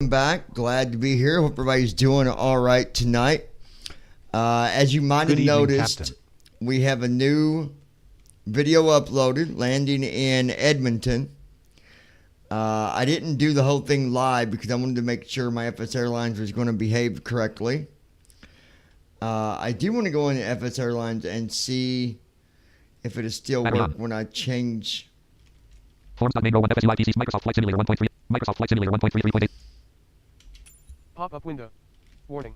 Back. Glad to be here. Hope everybody's doing all right tonight. As you might have noticed, Captain. We have a new video uploaded landing in Edmonton. I didn't do the whole thing live because I wanted to make sure my FS Airlines was going to behave correctly. I do want to go into FS Airlines and see if it'll still work when I change. Forms.main row 1 FSU IPC's Microsoft Flight Simulator 1.3. Microsoft Flight Simulator 1.33.8. Pop-up window. Warning.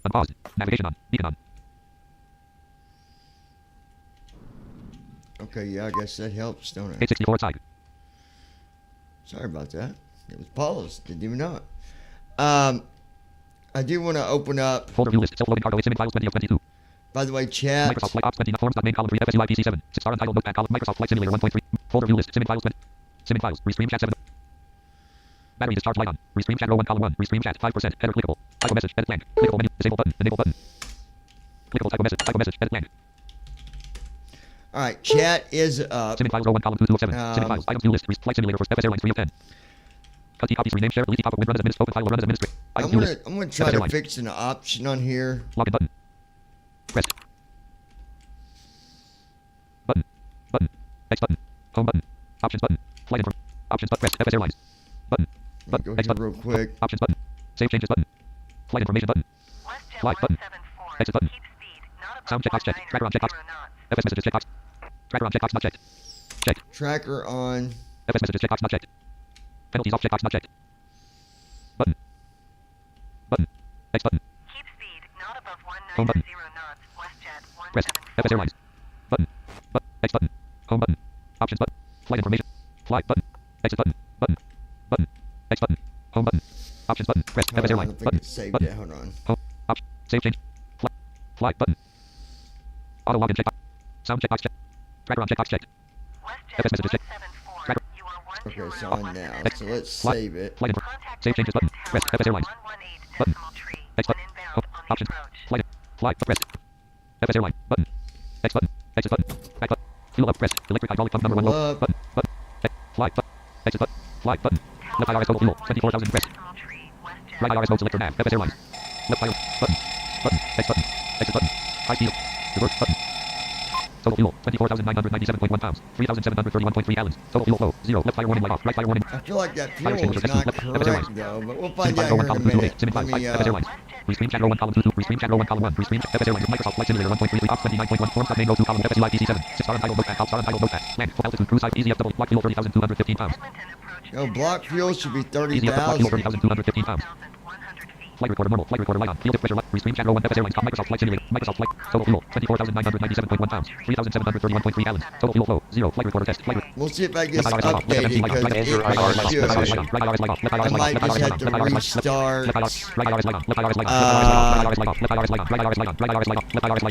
Unpaused. Navigation on. Beacon on. Okay, yeah, I guess that helps, don't it? 860 forward side. Sorry about that. It was paused. Didn't even know it. I do want to open up. Folder view list. Self-loading cargo image files 20 of 22. By the way, chat. Microsoft Flight Ops 20 Forms.main column 3 FSU IPC 7. 6 star untitled notepad column. Microsoft Flight Simulator 1.3. Folder view list. Simage files 20. Simage files. Restream chat 7. Battery discharge light on. Restream chat row 1 column 1. Restream chat 5%. Header clickable. Typo message. Edit blank. Clickable menu. Disable button. Enable button. Clickable typo message. Typo message. Edit blank. All right, chat is up. Simage files row 1 column 2 of 7. Simage files. Items view list. Flight Simulator for FS Airlines 3 of 10. Cut copies. Rename share. Delete pop-up. Run as administrator. Open file. Run as administrator. I'm gonna try to fix an option on here. Login button. Press. Button. Button. X button. Home button. Options button. Flight info. Options button. Press. FS Airlines. Button. Button. Go X here button. real quick. Options button. Save changes button. Flight information button. Flight button. Exit button. Sound checkbox checked. Tracker on checkbox. FS messages checkbox. Tracker on checkbox not checked. Check. Tracker on. FS messages checkbox not checked. Penalties off checkbox not checked. Button. Button. X button. Keep speed not above Home button. 190 knots. WestJet Press. 174. FS Airlines. Button. Button. X button. Home button. Options button. Flight information. Flight button. Exit button. Button. Button. X button. Home button. Options button. Press. Hold FS on, I Airlines. think Button. it saved Button. it. Hold on. Home. Option. Save change. Flight button. Auto login checkbox. Sound checkbox checked. Tracker on checkbox checked. FS messages checked. 174. Tracker. You are 1 Okay, it's 0 on now. So let's Flight. save it. Flight info. Contact Save changes button. Press. FS Airlines. 118 Button. decimal tree. X When button. inbound Home. on the Options. approach. Flight. Flight. Press. FS Airline. Button. X button. Exit button. Back button. Fuel up. Press. Electric hydraulic pump number 1 Fuel low. up. Button. Button. Flight button. Exit button. Flight button. Left IRS total fuel. 24,000. Press. Decimal tree. WestJet. Right IRS mode selector nav. FS Airlines. Left IRS. Button. Button. X button. Exit button. High speed. Reverse button. Total fuel. 24,997.1 pounds. 3,731.3 gallons. Total fuel low. 0. Left fire warning light off. Right fire warning. I feel like that Fire fuel extinguisher is not left. FS Airlines. correct though, but we'll find Simage out row 1 here in a column 2 of 8. minute. Simage Let 5. me FS Airlines. Restream chat row 1 column 2. Restream chat row 1 column 1. Restream FS Airlines. Microsoft Flight Simulator 1.33. Ops 29.1. Forms.main row 2 column FSU IPC 7. 6 star untitled notepad. Top star untitled notepad. Land. Altitude cruise height. Easy up double. Block fuel 30,215 pounds. Edmonton approach. Yo, block fuel should be Easy up block fuel 30,000. 30,215 pounds. 1,100 feet. Flight recorder normal. Flight recorder light on. Field pressure light. Restream chat row 1 FS Airlines. Microsoft Flight Simulator. Microsoft Flight. Total fuel. 24,997.1 pounds. 3,731.3 gallons. Total fuel low. 0. Flight recorder test. Flight. We'll see if that gets Left IRS light off. Left updated FMC light on. because Left it IRS light off. Left IRS should. light off. Left IRS light off. Left I IRS light might off. just have to restart. FS Airlines,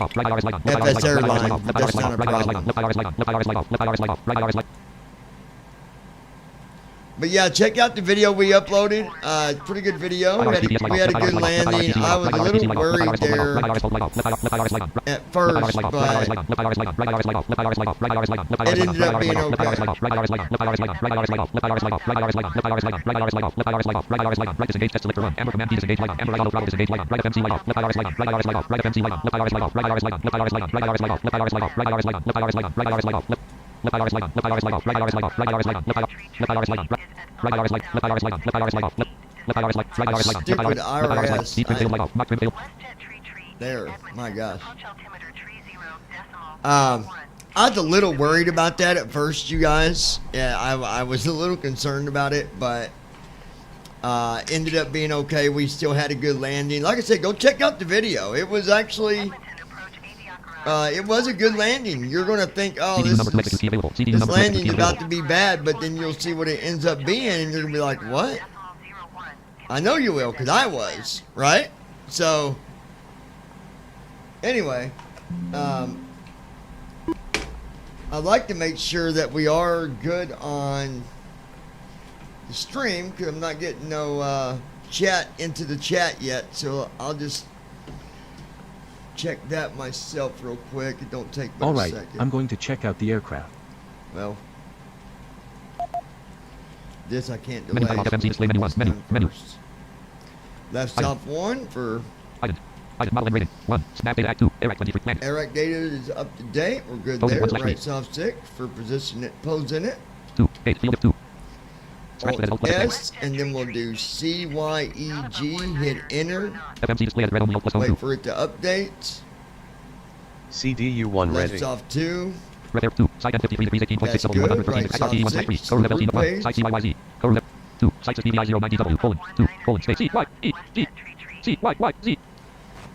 but that's not a problem. But yeah, check out the video we uploaded. Pretty good video. We had a good landing. I was a little worried there at first, but it ended up being stupid IRS. There, my gosh. I was a little worried about that at first, you guys. Yeah, I was a little concerned about it, but ended up being okay. We still had a good landing. Like I said, go check out the video. It was actually, it was a good landing. You're going to think, oh, this landing's about to be bad, but then you'll see what it ends up being, and you're going to be like, what? I know you will, because I was, right? So, anyway, I'd like to make sure that we are good on the stream, because I'm not getting no chat into the chat yet, so I'll just check that myself real quick. It don't take but All a right, second. I'm going to check out the aircraft. Well, This I can't Menu delay. type off So FMC display menu 1. it's Menu. done Menu. first. Left Item. soft 1 for Item. Item model and rating. 1. Snap data act 2. Eric 23. Land. Eric data is up to date. We're good Pose it there. 1/3. Right soft 6 for position it, posing it. 2. 8. Field of 2. Scratch Alt the plus X. S, and then we'll do CYEG, hit enter. FMC display at red only alt plus home 2. Wait for it to update. CDU1 Left ready. soft 2. Red air 2. Side 53 degrees 18.6 That's W good. 113. Right XRT 1 soft 3. 6. Code left Group 1. page. Side CYYZ. Code left 2. Site says BBI 090W colon C colon C Y E G C Y Y Z.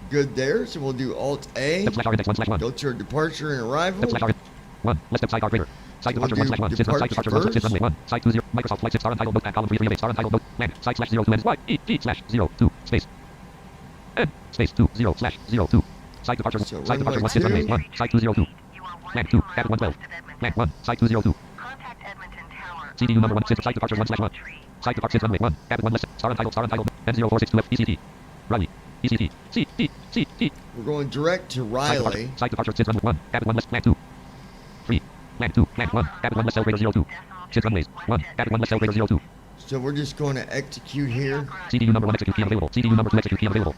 Good there. So we'll do Alt A. Step slash R index 1/1. Go to our departure and arrival. Step slash R 1. Left step side R greater. Side We'll departure do 1/1. Sys side departure 1 6 runway 1. Side 20. Microsoft flight 6 star untitled boat at column 3 3 star untitled boat. Land. Side slash 02 N Y E G slash 02 space. N space 20 slash 02. Side departure So side departure runway 1 6 runway 1. Side 202. You are Land 1 2 hour at 112. west of Edmonton. Land 1 side 202. Contact Edmonton Tower. CDU number 1 6 side departure 1/1. Side departure 6 runway 1 at 1 less star untitled N0462 F ECT. Riley. ECT. C T C T. We're going direct to Riley. Side departure 6 runway 1 at 1 less land 2. 3. Land 2 land 1 at 1 less cell greater 02. 6 runways 1 at 1 less cell greater 02. So we're just going to execute here. CDU number 1 execute key unavailable. CDU number 2 execute key unavailable.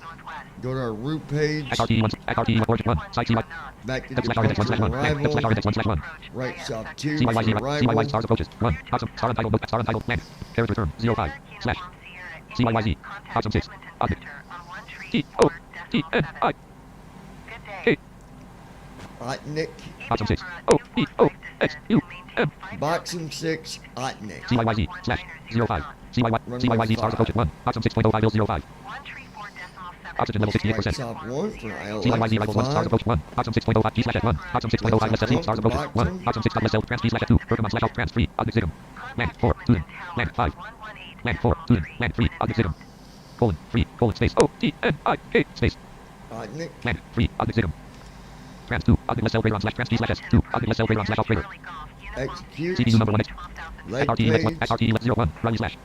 Go to our route page. XRT 1 XRT 1 origin 1 side CY Back to step slash R index 1/1. Step slash R index 1/1. Right soft 2 CYY for 0 CYY arrival. stars approaches 1 option star untitled book star untitled land. Character return 05 slash CYYZ option 6 object T O T N I Good day. Otnik. option 6 O E O X U M Boxing 6. Otnik. CYYZ slash 05 CYYZ stars approaches 1 option 6.05 bill 05 oxygen level 68%. Right soft 1 for CYYZ rival 1 stars ILS approach 1 option 6.05 G slash at 1 option 6.05 less T stars approach 1 option 6 less L trans G slash at 2 Bergamon slash out trans 3 object Zigam land 4 student land 5 land 4 student land 3 object Zigam colon 3 colon space O T N I K space Otnik. land 3 object Zigam trans 2 object less L greater on slash trans G slash S 2 object less L greater on slash out greater Execute. CDU number 1 Leg XRT left 1 page. XRT left 01 Riley slash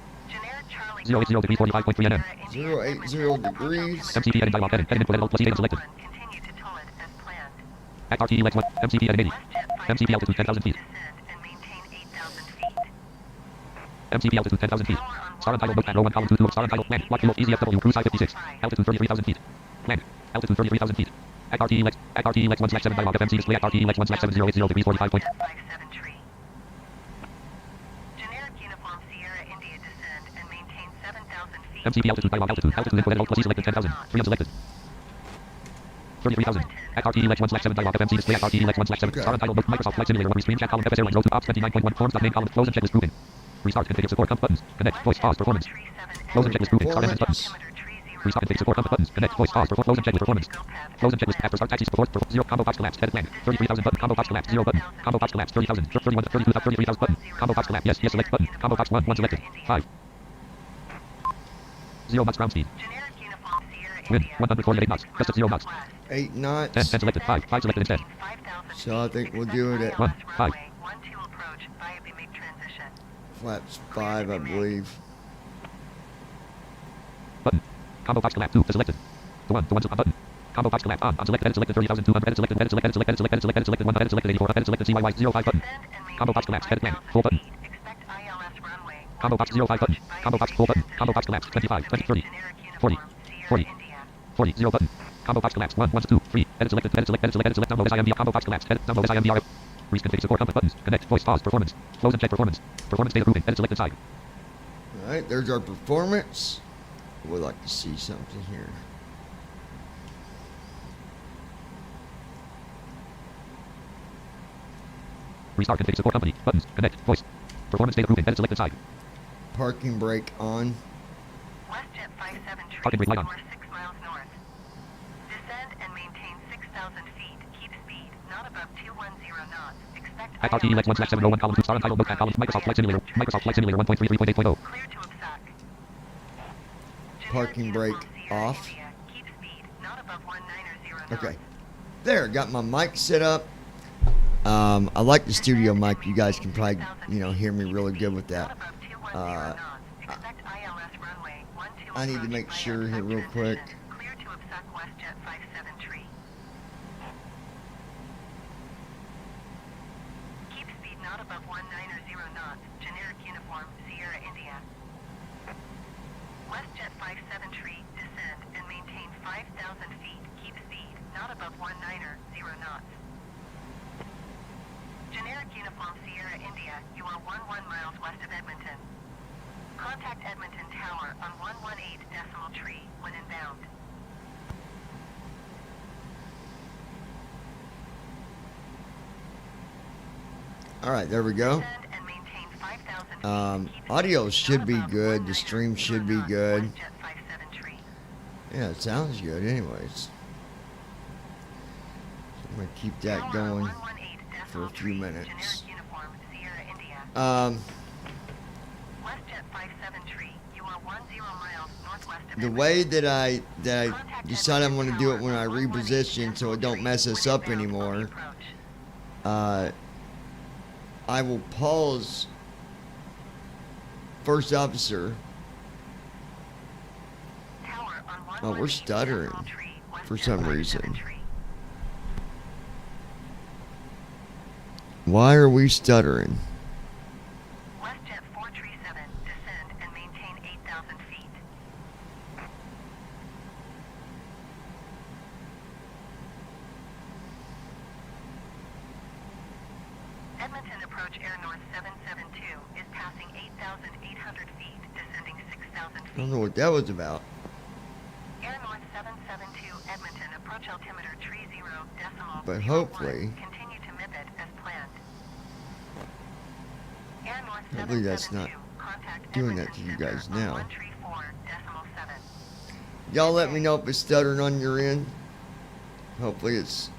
080 degree 45.3 nm 080 degrees. MCP edit dialog edit input edit alt plus E data selected Continue to toll it as planned. XRT left 1 MCP edit 80 MCP altitude 10,000 feet Descend and maintain 8,000 feet. MCP altitude 10,000 feet. Star untitled book at row 1 column 2 2 star untitled land. Lock field EZFW cruise high 56. Altitude 33,000 feet. Land. Altitude 33,000 feet. XRT Lex 1/7 dialog FMC display XRT Lex 1/7080 degrees 45 point. 57 Generic uniform Sierra India descend and maintain 7,000 feet. MCP altitude dialog altitude info edit alt plus E selected 10,000. 3 unselected. 33,000. XRT Lex 1/7 dialog FMC display XRT Lex 1/7 star untitled book Microsoft Flight Simulator 1 restream chat column FS Airlines row to ops 29.1 forms name column close and checklist grouping. Restart configure support comp buttons. Connect voice pause performance. Close and checklist grouping. Start and buttons. Restart configure support comp buttons. Connect voice pause close and checklist performance. Close and checklist after start taxi support 0 combo box collapse edit plan 33,000 button combo box collapse 0 button combo box collapse 30,000 31 32 33,000 button combo box collapse yes select button combo box 1 selected 5 0 knots ground speed Generic uniform Sierra wind India 148 knots just at 0 knots 8 knots. 10 selected 5 selected instead 5,000 So I think we'll do it at 1 5 1 2 approach via make transition. flaps 5, I believe. button combo box collapse 2 selected the 1 button combo box collapse on selected edit selected 30,200 edit selected edit selected edit selected edit selected edit selected 1 edit selected 84 edit selected CYY 05 button combo box collapse edit plan full button Expect ILS runway. combo box 05 button combo box full button combo box collapse 25 20 30 40 40 40 0 button combo box collapse 1 1 2 3 edit selected edit selected edit selected edit select number SIMD combo box collapse edit number SIMD reconfigure support compass buttons connect voice pause performance close and check performance data grouping edit selected side Alright, there's our performance. We'd like to see something here. restart configure support company buttons connect voice performance data grouping edit selected side Parking brake on. WestJet 57 Parking brake light on. over 6 miles north. Descend and maintain 6,000 feet. Keep speed not above 210 knots. Expect XRT Lex 1/7 row 1 column 2 star untitled book at column Microsoft Flight Simulator 1.33.8.0 Clear to obstacle. Parking brake off. Keep speed not above 190 knots. Okay. There, got my mic set up. I like the studio mic. You guys can probably, hear me really good with that. I need to make sure here real quick. Clear to obstacle WestJet 573. Keep speed not above 190 knots. Generic uniform Sierra India tree, descend and maintain 5,000 feet. Keep speed, not above 190 knots. Generic Uniform Sierra India, you are 11 miles west of Edmonton. Contact Edmonton Tower on 118 decimal tree when inbound. All right, there we go. Descend and maintain 5,000 feet. Keep Audio speed, should not be above good. The 190 stream should be knots. good. WestJet 57 tree. Yeah, it sounds good anyways. So I'm going to keep that Tower going 118 for a decimal few tree, minutes. Generic Uniform Sierra India. WestJet 57 tree, you are 10 miles northwest of The Edmonton. way that I decide I'm going to do it when I reposition so it don't mess us up anymore, I will pause first officer. Oh, we're stuttering for some reason. Why are we stuttering? WestJet 437, descend and maintain 8,000 feet. Edmonton approach Air North 772 is passing 8,800 feet, descending 6,000 I feet. don't know what that was about. Air North 772 Edmonton approach altimeter 30 decimal But 01. hopefully- Continue to MIP it as planned. Air North Hopefully that's not 772, contact doing that Edmonton to you guys Center on now. 134.7. Y'all let me know if it's stuttering on your end. Hopefully it's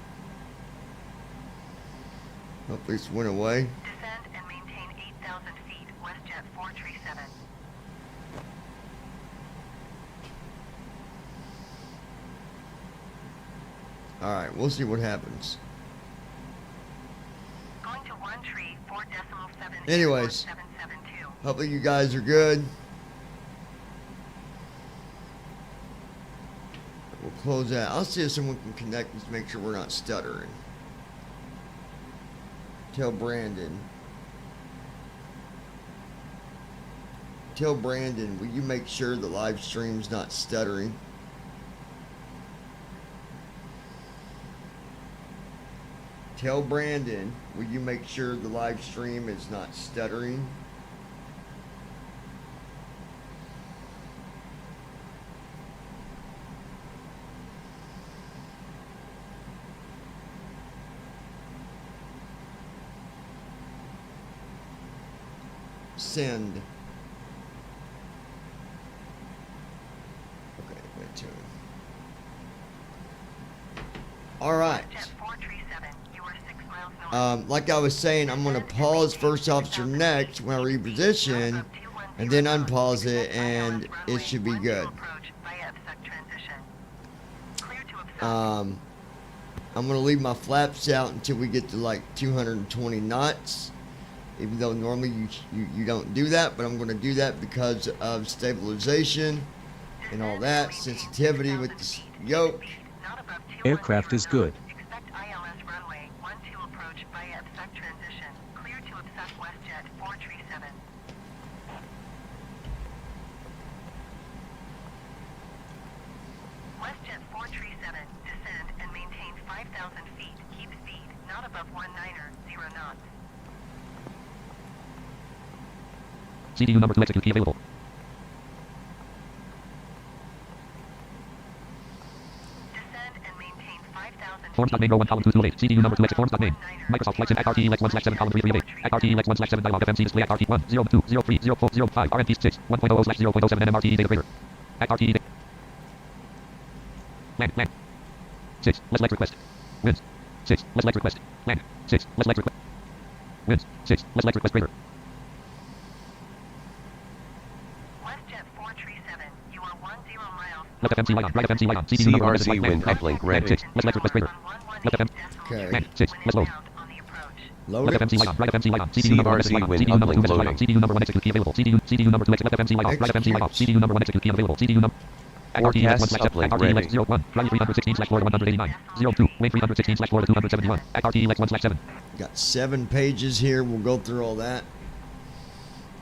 went away. Descend and maintain 8,000 feet, WestJet 437. Alright, we'll see what happens. Going to 1 tree, 4 decimal 7. Anyways. 772. Hopefully you guys are good. We'll close that. I'll see if someone can connect us to make sure we're not stuttering. Tell Brandon, will you make sure the live stream's not stuttering? Tell Brandon, will you make sure the live stream is not stuttering? Send. Okay, wait to him. All right. WestJet 437, you are 6 miles north. Like I was saying, I'm gonna pause first officer next when I reposition, and then unpause it, and it should be good. I'm gonna leave my flaps out until we get to like 220 knots. Even though normally you don't do that, but I'm going to do that because of stabilization and all that, sensitivity with the yoke. Aircraft is good. Expect ILS runway 12 approach via obstruct transition. Clear to obstruct WestJet 437. WestJet 437, descend and maintain 5,000 feet. Keep speed, not above 190 knots. CDU number to execute key available. Descend and maintain 5,000 Forms.name row 1 column 228. CDU number to exit forms.name. Microsoft Flight Sim ACT-RTEX1/7 column 338. ACT-RTEX1/7 dialog FMC display ACT-RT1 02 03 04 05 RNP 6 1.00/0.07 NMRTE data creator. ACT-RTE data. Land. 6. Let's select request. Wins. 6. Let's select request. Land. 6. Let's select request. Wins. 6. Let's select request creator. WestJet 437, you are 10 miles. Left FMC light on. Right FMC light on. CDU number to CRZ exit wind uplink ready. 6. Let's select request creator. Left FM. Okay. Land. 6. Let's load. Load Left it. FMC light on. Right FMC light on. CDU number 1 execute light on. CRZ CDU number 2 wind message light on. uploading. CDU number 1 execute key available. CDU number 2 exit. Left FMC light on. Right FMC light off. CDU number 1 execute key available. CDU number. Forecast uplink ready. ACT-1/01. Runway 316/Florida 189. 02. Wing 316/Florida 271. ACT-1/7. Got 7 pages here. We'll go through all that.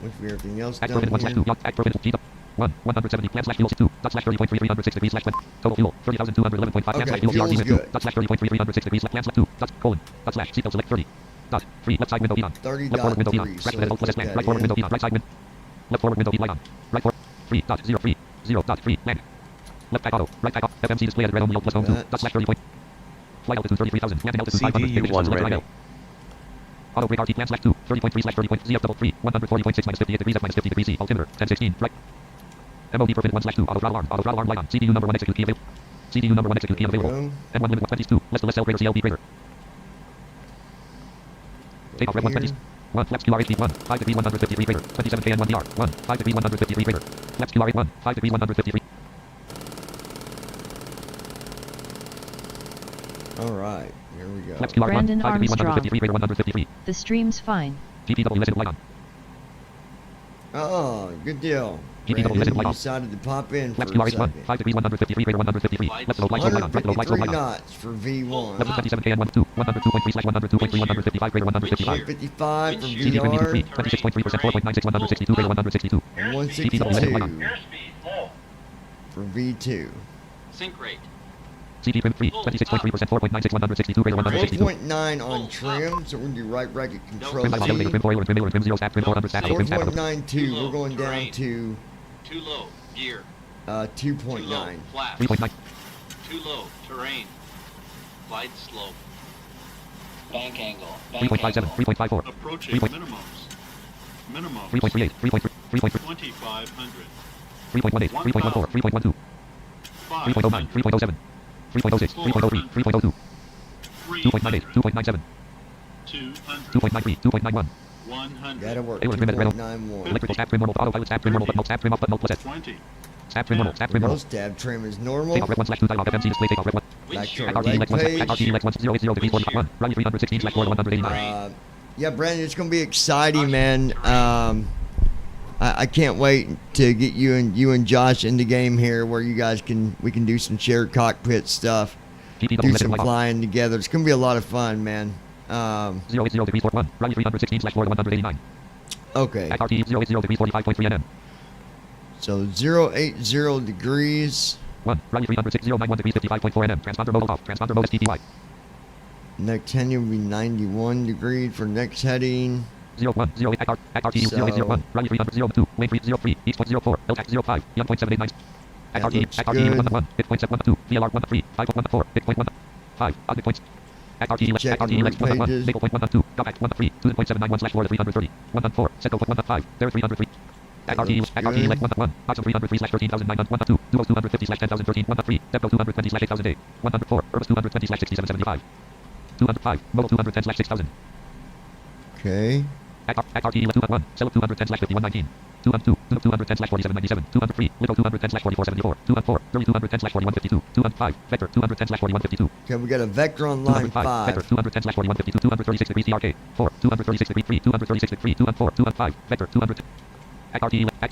Wait for everything else Act done prohibited 1/2. here. Act prohibited. 1, 170, plan slash fuel 2, dot slash 30.3, 306 degrees slash 20. Total fuel, 30,211.5, plan Okay, slash fuel fuel's CRT 2, good. dot slash 30.3, 306 degrees slash plan slash 2, dot colon, dot slash seatbelt select 30. Dot, 3, left side window on. 30 Left forward window dot on. 3, Rest so with let's plus put plan. that Right forward in. window on. Right side window. Left forward window light on. Right forward. 3 dot 0 3 0 dot 3 land. Left back auto. Right back auto. FMC display at red on wheel plus home 2. Dot slash 30 point. Flight altitude 33,000. Landing altitude 500. CDU1 ready. Auto brake RT plan slash 2. 30.3 slash 30 point. ZF double 3. 140.6 minus 58 degrees F minus 50 degrees C. Altimeter 1016. Right. MOD permit 1 slash 2. Auto throttle arm. Auto throttle arm light on. CDU number 1 execute key available. CDU number 1 execute key There we available. go. M1 limit 22. Less to less L greater CLB greater. Take off red 120. 1 flex QRHD 1 5 degrees 153 greater 27 KN 1 DR 1 5 degrees 153 greater flex QRH 1 5 degrees 153. All right, here we go. Flex QRH 1 Brandon 5 degrees Armstrong. 153 greater 153. The stream's fine. GPW resident light on. Oh, good deal. GPW Brandon, resident light you on. decided to pop in for Flex a QRH 1 second. 5 degrees 153 greater 153. Left low light on light on. Right low light on 153 light on. knots for V1. Level 27 KN 1 2 102.3 slash 102.3 155 greater 155. 155 from GD 23 VR. 26.3% 4.96 162 greater 162. And GPW resident light on. 162 Airspeed, low. for V2. Sync rate. CD trim 3 26.3% 4.96 162 greater 162. 4.9 on trim, so we're going to do right bracket control Trim by elevator Z. trim 4 trim trim 0 staff trim 400 staff trim staff. 4.92, we're going down to Too low. Gear. Too 2.9. low. Flaps. 3.9. Too low. Terrain. Glide slope. Bank angle. 3.57 3.54 Approaching 3.3 minimums. Minimums. 3.38 3.3 3.3 2,500. 3.18 3.14 3.12 3.09 3.07 3.06 3.03 3.02 2.98 2.97 200. 2.93 2.91 100. Gotta work. Taylor trim at red on. 2.91. Electrical stab trim normal autopilot stab trim normal but no stab trim up but no plus S 20. stab trim normal stab trim No normal stab trim is take normal. off red 1 slash 2 dial off FMC display take off red 1 Back to Windshield. our RT leg elect 1 at RT page. elect 1 080 degrees 1 run 316 slash 189 Yeah, Brandon, it's gonna be exciting, man. I can't wait to get you and Josh in the game here, where you guys we can do some shared cockpit stuff, GPW do resident some light on flying together. It's gonna be a lot of fun, man. 080 degrees 41 run 316 slash 189 Okay, at RT 080 degrees 45.3 nm so 080 degrees. 1 run 360 91 degrees 55.4 nm transponder mode off transponder mode STTY Next heading will be 91 degrees for next heading. 01 08 at RT So- 001 run 300 02 wing 303 east point 04 LTAC 05 young point 789 at That RT looks at RT good. 111 bit point 712 VLR 113 5.14 bit point 15 odd bit points at RT elect at RT Checking elect 111 pages. maple point 112 drop at 113 2.791 slash 4 to 330 114 settle point 115 there 303 at RT looks at RT good. elect 111 Oxford 303 slash 13,912 duos 250 slash 10,013 113 Depot 220 slash 8,008 104 Urbis 220 slash 6775 205 Mobile 210 slash 6,000 Okay. at RT elect 201 Cell 210 slash 5119 202 210 slash 4797 203 Little 210 slash 4474 204 210 slash 4152 205 Vector 210 slash 4152 Okay, we got a vector on line 205 Vector 5. 210 slash 4152 236 degrees CRK 4 236 degree 3 236 degree 214 205 Vector 200 at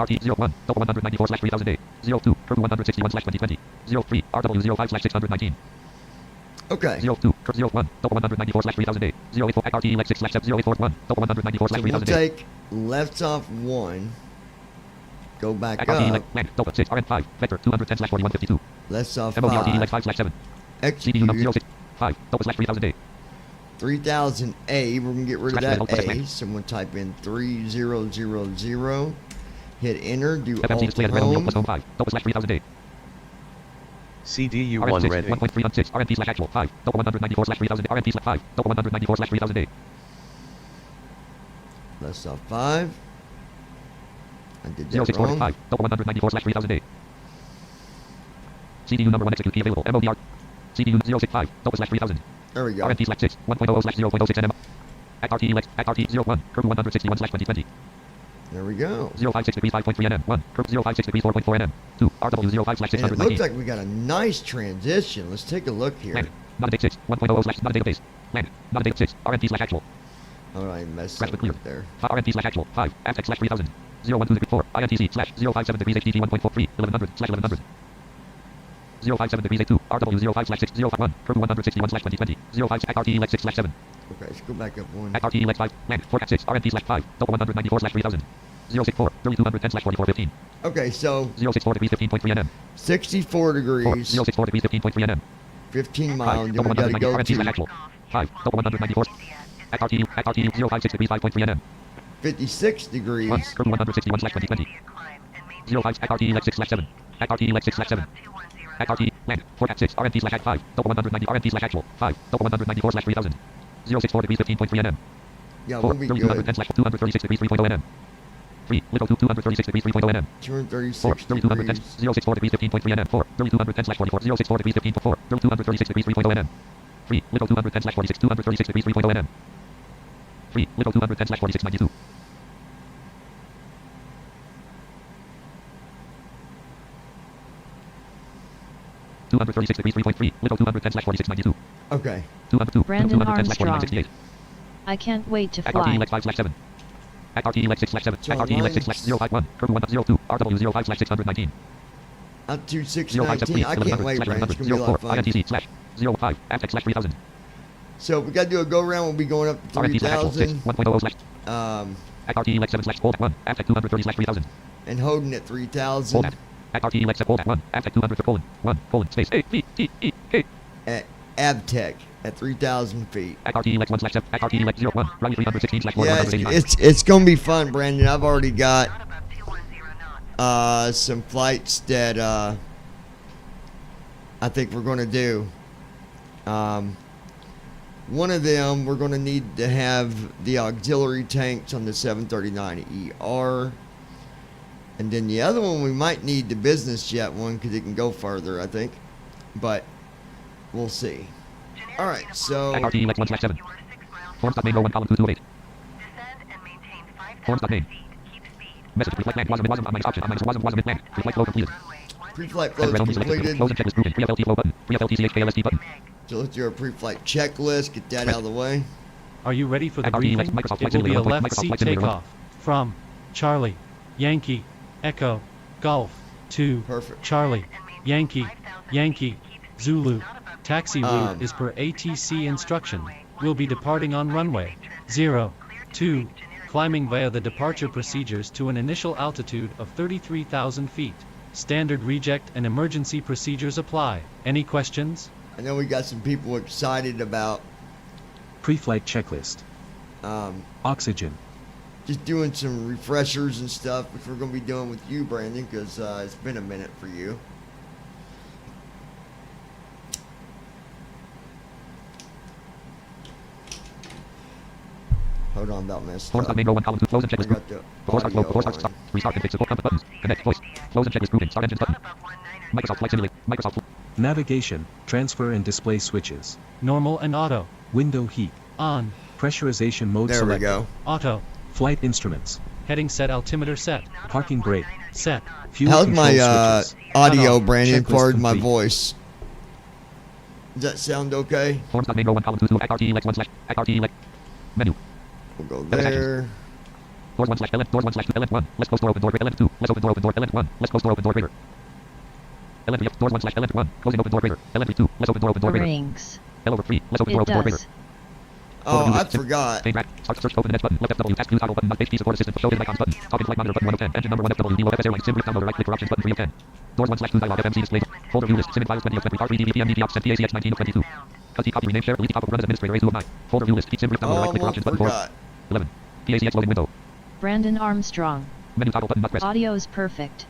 RT 01 double 194 slash 3008 02 curve 161 slash 2020 03 RW 05 slash 619 Okay. 02 curve 01 double 194 slash 3008 084 at RT elect 6 slash 0841 double 194 slash So we'll 3008 take left off 1. Go back at RT up. elect land double 6 RN 5 Vector 210 slash 4152 Left off MOD RT elect 5. 5 slash 7 CDU number Execute 06 5 double slash 3008 3000A. We're gonna get rid of Scratch that that alt A. So I'm gonna type in 3000. Hit enter. Do FMC alt display at red on wheel home. plus home 5 double slash 3008 CDU1 RN6 ready. 1.316 RNP slash actual 5 double 194 slash 3000 RNP slash 5 double 194 slash 3008 Left off 5. I did that 06 wrong. 5 double 194 slash 3008 CDU number 1 execute key available MODR CDU 065 double slash 3000 There we go. RNP slash 6 1.00 slash 0.06 NM at RT elect at RT 01 curve 161 slash 2020 There we go. 056 degrees 5.3 nm 1 curve 056 degrees 4.4 nm 2 RW 05 slash And it 619 looks like we got a nice transition. Let's take a look here. land not a date 6 1.00 slash not a database land not a date 6 RNP slash actual Oh, I messed Press up the clear. right there. RNP slash actual 5 Aztec slash 3000 012 degree 4 INTC slash 057 degrees HDT 1.43 1100 slash 1100 057 degrees 82 RW 05 slash 6051 curve 161 slash 2020 05 at RT elect 6 slash 7 Okay, let's go back up 1. at RT elect 5 land 4 at 6 RNP slash 5 double 194 slash 3000 064 3210 slash 4415 Okay, so 064 degrees 15.3 nm. 64 4. degrees, 064 degrees 15.3 nm. 15 miles. 5. Then Double we got to 190 go RMT slash to actual. 5. Double 194. At RTU 056 degrees 5.3 nm. 56 degrees. 1. Curve 161 slash 2020. 05 at RTE leg 6 slash 7. At RTE leg 6 slash 7. At RTE land 4 at 6 RMT slash at 5. Double 190 RMT slash actual. 5. Double 194 slash 3000. 064 degrees 15.3 nm. Yeah, 4. we'll be good. 3210 slash 236 degrees 3.0 nm. 3. Little 236 degrees 3.0 nm. 236 4. 3210 degrees. 064 degrees 15.3 nm. 4. 3210 slash 44 064 degrees 15.4. 3236 degrees 3.0 nm. 3. Little 210 slash 46 236 degrees 3.0 nm. 3. Little 210 slash 46 92. 236 degrees 3.3. Little 210 slash 46 92. Okay. 202. Brandon 210 slash 49 Armstrong. 68. I can't wait to At fly. RTE leg 5 slash 7. At RTE leg 6 slash 7. So At RTE leg 6 slash 051. Curve 102. RW 05 slash 619. Up to 0573. 619. I can't wait, Brandon. It's going to be a lot of fun. INTC slash 05. Aztec slash 3000. So we got to do a go around. We'll be going up to RMT slash actual 6. 3,000 1.00 slash. At RTE leg 7 slash hold at 1. Aztec 230 slash 3000. and holding at Hold 3,000 at. At RTE leg 7 hold at 1. Aztec 200 colon 1 colon space A B T E K. at Abtech at 3,000 feet. At RTE leg 1 slash 7. At RTE leg 01. Runway 316 slash Yeah, 189. it's going to be fun, Brandon. I've already got some flights that I think we're going to do. One of them, we're going to need to have the auxiliary tanks on the 739ER. And then the other one, we might need the business jet one because it can go further, I think. But we'll see. All right, so At RTE leg 1 slash 7. Forms.main row 1 column 228. Forms.main. Message reflect land wasn't minus option wasn't land. Reflect flow completed. pre-flight Header flow realm completed. Close and checklist proven. Pre-FLT flow button. Pre-FLT CHKLST button. So let's do our pre-flight checklist. Get that out of the way. Are you ready for the At RTE briefing? leg Microsoft It Flight will be a Simulator 1. left Microsoft seat Flight Simulator 1. takeoff from Charlie, Yankee, Echo, Golf, to Perfect. Charlie, Yankee, Yankee, Zulu. Taxi route Um, is per ATC instruction. We'll be departing on runway 02, climbing via the departure procedures to an initial altitude of 33,000 feet. Standard reject and emergency procedures apply. Any questions? I know we got some people excited about Pre-flight checklist. Oxygen. just doing some refreshers and stuff, which we're going to be doing with you, Brandon, because it's been a minute for you. Hold on, that messed up. Forms.main row 1 column 2. Close and I checklist got proven. the Before start flow. Before start audio stop. on. Restart config support compass buttons. Connect voice. Close and checklist proven. Start engines button. Microsoft Flight Simulator. Microsoft. Navigation. Transfer and display switches. Normal and auto. Window heat. On. Pressurization mode There we selected. go. Auto. Flight instruments. Heading set altimeter set. Parking brake. Set. Fuel How's control my switches. audio, Checklist Brandon, as far as my complete. voice? Does that sound okay? Forms.main row 1 column 2. At RTE leg 1 slash. At RTE leg. Menu. We'll go Better there. Doors 1 slash LN. Doors 1 slash 2. LN 1. Let's close door open door. LN 2. Let's open door open door. LN 1. Let's close door open door greater. LN 3. Doors 1 slash LN 1. Closing open door greater. LN 3 2. Let's open door open door greater. Rings. L over 3. Let's open door It open door greater. does. Oh, I forgot. Main rack. Start search open the next button. Left FW task view toggle button. HP support assistant. Show hidden icons button. Talking flight monitor button 1 of 10. Engine number 1 FW. DLO FS airline. Sim brief downloader. Right click for options button 3 of 10. Doors 1 slash 2 dialog FMC display. Folder view list. Sim files 20 of 20. R3 DVP MDP ops PACH 19 of 22. Cut copy rename share. Delete top of run as administrator A2 of 9. Folder view list. Sim brief downloader. Right click for Almost options button 4. forgot. 11. PACH loading window. Brandon Armstrong. Menu toggle button not pressed. Audio's perfect.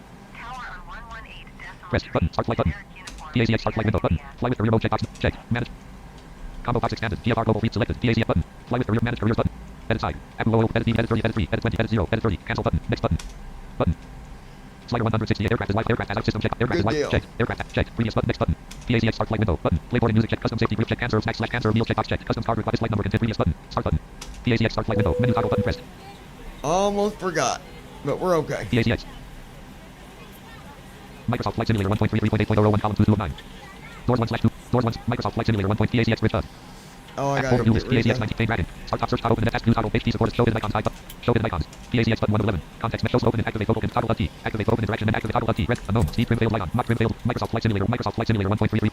Press button. Start flight button. PACH start flight window button. Fly with career mode checkbox. Check. Manage. Combo box expanded. PFR global fleet selected. PACH button. Fly with career manage careers button. Edit side. Edit low. Edit 30. Edit 3. Edit 20. Edit 0. Edit 30. Cancel button. Next button. Button. Slider 168. Aircraft is live. Aircraft as out system check. Aircraft is Good live. deal. Check. Aircraft check. Previous button. Next button. PACH start flight window button. Play boarding music check. Custom safety group check. Cancer slash cancer meal check box check. Custom card request flight number content. Previous button. Start button. PACH start flight window. Menu toggle button pressed. Almost forgot. But we're okay. PACH. Microsoft Flight Simulator 1.33.8.01 column 2 of 9. Doors 1 slash 2. Doors 1. Microsoft Flight Simulator 1. PACH rift up. Oh, I At got folder to view get list. rid PACH of 19 Dragon. Start top search toggle open and task view toggle HP support show hidden icons hide show hidden icons. PACH button 1 of 11. Context show open and activate vocal toggle left key. Activate open interaction and activate toggle left key. Red unknown. Speed trim failed icon. Not trim failed. Microsoft Flight Simulator 1.33.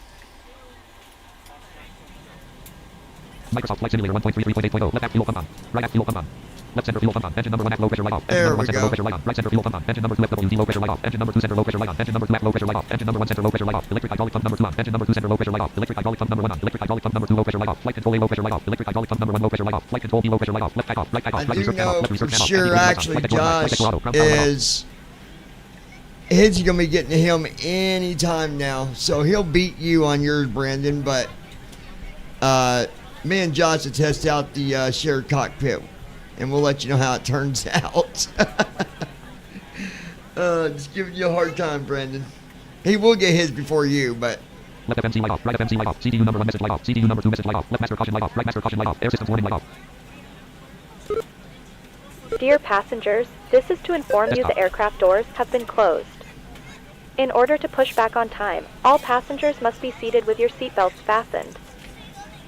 Microsoft Flight Simulator 1.33.8.0. Left app fuel come on. Right app fuel come on. Left center fuel pump on. Engine number 1 at low pressure light off. Engine There number 1 we center go. low pressure light on. Right center fuel pump on. Engine number 2 FWD low pressure light off. Engine number 2 center low pressure light on. Engine number 2 at low pressure light off. Engine number 1 center low pressure light off. Electric hydraulic pump number 2 on. Engine number 2 center low pressure light off. Electric hydraulic pump number 1 on. Electric hydraulic pump number 2 low pressure light off. Flight control A low pressure light off. Electric hydraulic pump number 1 low pressure light off. Flight control B low pressure light off. Left takeoff. Right takeoff. I Right do research know left for research sure, actually, Josh is his gonna be getting to him anytime now, so he'll beat you on yours, Brandon. But me and Josh will test out the shared cockpit, and we'll let you know how it turns out. Just giving you a hard time, Brandon. He will get his before you, but. Left FMC light off. Right FMC light off. CDU number 1 message light off. CDU number 2 message light off. Left master caution light off. Right master caution light off. Air systems warning light off. Dear passengers, this is to inform you the aircraft doors have been closed. In order to push back on time, all passengers must be seated with your seatbelts fastened.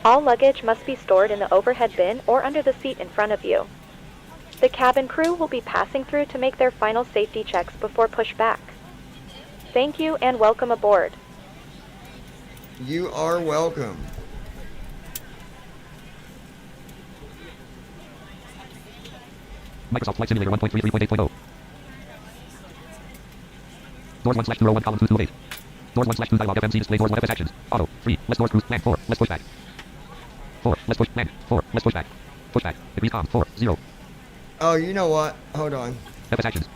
All luggage must be stored in the overhead bin or under the seat in front of you. The cabin crew will be passing through to make their final safety checks before pushback. Thank you and welcome aboard. You are welcome. Microsoft Flight Simulator 1.33.8.0. Doors 1/201 column 228. Doors 1/2 dialog FMC display doors 1 FS actions. Auto. 3. Let's doors cruise. Land 4. Let's push back. 4. Let's push. Land 4. Let's push back. Push back. Degrees com 4. 0. Oh, you know what? Hold on. FS actions.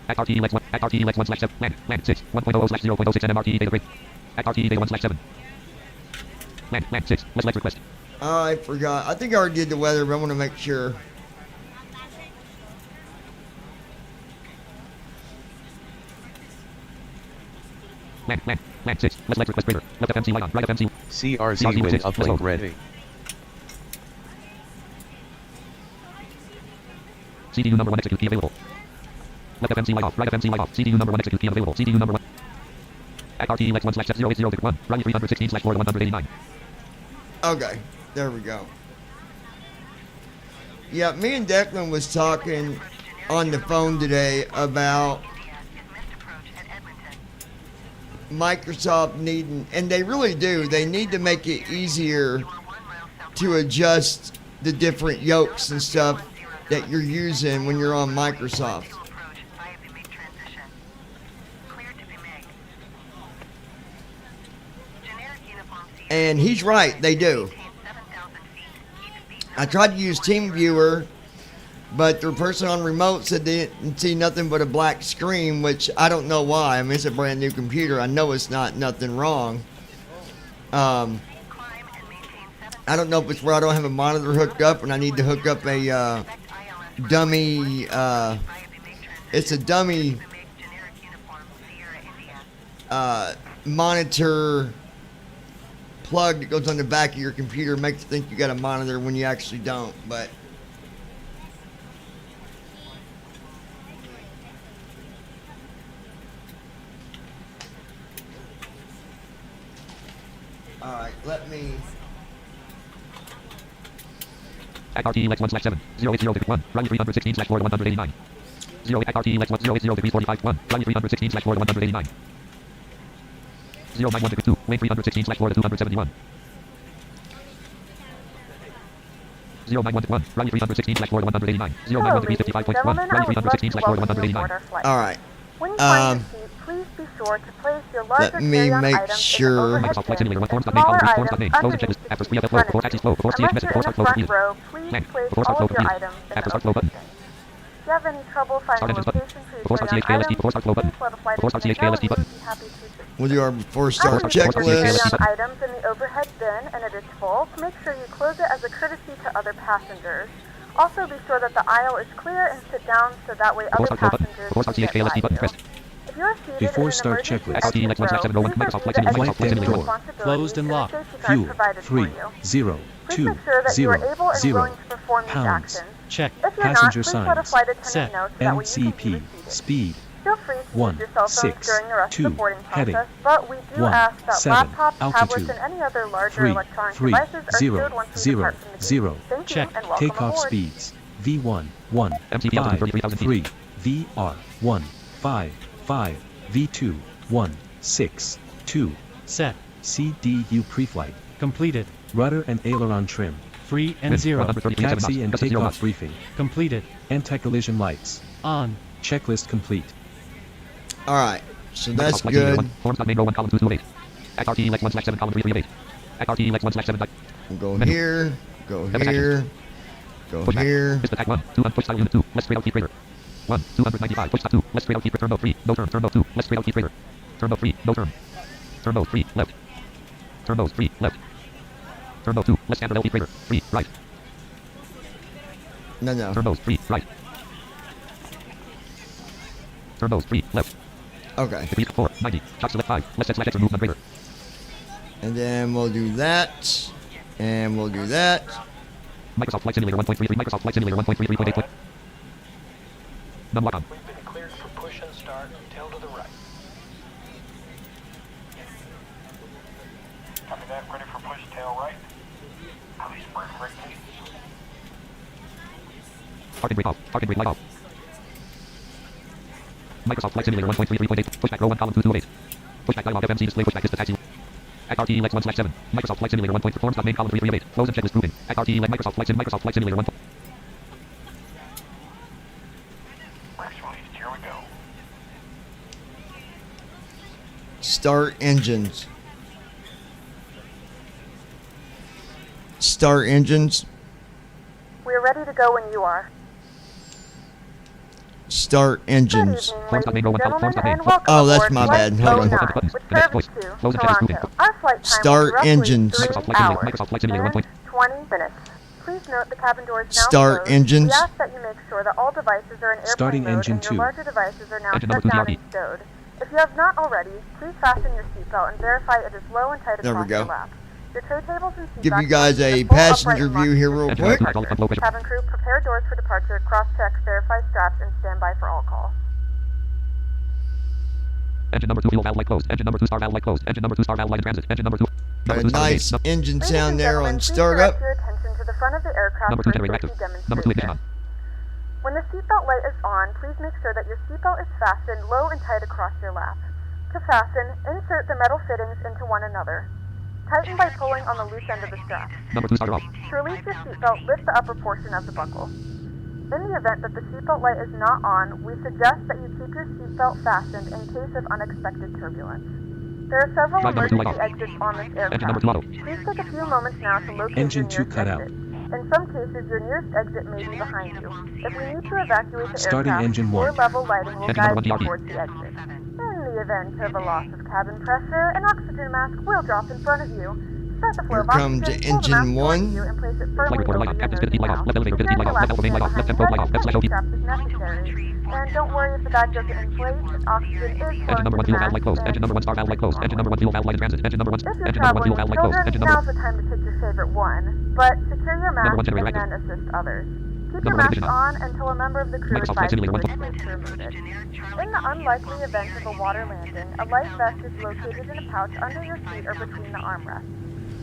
At RTE Lex 1. At RTE Lex 1/7. Land 6. 1.00/0.06 NM RTE data grid. At RTE data 1/7. Land 6. Let's Lex request. I forgot. I think I already did the weather, but I want to make sure. Land 6. Let's Lex request greater. Left FMC light on. Right FMC. CRZ CRZ wind 6. Let's uplink go. ready. CDU number 1 execute key available. Left FMC light off. Right FMC light off. CDU number 1 execute key available. CDU number 1. At RTE Lex 1/080.1. Running 316/189. Okay, there we go. Yeah, me and Declan was talking on the phone today about Microsoft needing, and they really do, they need to make it easier to adjust the different yokes and stuff that you're using when you're on Microsoft. And he's right, they do. I tried to use TeamViewer, but the person on remote said they didn't see nothing but a black screen, which I don't know why. I mean, it's a brand new computer. I know it's not nothing wrong. I don't know if it's where I don't have a monitor hooked up and I need to hook up a dummy, it's a dummy monitor plug that goes on the back of your computer, makes you think you got a monitor when you actually don't, but alright, let me At RTE Lex 1/7. 080.1. Running 316/189. 0 at RTE Lex 1080 degrees 45 1. Running 316/189. 091 Wayne 316/271. 091 running 316/189. 091 degrees 55.1 running 316/189. All right. When you find your seat, please be sure to place your larger Let me carry-on make items sure. in the Microsoft Flight overhead Simulator bin. 1 forms.name Smaller column 3 items forms.name close and underneath checklist after the 3 seat FF flow before furniture. taxis flow before Unless CH message you're in before the start flow front needed. row, please Land place before start all flow of your needed. items in After the start flow overhead button. bin. If you have any trouble finding Start a engines button. location for your Before start CH carry-on KLST items, before start flow button. please let a flight Before start CH attendant know KLST and button. we'll be happy to assist. We'll do our before After start you place your checklist. carry-on items in the overhead bin and it is full, make sure you close it as a courtesy to other passengers. Also be sure that the aisle is clear and sit down so that way Before other start flow button. passengers Before start can CH get by KLST button you. pressed. If you are seated Before in an start emergency checklist. exit RTE Lex 1/701 row, Microsoft Flight please Simulator review Flight the deck Simulator. door. Closed and locked. safety card Fuel provided for 3 you. 0 Please 2 make sure that you are 0 able and 0 willing to perform these pounds. actions. Check. If you're Passenger not, please let a signs. flight attendant Set. know so that way you can be MCP reseated. speed Feel free to 1 use your cell phones 6 during the rest of 2 the boarding heading process, but we do 1 ask that 7 laptops, tablets, altitude and any other larger 3 electronic 3 devices are 0 sealed once we 0 depart from the gate. 0 Thank you Check. and welcome takeoff aboard. speeds V1 1 MTP 5 33,000 feet. 3 VR 1 5 5 V2 1 6 2 Set. CDU preflight Completed. rudder and aileron trim free and Wind 0. 133 knots. Taxi and Gust of 0 takeoff knots. briefing. Completed. Anti-collision lights. On. Checklist complete. All right, so that's Microsoft Flight Simulator good. 1. Forms.main row 1 column 228. XRT Lex 1/7 column 338. XRT Lex 1/7. We'll go Menu. here, go Seven here, go Push back. here. Missed attack 1. 2 push style unit 2. Less straight out key crater. 1. 295. Push stop 2. Less straight out key turbo 3. No turn. Turbo 2. Less straight out key crater. Turbo 3. No turn. Turbo 3. Left. Turbo 3. Left. Turbo 2. Less standard LT crater. 3. Right. No. Turbo 3. Right. Turbo 3. Left. Okay, Degrees 4. 90. Shock select 5. Less set/X or movement crater. and then we'll do that, and we'll do that. Microsoft Flight Simulator 1.33. Microsoft Flight Simulator 1.33.8. None lock on. We've been cleared for push and start. Tail to the right. Copy that. Ready for push, tail right. Release brake rate. Parking brake off. Parking brake light off. Microsoft Flight Simulator 1.33.8. Pushback row 1 column 228. Pushback dialog FMC display pushback is the taxi. XRT Lex 1/7. Microsoft Flight Simulator 1. Forms.main column 338. Close and checklist proving. XRT Lex Microsoft Flight Simulator 1. Brakes released. Here we go. Start engines. Start engines. We're ready to go when you are. Start Good engines. evening, Forms.main ladies row and 1 gentlemen, column. and welcome Oh, that's aboard my Flight bad. Hold on. 09, Buttons. which Finish serves voice. to Close and check Toronto. Our flight time Start will be roughly engines. 3 Microsoft Flight Simulator. hours Microsoft Flight Simulator 1. and 20 minutes. Please note the cabin door is now Start closed. engines. We ask that you make sure that all devices are in airplane Starting mode engine and your 2. larger devices are now Engine shut number 2 down DRD. and stowed. If you have not already, please fasten your seatbelt and verify it is low and tight There we across go. your lap. Your tray tables and seat Give you backs guys must be a in full passenger upright view here real Engine quick. number 2 hydraulic pump low pressure. Cabin crew, prepare doors for departure, cross-check, verify straps, and stand by for all call. Engine number 2 fuel valve light closed. Engine number 2 star valve light closed. Engine number 2 star valve light in transit. Engine number 2. Got a nice engine Ladies sound and there gentlemen, on please startup. direct your attention to the front of the aircraft Number for 2 a generator safety active. Number 2 ignition demonstration. on. When the seatbelt light is on, please make sure that your seatbelt is fastened low and tight across your lap. To fasten, insert the metal fittings into one another. Tighten by pulling on the loose end of the strap. Number 2 starter off. To release your seatbelt, lift the upper portion of the buckle. In the event that the seatbelt light is not on, we suggest that you keep your seatbelt fastened in case of unexpected turbulence. There are several Drive number 2 emergency light off. exits on this Engine aircraft. number 2 auto. Please take a few moments now to locate Engine your 2 nearest cut out. exit. In some cases, your nearest exit may be behind you. If we need to evacuate the Starting aircraft, engine floor 1. level lighting will Engine number guide 1 you DRD. towards the exit. In the event of a loss of cabin pressure, an oxygen mask will drop in front of you. Start the flow Here of comes oxygen, pull the engine mask towards 1. you, and place it Flight firmly recorder over light off. your Captain nose speed and light off. mouth. Left elevator visibility light off. Left elevation light off. Left tempo light off. Left slash OP. Strap is necessary. And don't worry if the bag doesn't inflate, oxygen is flowing Engine number 1 to fuel the valve light closed. mask Engine number 1 star valve light closed. Engine number 1 fuel valve light in transit. Engine number 1. If you're Engine number 1 fuel traveling valve with light closed. children, Engine number now's the time to pick your favorite one. But secure your mask one generator and active. then assist others. Keep Number your mask ignition on until a member of the crew Microsoft Flight advises you Simulator when to remove it. In the unlikely event of a water landing, a life vest is located in a pouch under your seat or between the armrests.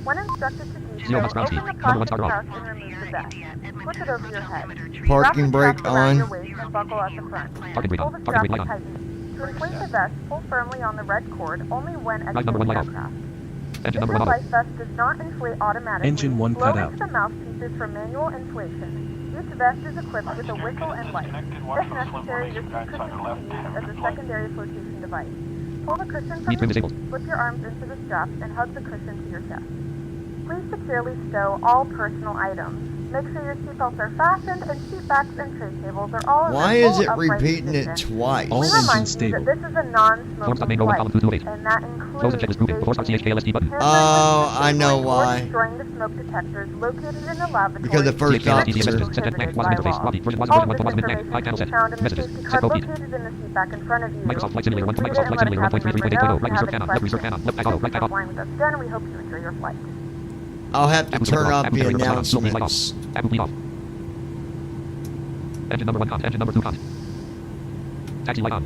When instructed to do so, Zero box ground open the seat. Number 1 plastic starter off. pouch and remove the vest. Push it over your head. Parking Wrap the brake strap around on. your waist and buckle at the front. Parking brake Pull on. the Parking strap brake light to on. tighten. To inflate the vest, pull firmly on the red cord only when Drive number exiting 1 the light off. aircraft. Engine If number your 1 auto. life vest does not inflate automatically, Engine 1 blow cut into out. the mouthpieces for manual inflation. Each vest is equipped with a whistle and light. If necessary, your seat cushion can be used as a secondary flotation device. Pull the cushion from Knee trim the seat, disabled. slip your arms into the straps, and hug the cushion to your chest. Please securely stow all personal items. Make sure your seatbelts are fastened and seat backs and tray tables are all in Why their is full it upright repeating it position. twice? All We engines remind you stable. that this is a non-smoking Forms.main row 1 column flight, 228. and that Close and includes checklist proving. Force RCHKLSD button. Oh, I know why. Destroying the smoke detectors located in the lavatory. Because the first THKLSD officer- messages. Sent prohibited wasn't by interface. law. Lobby. Version 1 All version 1 this wasn't net. information High channel can set. be found in the Messages. safety Set card code key. located in the seat back in front of you. Microsoft Flight Simulator 1. Read it Microsoft and Flight let a Simulator cabin 1.33.8. member know Right if you reserve have can any on. Left reserve can on. questions. Left auto. Right Thank you off. for flying with us again, and we hope you enjoy your flight. I'll have to Apple turn generator off Apple the generator light on. Slow light off. announcements. Apple lead off. Engine number 1 con. Engine number 2 con. Taxi light on.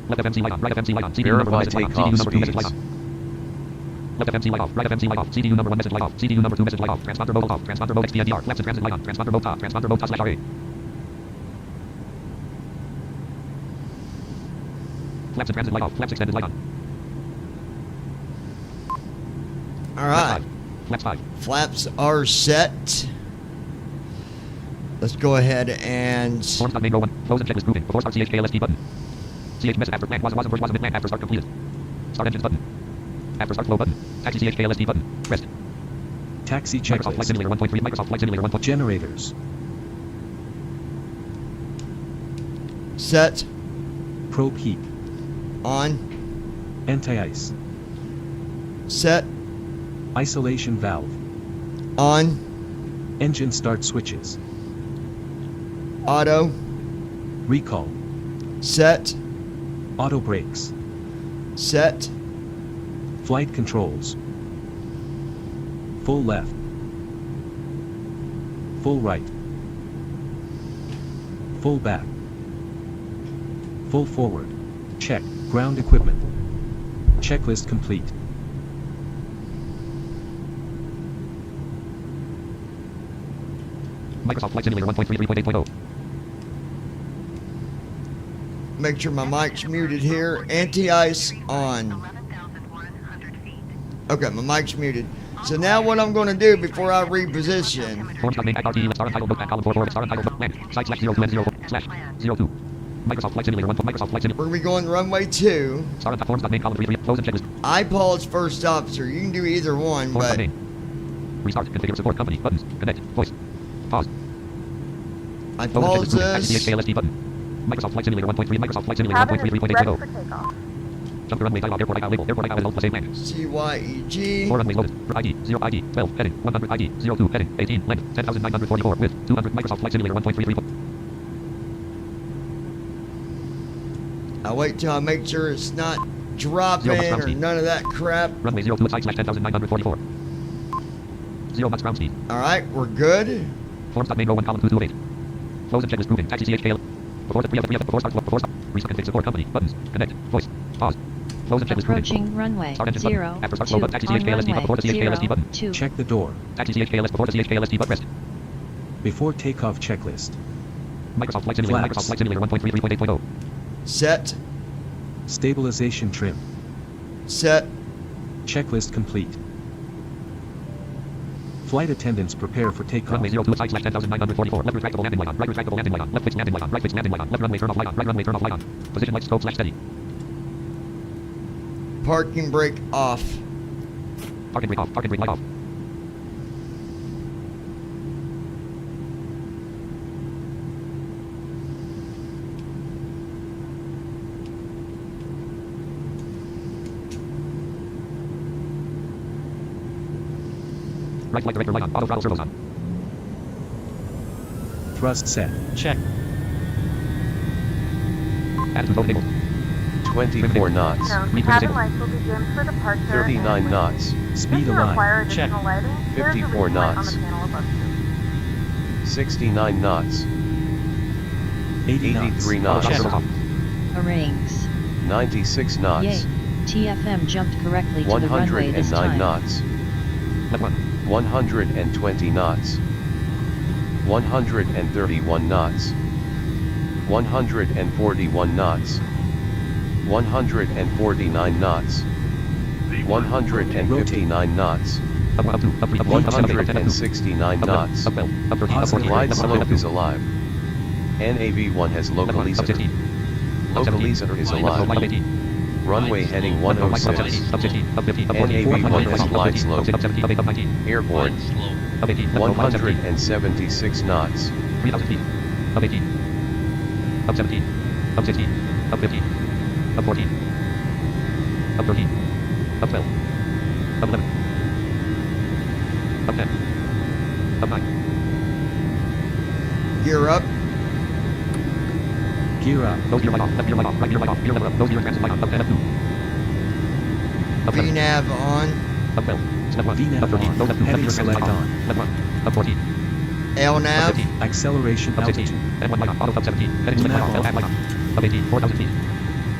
Left FMC light on. Right FMC light on. CDU number 1 message light on. CDU number 2 message light on. Left FMC light off. Right FMC light off. CDU number 1 message light off. CDU number 2 message light off. Transponder mode off. Transponder mode XPNDR. Flaps and transit light on. Transponder mode top. Transponder mode top slash RA. Flaps and transit light off. Flaps extended light on. All right. Flaps 5. Flaps are set. Let's go ahead and... Forms.main row 1. Close and checklist grouping. Before start CHKLST button. CH message after plan wasn't plan after start completed. Start engines button. After start flow button. Taxi CHKLST button. Pressed. Taxi Microsoft Flight checklist. Simulator 1.3. Microsoft Flight Simulator 1. Generators. Set. Probe heat. On. Anti-ice. Set. Isolation valve. On. Engine start switches. Auto. Recall. Set. Auto brakes. Set. Flight controls. Full left. Full right. Full back. Full forward. Check. Ground equipment. Checklist complete. Microsoft Flight Simulator 1.3 3.8.0. Make sure my mic's muted here. Anti-ice on. 11,100 feet. Okay, my mic's muted. So now what I'm going to do before I reposition... Forms.main RTE left star untitled book back column 4 star untitled book land. Site slash 02 and 0 slash 02. Microsoft Flight Simulator 1. Microsoft Flight Simulator. We're going to be going runway 2. Star untitled forms.main column 3 close and checklist. I pause first officer. You can do either one, but... Forms.main. Restart. Configure support company. Buttons. Connect. Voice. Pause. I Close and pause checklist. Taxi this. CHKLST button. Microsoft Flight Simulator 1.3. Microsoft Flight Simulator 1.3 3.8.0. Jump to runway dialog. Airport ICAO label. Airport ICAO plus 8 land. CYEG. 4 runways loaded. For ID 0 ID 12 heading 100 ID 02 heading 18 length 10,944 width 200 Microsoft Flight Simulator 1.33. I wait till I make sure it's not dropping Zero knots or ground speed. none of that crap. Runway 02 side slash 10,944. 0 knots ground speed. Alright, we're good. Forms.main row 1 column 2 to 8. Close and checklist grouping. Taxi CHKL. Before start. Before start. Reset config support company. Buttons. Connect. Voice. Pause. Close and checklist grouping. Approaching runway Start engine 0, button. After start 2 flow button. Taxi on CHKLST runway before the CHKLST 0, button. 2. Check the door. Taxi CHKLS before the CHKLST button. Pressed. Before takeoff checklist. Microsoft Flight Simulator. Flaps. Microsoft Flight Simulator 1.3 3.8.0. Set. Stabilization trim. Set. Checklist complete. Flight attendants prepare for takeoff. Runway 02 side slash 10,944. Left retractable landing light on. Right retractable landing light on. Left fixed landing light on. Right fixed landing light on. Left runway turn off light on. Right runway turn off light on. Position light scope slash steady. Parking brake off. Parking brake off. Parking brake light off. Right flight director light on. Auto throttle servos on. Thrust set. Check. Attitude zone enabled. 24 knots. Read Cabin disabled. lights will be dimmed for departure. 39 knots. Speed If you require aligned. Check. additional lighting, there is a 54 reading light on knots. the panel above you. 69 knots. 80 knots. 83 Auto knots. throttle servos off. Rings. 96 knots. Yay. TFM jumped correctly to the runway this 109 time. knots. Left 1. 120 knots. 131 knots. 141 knots. 149 knots. 159 knots. Up 1, up 2, up 3, up 1, up 7, up 8, up 10, up 2. 169 Up 12, knots. up 12, up 13, up 14, Glide up 1, up slope 2. is alive. NAV1 has Up 1, up localizer. 16. Up 17. Localizer is Up slope, alive. light 18. Runway heading Up 16, 106. up 16, up 15, up 14, NAV1 up 15, has up glide 15, slope. up 17, up 8, up 19. Airborne. Slow. Up 18, left slope, light 17. 176 knots. 3,000 feet. Up 18. Up 17. Up 16. Up 15. Up 14. Up 13. Up 12. Up 11. Up 10. Up 9. Gear up. Gear up. Nose gear light off. Left gear light off. Right gear light off. Gear lever up. Nose gear and transit light on. Up 10. Up 2. Up 7. VNAV on. Up 12. Step 1. VNAV Up 13. on. Nose up 2. Left Heading gear and transit select light on. on. Left 1. Up 14. Up LNAV. 15. Acceleration Up 16. altitude. N1 light on. Auto up 17. Heading select light on. Nav LAV light on. Up 18. 4,000 feet.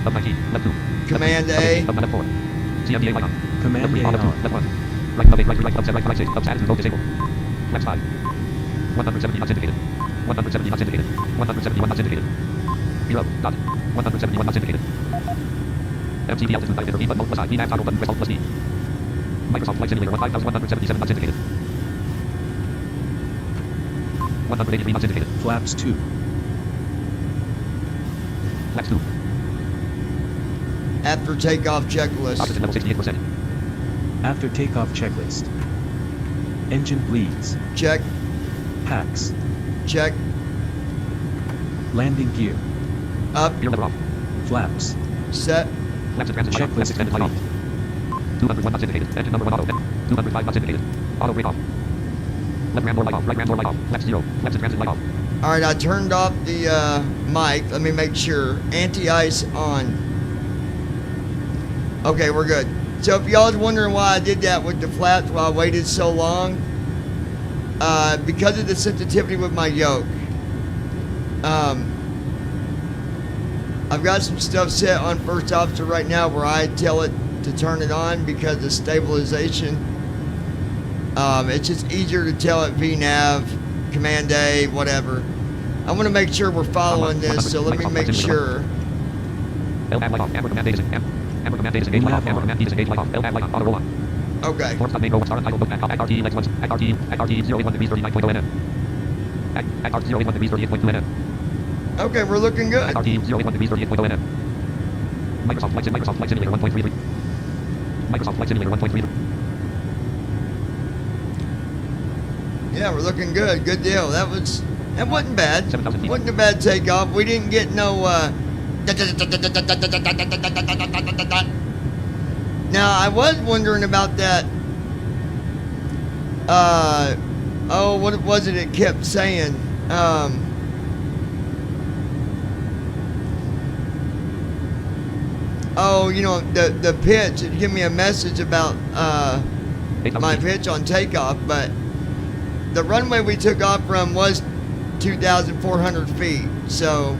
Up 19. Left 2. Command Up 18. A. Up left 4. CMDA light on. Command Left 3. A Auto 2. on. Left 1. Right up 8. Right 3. Right up 7. Right 5 6. Up attitude zone disabled. Flaps 5. 170 knots indicated. 170 knots indicated. 171 knots indicated. 0. Dot. 171 knots indicated. MCP altitude type intervene button plus I. VNAV toggle button press alt plus D. Microsoft Flight Simulator 5177 knots indicated. 183 knots indicated. Flaps 2. Flaps 2. After takeoff checklist. Oxygen level 68%. After takeoff checklist. Engine bleeds. Check. Hacks. Check. Landing gear. Up. Gear lever off. Flaps. Set. Flaps and transit light off. Flaps Checklist extended light off. complete. 201 knots indicated. Engine number 1 auto. 205 knots indicated. Auto brake off. Left ram door light off. Right ram door light off. Flaps 0. Flaps and transit light off. All right, I turned off the mic. Let me make sure. Anti-ice on. Okay, we're good. So if y'all was wondering why I did that with the flaps while I waited so long, because of the sensitivity with my yoke. I've got some stuff set on first officer right now where I tell it to turn it on because of stabilization. It's just easier to tell it VNAV, Command A, whatever. I want to make sure we're following this, so let me make sure. LMAV light off. Amber command data is Amber command data is engage light off. Amber command data is engage light off. LMAV light off. Auto roll on. Okay. Forms main row 1 star untitled book back off. RTE legs 1. RTE 081 degrees 39.0 NM. RTE 081 degrees 38.2 NM. Okay, we're looking good. RTE 081 degrees 38.0 NM. Microsoft Flight Simulator 1.33. Microsoft Flight Simulator 1.33. Yeah, we're looking good. Good deal. That wasn't bad. 7,000 feet. Wasn't a bad takeoff. We didn't get no. Now I was wondering about that. What was it? It kept saying. The pitch. It gave me a message about my pitch on takeoff, but the runway we took off from was 2,400 feet. So.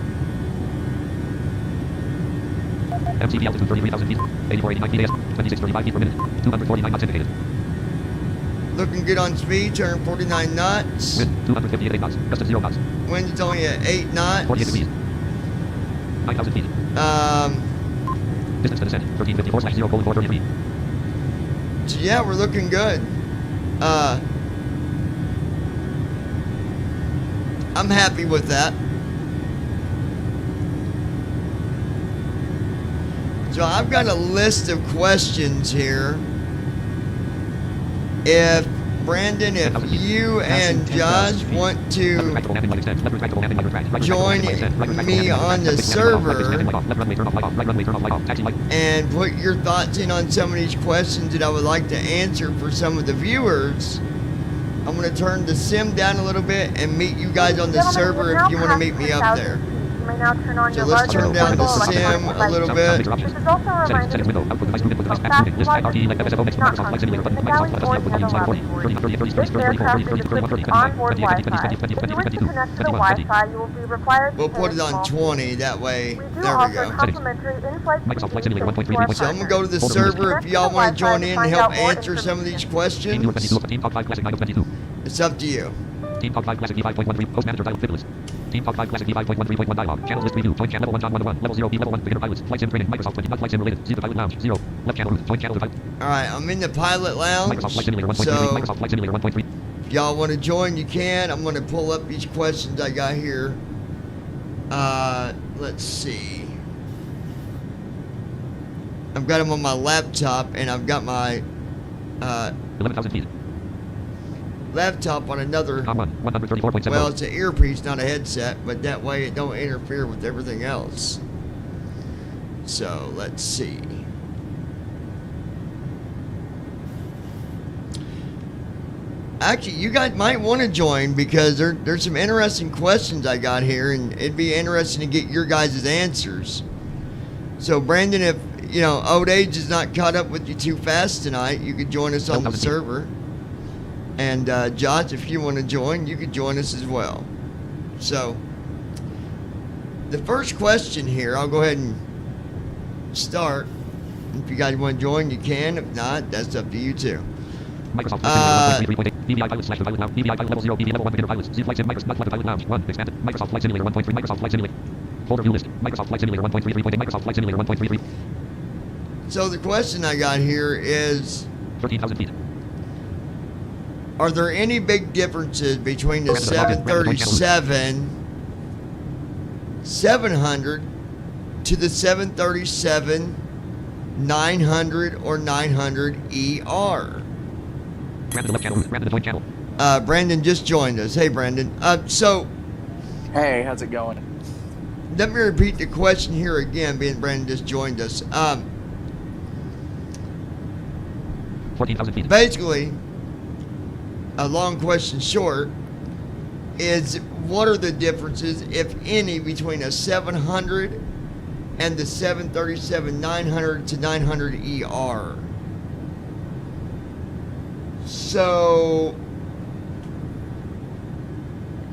MCV altitude 33,000 feet. 8489 feet AS. 2635 feet per minute. 249 knots indicated. Looking good on speed. Turn 49 knots. Wind 258 knots. Gust of 0 knots. Wind is only at 8 knots. 48 degrees. 9,000 feet. Distance to descent 1354/0:433. So yeah, we're looking good. I'm happy with that. So I've got a list of questions here. If Brandon, if you and Josh want to join me on the server and put your thoughts in on some of these questions that I would like to answer for some of the viewers, I'm going to turn the sim down a little bit and meet you guys on the server if you want to meet me up there. You may now turn on So your let's turn down the sim a little bit. This is also a reminder to window. Output device movement with device path moving. List RTE like MSFO next to Microsoft Flight Simulator button. Microsoft Flight Simulator button. Slide 40. 30, 30, 30, 30, 30, 34, 30, 30, 31, 30, 29, 20, 20, 20, 20, 20, 20, 22, 21, 20. You will be required We'll put it on 20, that way, We do there we offer go. complimentary in-flight Microsoft Flight Simulator 1.3. So I'm going to go to the server if y'all want to join in and help answer some of these questions. Team Talk 5 Classic 922. It's up to you. Team Talk 5 Classic V5.13. Post Manager title Fitness. Team Talk 5 Classic V5.13.1 dialog. Channel list preview. Join channel level 1 John 101. Level 0 B level 1 beginner pilots. Flight sim training. Microsoft 20. Not flight sim related. See the pilot lounge. 0. Left channel route. Join channel type. Alright, I'm in the pilot lounge. Microsoft Flight Simulator 1.3. So Microsoft Flight Simulator 1.3. if y'all want to join, you can. I'm going to pull up these questions I got here. Let's see. I've got them on my laptop and I've got my 11,000 feet. laptop on another. Com 1. 134.7. Well, it's an earpiece, not a headset, but that way it don't interfere with everything else. So let's see. Actually, you guys might want to join because there's some interesting questions I got here, and it'd be interesting to get your guys' answers. So, Brandon, if old age is not caught up with you too fast tonight, you could join us on the server. And Josh, if you want to join, you could join us as well. So, the first question here, I'll go ahead and start. If you guys want to join, you can. If not, that's up to you too. Microsoft Flight Simulator 1.3. BVI pilot / pilot lounge. BVI pilot level 0. BVI level 1 beginner pilots. Z flight sim. Microsoft pilot lounge. 1. Expanded. Microsoft Flight Simulator 1.3. Microsoft Flight Simulator. Folder view list. Microsoft Flight Simulator 1.33. Microsoft Flight Simulator 1.33. So the question I got here is, 13,000 feet. Are there any big differences between the Brandon, 737-700 to the 737-900 or 900ER? Brandon, the left channel. Brandon, the joint channel. Brandon just joined us. Hey, Brandon. So, Hey, how's it going? let me repeat the question here again, being Brandon just joined us. 14,000 feet. Basically, a long question short is, what are the differences, if any, between a 700 and the 737-900 to 900ER? So,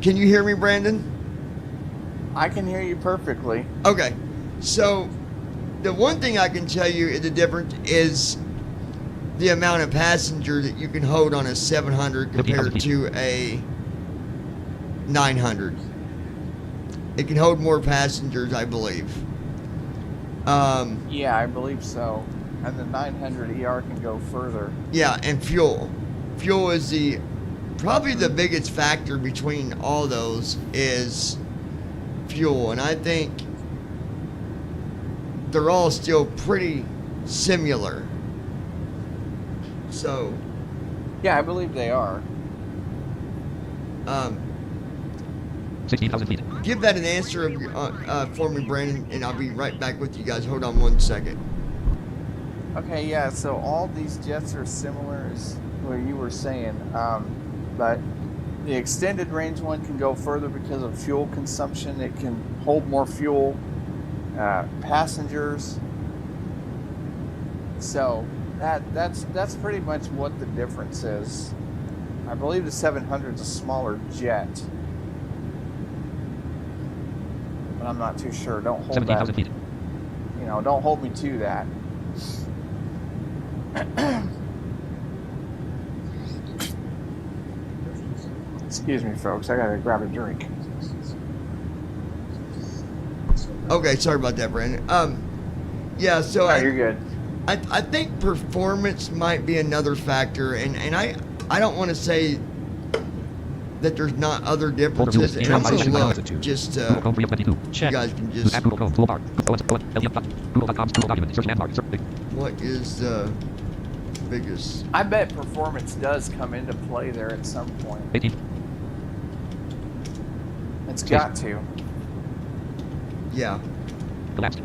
can you hear me, Brandon? I can hear you perfectly. Okay, so the one thing I can tell you is the difference is the amount of passenger that you can hold on a 700 compared to a 900. It can hold more passengers, I believe. Yeah, I believe so. And the 900 ER can go further. Yeah, and fuel. Fuel is probably the biggest factor between all those is fuel, and I think they're all still pretty similar. So, yeah, I believe they are. 16,000 feet. Give that an answer for me, Brandon, and I'll be right back with you guys. Hold on one second. Okay, yeah, so all these jets are similar as what you were saying, but the extended range one can go further because of fuel consumption. It can hold more fuel, passengers. So that's pretty much what the difference is. I believe the 700 is a smaller jet, but I'm not too sure. Don't hold 17,000 that. feet. You know, don't hold me to that. Excuse me, folks. I gotta grab a drink. Okay, sorry about that, Brandon. Yeah, so No, you're good. I think performance might be another factor, and I don't want to say that there's not other differences. And I'm going to look just you guys can just. What is the biggest? I bet performance does come into play there at some point. 18. It's got to. Yeah. Collapsed.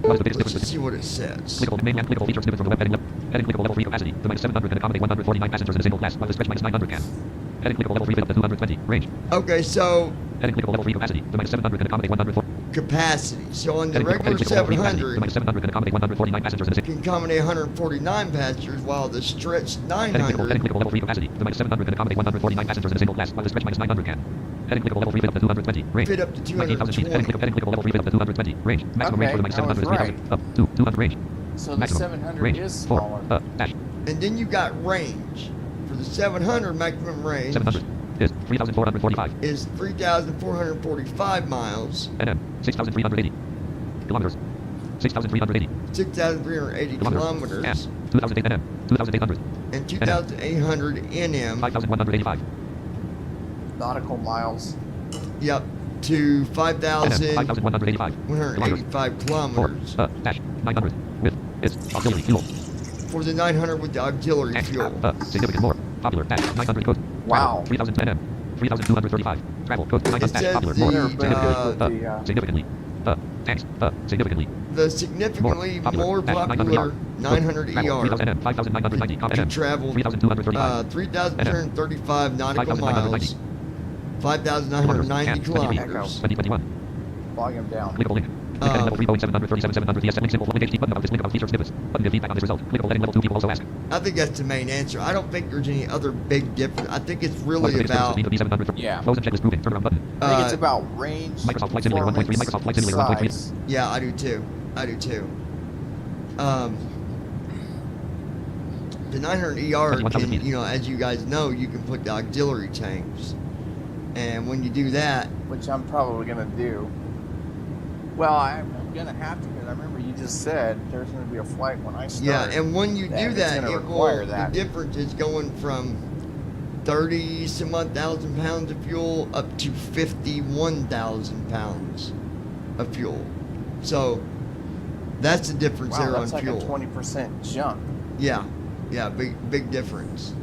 What is the biggest difference? Let's see what it says. Clickable main and clickable feature snippets from the web heading left. Heading clickable level 3 capacity. The -700 can accommodate 149 passengers in a single class, while the stretch -900 can. Heading clickable level 3 fit up to 220. Range. Okay, so Heading clickable level 3 capacity. The -700 can accommodate 104. capacity. So on the Heading regular clickable level 3 capacity. 700, The -700 can accommodate 149 passengers in a single. can accommodate 149 passengers, while the stretch Heading 900 clickable level 3 capacity. The -700 can accommodate 149 passengers in a single class, while the stretch -900 can. Heading clickable level 3 fit up to 220. Range. fit up to 19,000 feet. Heading 220. clickable level 3 fit up to 220. Range. Maximum range for the Okay, I was -700 is 3,000. right. Up to 200 range. So the Maximum 700 range. is 4. smaller. Dash. And then you got range. For the 700, maximum range 700 is 3,445. is 3,445 miles, NM 6,380 kilometers. 6,380 6,380 kilometers, and 2,008 NM 2,800 and 2,800 NM. 5,185 Nautical miles. Yep, to 5,185 5,185 kilometers. dash 900 with its auxiliary fuel. For the 900 with the auxiliary fuel. Significant more popular dash 900 code. Wow. 3,000 NM 3,235 travel code 900 It dash says popular more the, significantly thanks significantly the significantly more popular 900 ER 3,000 NM 5,990 can travel 3,235 3,235 nautical miles, 5,990 kilometers. 2021 Volume down. clickable link. Heading level 3 Boeing 737 TS link symbol link HD button about this link about feature snippets. Button give feedback on this result. Clickable heading level 2 people also ask. I think that's the main answer. I don't think there's any other big difference. I think it's What is really the biggest about. difference between the B700 Yeah. Close and checklist proving. Turnaround button. I think it's about range. Microsoft Flight Simulator 1.3. Microsoft Flight Simulator 1.3. size. Yeah, I do too. I do too. The 900 ER can, you know, as you guys know, you can put the auxiliary tanks, and when you do that, Which I'm probably gonna do. Well, I'm gonna have to, because I remember you just said there's gonna be a flight when I start. Yeah, and when you do it's that, gonna it require will. that. The difference is going from 30 some odd thousand pounds of fuel up to 51,000 pounds of fuel. So that's the difference Wow, there on that's like fuel. a 20% jump. Yeah, big difference.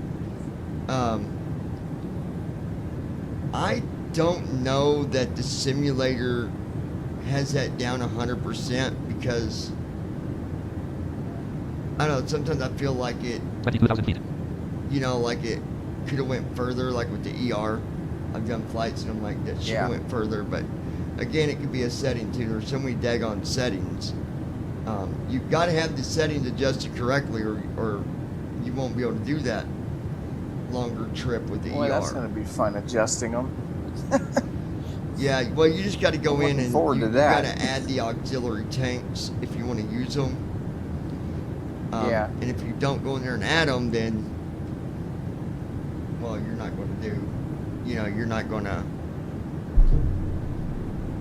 I don't know that the simulator has that down 100% because I don't know. Sometimes I feel like it, 22,000 feet. you know, like it could have went further. Like with the ER, I've done flights and I'm like that should have went further. But again, it could be a setting too. There's so many daggone settings. You've got to have the settings adjusted correctly, or you won't be able to do that longer trip with the ER. That's going to be fun adjusting them. Yeah, well, you just got to go in and you got to add the auxiliary tanks if you want to use them. And if you don't go in there and add them, then, well, you're not going to do, you know, you're not going to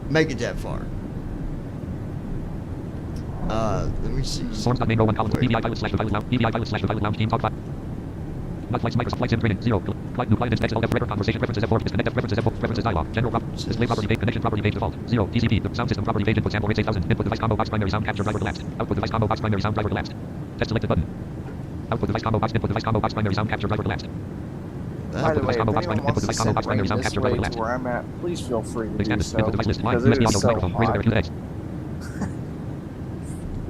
make it that far. Let me see. Forms.main row 1 column 2 BVI pilot slash the pilot lounge BVI pilot slash the pilot lounge team top 5. Not flights Microsoft flights in training 0. Flight new flight index F record conversation preferences F4 disconnect F preferences F4 preferences dialog general display property page connection property page default 0 TCP the sound system property page input sample rate 8000 input device combo box primary sound capture driver collapsed output device combo box primary sound driver collapsed test selected button output device combo box input device combo box primary sound capture driver collapsed. By the way, if anyone wants to send rain this way to where I'm at, please feel free to do so, because it is so hot.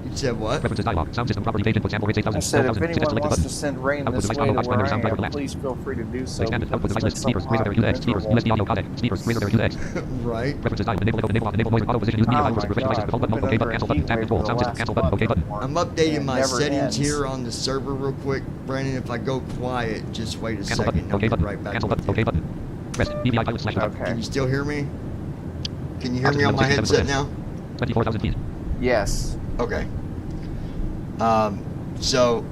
You said what? Preferences dialog sound system property page input sample rate 8000 I said if anyone wants to send rain this way to where I am, please feel free to do so. Output device list speakers razor UX speakers USB audio codec speakers razor UX. Right. Preferences dialog enable voice auto position use media voice refresh devices default button OK button cancel button tab control sound system cancel button OK button. I'm updating my settings here on the server real quick, Brandon. If I go quiet, just wait a second. OK button. Right back. Cancel button. OK button. Press BVI pilot slash. Can you still hear me? Can you hear me on my headset now? 24,000 feet. Yes. Okay. So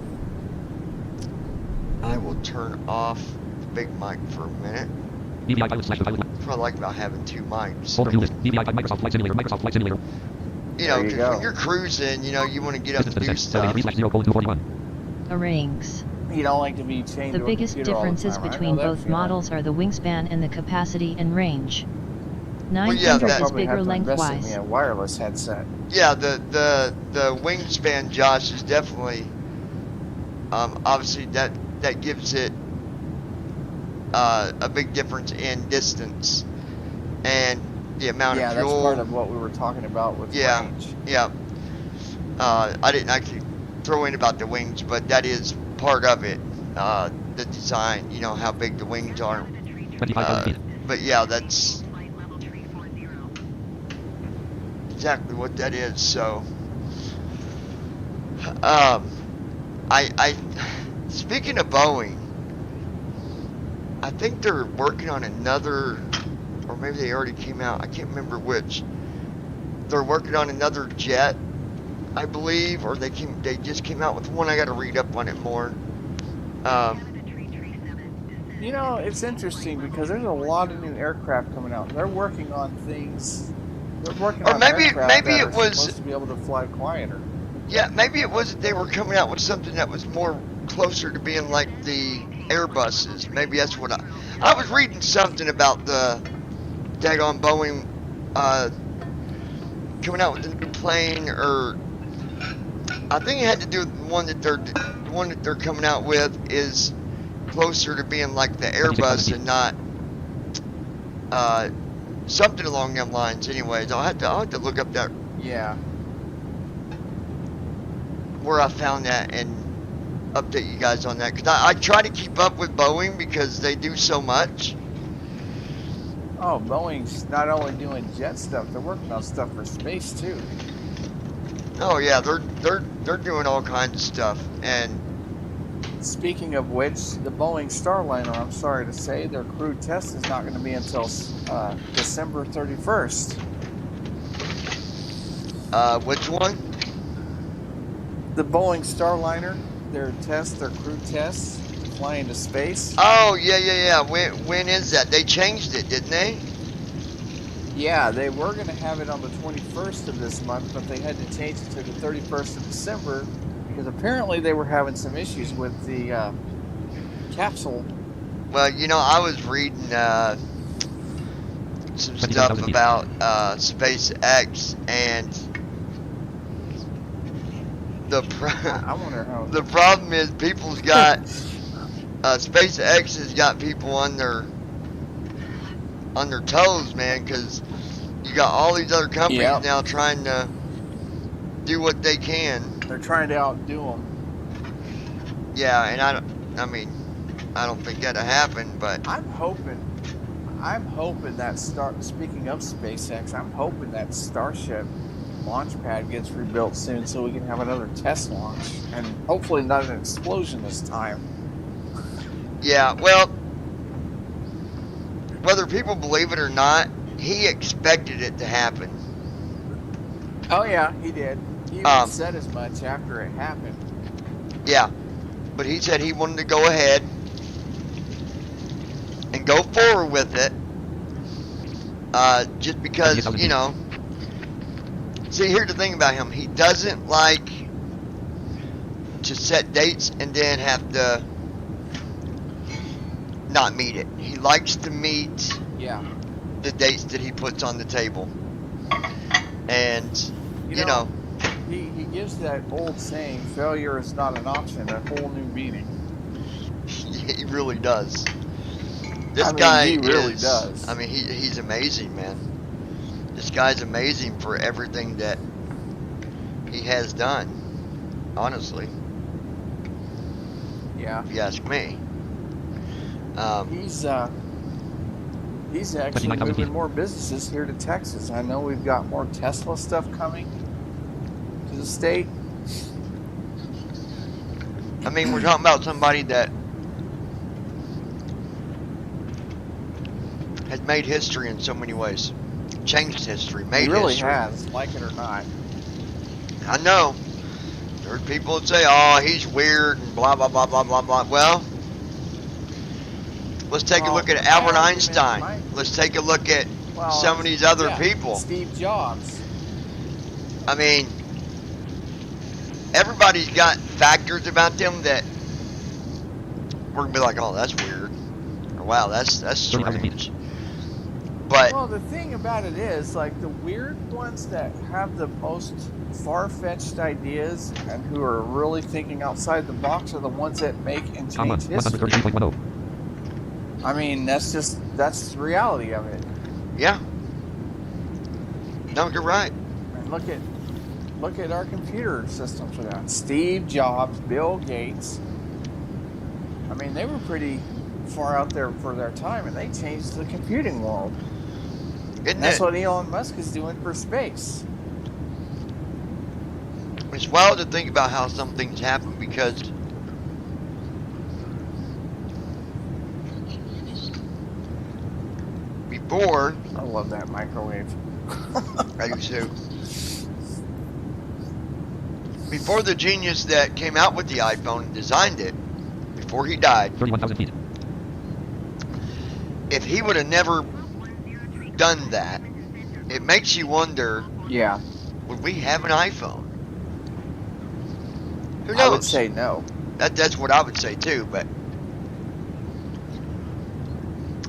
I will turn off the big mic for a minute. BVI pilot slash the pilot. That's what I like about having two mics. Folder view list. BVI Microsoft Flight Simulator. Microsoft Flight Simulator. You know, because when you're cruising, you know, you want to get up and do stuff. Rings. You don't like to be chained The to a biggest computer all the differences time. between both models are the wingspan and the capacity and range. 900 is bigger lengthwise. A wireless headset. Yeah, the wingspan, Josh, is definitely obviously that gives it a big difference in distance and the amount of fuel. Yeah, that's part of what we were talking about with range. Yeah. I didn't actually throw in about the wings, but that is part of it. The design, you know, how big the wings are. But yeah, that's exactly what that is. So, I speaking of Boeing, I think they're working on another, or maybe they already came out. I can't remember which. They're working on another jet, I believe, or they just came out with one. I got to read up on it more. You know, it's interesting because there's a lot of new aircraft coming out. They're working on things. They're working on aircraft that are supposed to be able to fly quieter. Yeah, maybe it was that they were coming out with something that was more closer to being like the Airbuses. Maybe that's what I was reading something about the daggone Boeing coming out with a new plane, or I think it had to do with the one that they're coming out with is closer to being like the Airbus and not something along them lines. Anyways, I'll have to look up that. Yeah. Where I found that and update you guys on that, because I try to keep up with Boeing because they do so much. Oh, Boeing's not only doing jet stuff; they're working on stuff for space too. Oh yeah, they're doing all kinds of stuff. And speaking of which, the Boeing Starliner, I'm sorry to say, their crew test is not going to be until December 31st. Which one? The Boeing Starliner, their crew tests to fly into space. Oh, yeah. When is that? They changed it, didn't they? Yeah, they were going to have it on the 21st of this month, but they had to change it to the 31st of December because apparently they were having some issues with the capsule. Well, you know, I was reading some stuff about SpaceX, and the I wonder how the problem is people's got SpaceX has got people on their toes, man, because you got all these other companies now trying to do what they can. They're trying to outdo them. Yeah, and I don't think that'll happen, but I'm hoping that speaking of SpaceX, I'm hoping that Starship launch pad gets rebuilt soon so we can have another test launch, and hopefully not an explosion this time. Yeah, well, whether people believe it or not, he expected it to happen. Oh yeah, he did. He even said as much after it happened. Yeah, but he said he wanted to go ahead and go forward with it, just because, you know, see, here's the thing about him. He doesn't like to set dates and then have to not meet it. He likes to meet the dates that he puts on the table. And, you know he gives that old saying, failure is not an option, a whole new meaning. He really does. This he really does. I mean, he's amazing, man. This guy's amazing for everything that he has done, honestly. Yeah. If you ask me. He's actually moving more businesses here to Texas. I know we've got more Tesla stuff coming to the state. I mean, we're talking about somebody that has made history in so many ways. Changed history, made history. He really has, like it or not. I know. There's people that say, oh, he's weird and blah, blah, blah, blah, blah, blah. Well, let's take a look at Albert Einstein. Let's take a look at some of these other people. Steve Jobs. I mean, everybody's got factors about them that we're going to be like, oh, that's weird. Or, wow, that's strange. But, well, the thing about it is, like, the weird ones that have the most far-fetched ideas and who are really thinking outside the box are the ones that make and change history. I mean, that's the reality of it. Yeah. No, you're right. And look at our computer system for that. Steve Jobs, Bill Gates. I mean, they were pretty far out there for their time, and they changed the computing world. That's what Elon Musk is doing for space. It's wild to think about how some things happen because before... I love that microwave. I do too. Before the genius that came out with the iPhone and designed it, before he died, 31,000 feet. If he would have never done that, it makes you wonder, would we have an iPhone? Who knows? I would say no. That's what I would say too, but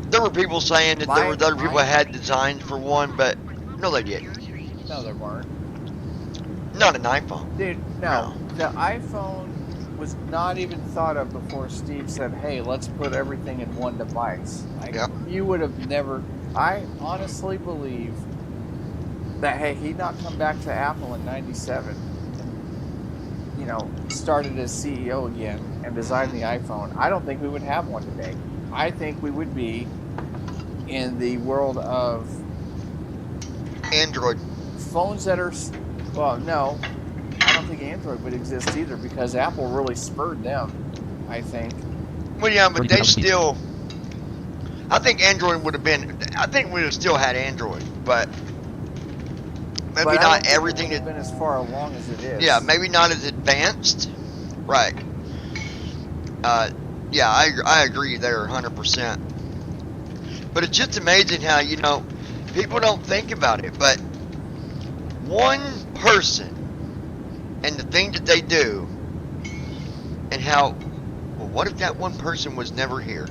there were people saying that there were other people that had designs for one, but no, they didn't. No, there weren't. Not an iPhone. Dude, no. The iPhone was not even thought of before Steve said, hey, let's put everything in one device. Like, you would have never... I honestly believe that, hey, he'd not come back to Apple in 97 and, you know, started as CEO again and designed the iPhone. I don't think we would have one today. I think we would be in the world of Android phones that are... Well, no, I don't think Android would exist either because Apple really spurred them, I think. Well, yeah, but they still... I think Android would have been... I think we would have still had Android, but maybe not everything... It would have been as far along as it is. Yeah, maybe not as advanced. Right. Yeah, I agree there 100%. But it's just amazing how, you know, People don't think about it, but one person and the thing that they do, and how, well, what if that one person was never here?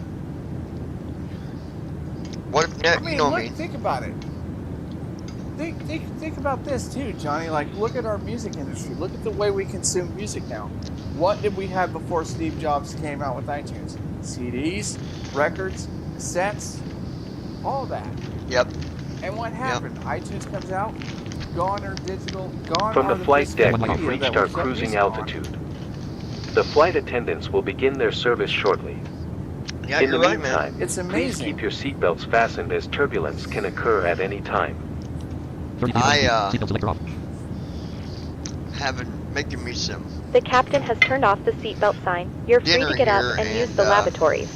What if, you know what I mean? Think about it. Think about this too, Johnny. Like, look at our music industry. Look at the way we consume music now. What did we have before Steve Jobs came out with iTunes? CDs, records, cassettes, all that. Yep. And what happened? iTunes comes out, gone are digital, gone From are the flight deck, physical we've media reached that our we set cruising music on. altitude. The flight attendants will begin their service shortly. Yeah, In the you're right, meantime, man. It's please amazing. keep your seatbelts fastened as turbulence can occur at any time. Making me some. The captain has turned off the seatbelt sign. You're free to get up and use the lavatories.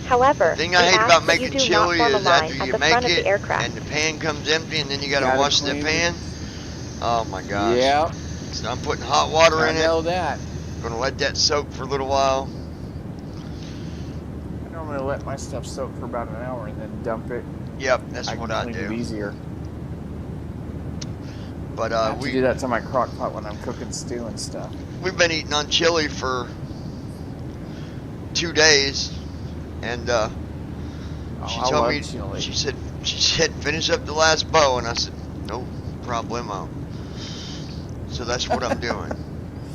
However, The thing we I hate ask about that you making do not chili form a is line after at you the make front of it the aircraft. and the pan comes empty and then you gotta Gotta wash the clean pan. Oh my gosh. Yeah. So I'm putting hot water in I it. know that. Gonna let that soak for a little while. I normally let my stuff soak for about an hour and then dump it. Yep, that's I what can I clean do. it easier. But I have we to do that to my crock pot when I'm cooking stew and stuff. we've been eating on chili for 2 days, and she I told love me chili. she said finish up the last bow, and I said no problemo. So that's what I'm doing.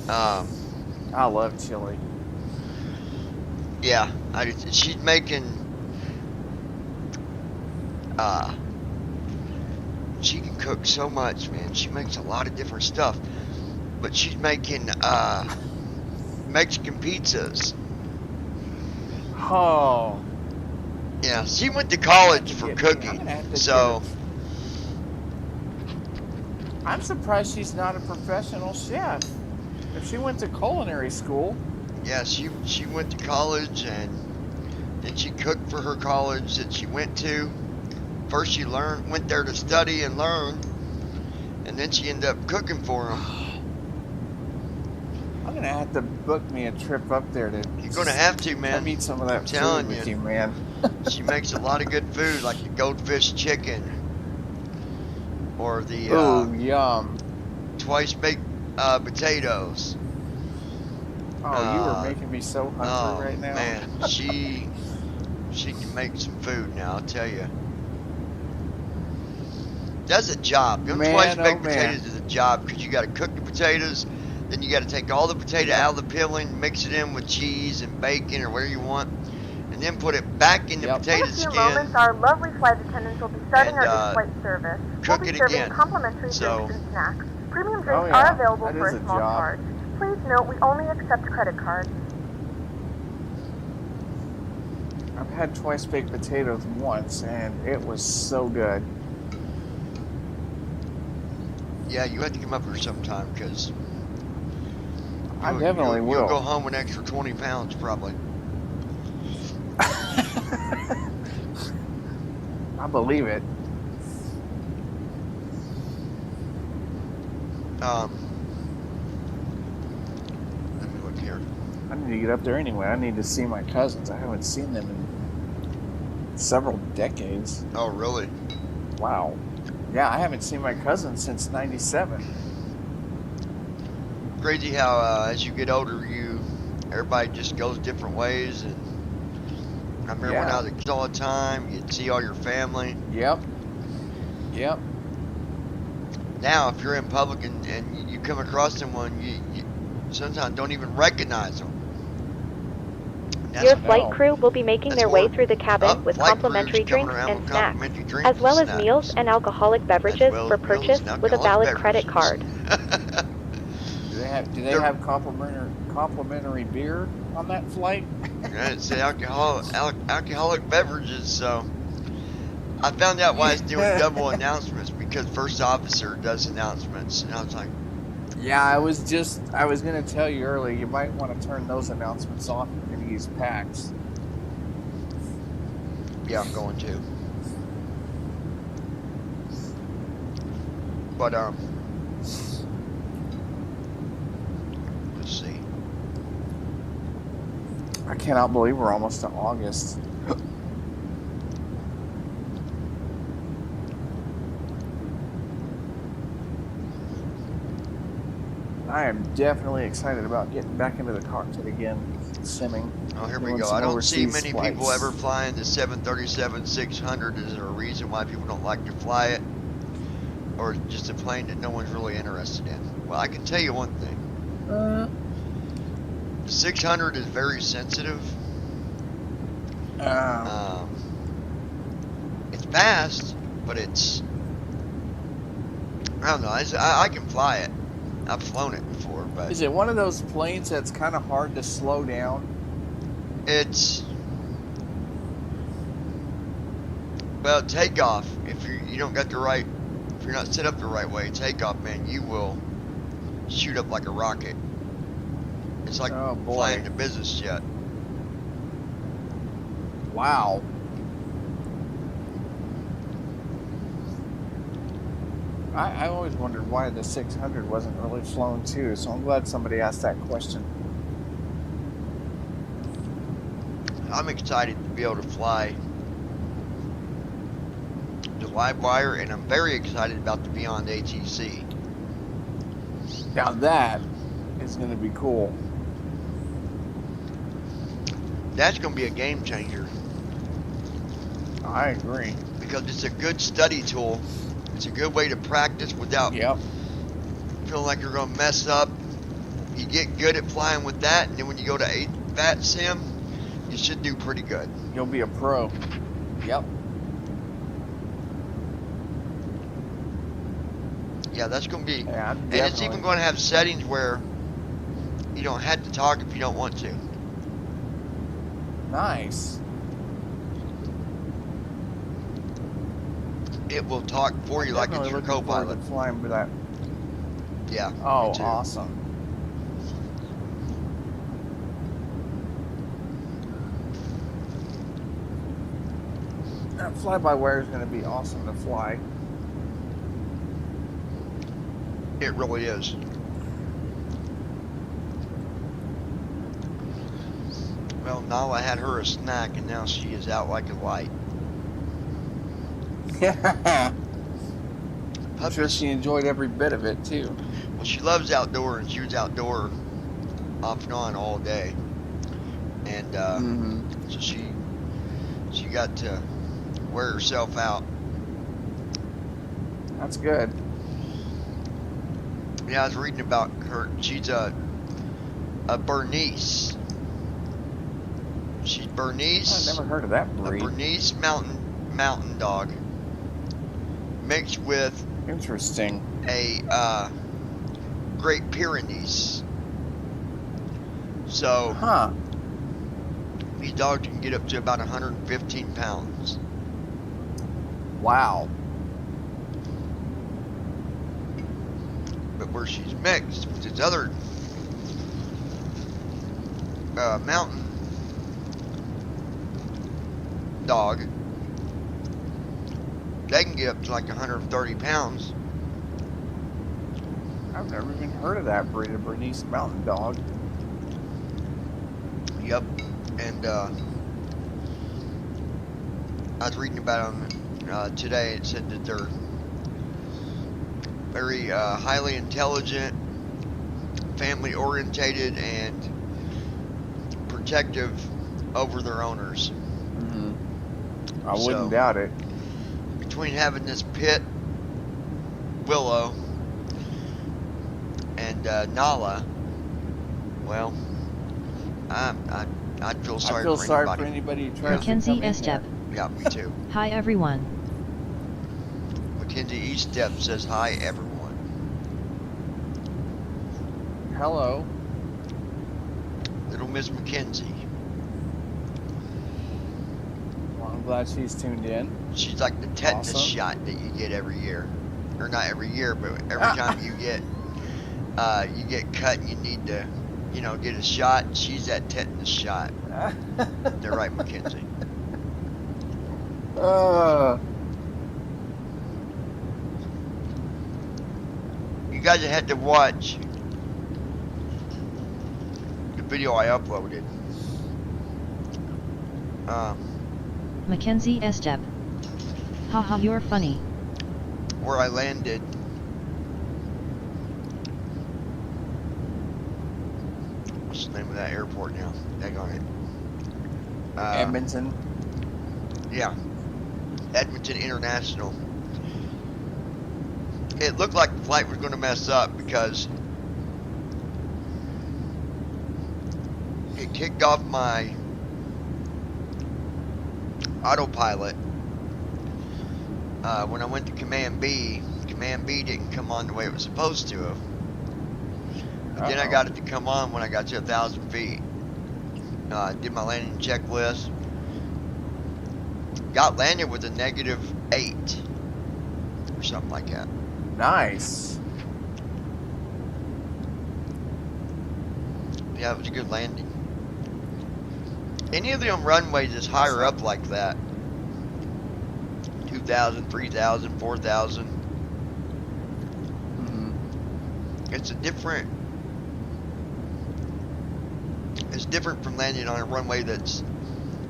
I love chili. Yeah, she's making. She can cook so much, man. She makes a lot of different stuff, but she's making Mexican pizzas. Oh. Yeah, she went to college for cooking, so. I'm surprised she's not a professional chef. If she went to culinary school. Yeah, she went to college, and then she cooked for her college that she went to. First she went there to study and learn, and then she ended up cooking for them. I'm gonna have to book me a trip up there to. You're gonna have to, man. Come eat some of that telling food with you, man. She makes a lot of good food, like the goldfish chicken, or the Ooh, yum. twice baked potatoes. Oh, you are making me so hungry right now. Man, she can make some food now. I'll tell you. That's a job. Them twice baked potatoes is a job, because you got to cook the potatoes, then you got to take all the potato out of the peeling, mix it in with cheese and bacon or whatever you want, and then put it back in the potato In a few skin. moments, our lovely flight attendants will be starting our in-flight service. Cook We'll be it serving again. complimentary So- drinks and snacks. Premium drinks yeah, are available that for is a a small job. charge. Please note we only accept credit cards. I've had twice baked potatoes once, and it was so good. Yeah, you have to come up here sometime, because I definitely will. You'll go home with an extra 20 pounds, probably. I believe it. Let me look here. I need to get up there anyway. I need to see my cousins. I haven't seen them in several decades. Oh, really? Wow. Yeah, I haven't seen my cousins since '97. Crazy how as you get older, everybody just goes different ways. And I remember when I was a kid all the time, you'd see all your family. Yep. Yep. Now, if you're in public and you come across someone, you sometimes don't even recognize them. Your flight crew will be making their way through the cabin with complimentary drinks and snacks, as well as meals and alcoholic beverages for purchase with a valid credit card. Do they have complimentary beer on that flight? Yeah, it said alcoholic beverages, so I found out why it's doing double announcements, because first officer does announcements, and I was like, yeah, I was going to tell you earlier, you might want to turn those announcements off if you're going to use PAX. yeah, I'm going to. But, let's see. I cannot believe we're almost to August. I am definitely excited about getting back into the cockpit again, simming. Oh, here we go. I don't see many people ever flying the 737-600. Is there a reason why people don't like to fly it? Or just a plane that no one's really interested in? Well, I can tell you one thing. The 600 is very sensitive. It's fast, but it's... I don't know. I can fly it. I've flown it before, but... Is it one of those planes that's kind of hard to slow down? It's... Well, takeoff, if you don't got the right... If you're not set up the right way, takeoff, man, you will shoot up like a rocket. It's like flying a business jet. Wow. I always wondered why the 600 wasn't really flown too, so I'm glad somebody asked that question. I'm excited to be able to fly the live wire, and I'm very excited about the Beyond ATC. Now that is going to be cool. That's going to be a game changer. I agree. Because it's a good study tool. It's a good way to practice without feeling like you're going to mess up. You get good at flying with that, and then when you go to AVAT Sim, you should do pretty good. You'll be a pro. Yep. Yeah, that's going to be... and it's even going to have settings where you don't have to talk if you don't want to. Nice. It will talk for you like it's your co-pilot. Flying with that. Yeah. Oh, awesome. That fly-by-wire is going to be awesome to fly. It really is. Well, Nala had her a snack, and now she is out like a light. Yeah. I'm sure she enjoyed every bit of it too. Well, she loves outdoor, and she was outdoor off and on all day, and so she got to wear herself out. That's good. Yeah, I was reading about her. She's a Bernese. She's Bernese. I've never heard of that breed. A Bernese mountain dog. Mixed with interesting a Great Pyrenees. So these dogs can get up to about 115 pounds. Wow. But where she's mixed with this other mountain dog, they can get up to like 130 pounds. I've never even heard of that breed of Bernese mountain dog. Yep. And I was reading about them today. It said that they're very highly intelligent, family orientated, and protective over their owners. I wouldn't doubt it. Between having this pit, Willow, and Nala, well, I feel sorry for anybody who tries Mackenzie to Estep. Yeah, me too. Hi everyone. Mackenzie Estep says hi everyone. Hello. Little Miss Mackenzie. Well, I'm glad she's tuned in. She's like the tetanus shot that you get every year. Or not every year, but every time you get cut and you need to, get a shot. She's that tetanus shot. They're right, Mackenzie. You guys had to watch the video I uploaded. Mackenzie Estep. Haha, you're funny. Where I landed the name of that airport now? Daggone it. Edmonton. Yeah. Edmonton International. It looked like the flight was going to mess up because it kicked off my autopilot when I went to Command B. Command B didn't come on the way it was supposed to have. But then I got it to come on when I got to 1,000 feet. Did my landing checklist. Got landed with a -8 or something like that. Nice. Yeah, it was a good landing. Any of them runways is higher up like that. 2,000, 3,000, 4,000. It's a different. It's different from landing on a runway that's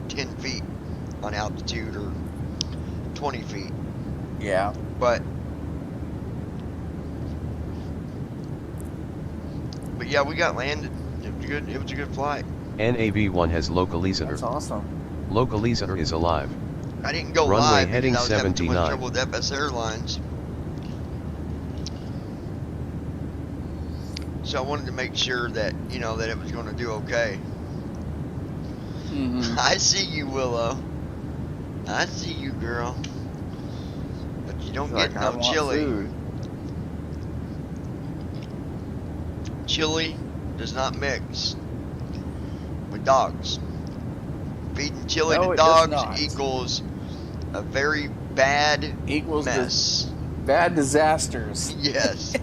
10 feet on altitude or 20 feet. Yeah. But yeah, we got landed. It was good. It was a good flight. NAV1 has localizer. That's awesome. Localizer is alive. I didn't go Runway live heading because I was having too much 79. trouble with FS Airlines. So I wanted to make sure that, you know, that it was going to do okay. I see you, Willow. I see you, girl. But you don't get no chili. Food. Chili does not mix with dogs. Feeding chili to dogs equals a very bad mess. Bad disasters. Yes.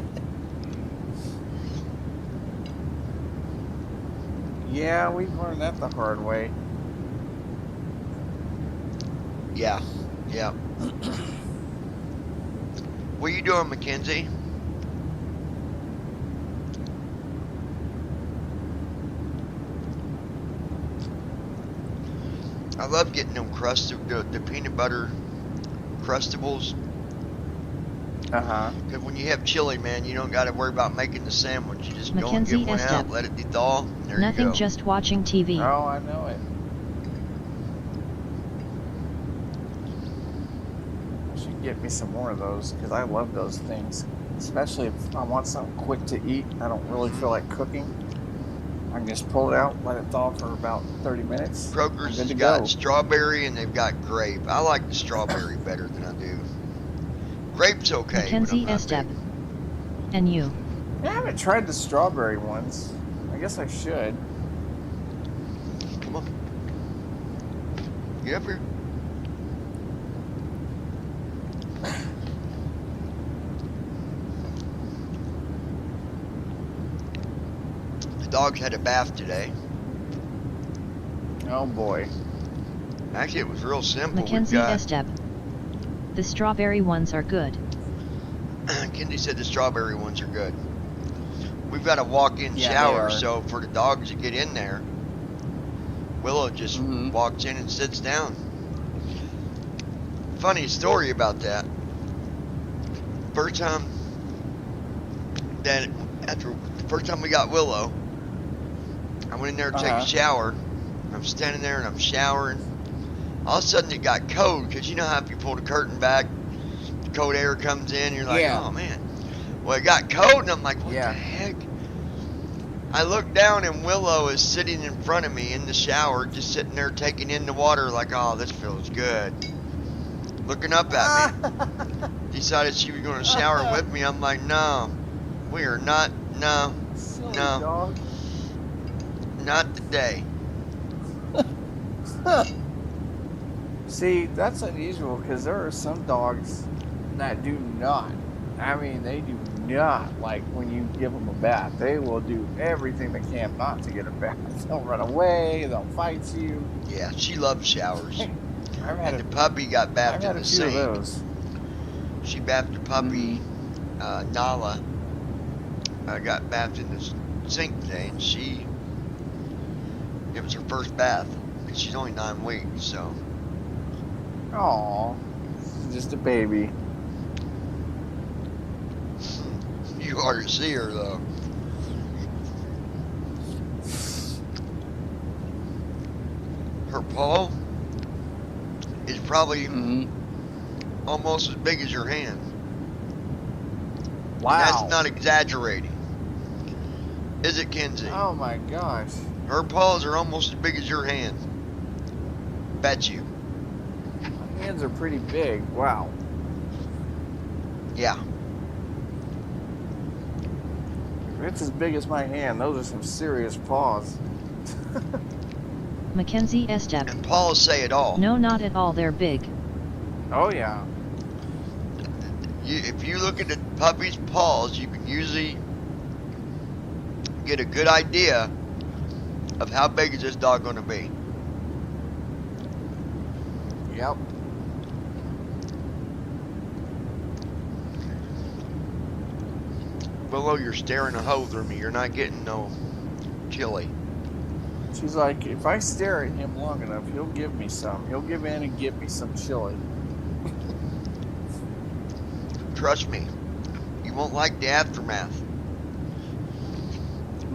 Yeah, we've learned that the hard way. Yeah. Yeah. What are you doing, Mackenzie? I love getting them crusted, the peanut butter Crustables. Because when you have chili, man, you don't got to worry about making the sandwich. You just go and get one out, let it thaw, and there Nothing, you go. just watching TV. Oh, I know it. I should get me some more of those because I love those things. Especially if I want something quick to eat. I don't really feel like cooking. I can just pull it out, let it thaw for about 30 minutes. Kroger's has got strawberry and they've got grape. I like the strawberry better than I do. Grape's okay. Mackenzie Estep. And you? I haven't tried the strawberry ones. I guess I should. Come on. Get up here. The dogs had a bath today. Oh boy. Actually, it was real simple. Mackenzie Estep. The strawberry ones are good. Kendi said the strawberry ones are good. We've got a walk-in shower, so for the dogs to get in there, Willow just walks in and sits down. Funny story about that. First time we got Willow, I went in there to take a shower. I'm standing there and I'm showering. All of a sudden it got cold, because you know how if you pull the curtain back, the cold air comes in, you're like, oh man. Well, it got cold and I'm like, what the heck? I look down and Willow is sitting in front of me in the shower, just sitting there taking in the water like, oh, this feels good. Looking up at me. Decided she was going to shower with me. I'm like, no, we are not, no, Dog. not today. See, that's unusual because there are some dogs that do not. I mean, they do not like when you give them a bath. They will do everything they can not to get a bath. They'll run away. They'll fight you. Yeah, she loves showers. And the puppy got bathed in the sink. I've had a few of those. She bathed the puppy, Nala. Got bathed in the sink today, and it was her first bath. And she's only 9 weeks, so. Aw, just a baby. You ought to see her, though. Paul is probably almost as big as your hand. Wow. And that's not exaggerating. Is it, Kenzie? Oh my gosh. Her paws are almost as big as your hand. Bet you. My hands are pretty big. Wow. Yeah. If it's as big as my hand, those are some serious paws. Mackenzie Estep. And paws say it all. No, not at all. They're big. Oh yeah. If you look at the puppy's paws, you can usually get a good idea of how big is this dog going to be. Yep. Willow, you're staring a hole through me. You're not getting no chili. She's like, if I stare at him long enough, he'll give me some. He'll give in and give me some chili. Trust me, you won't like the aftermath.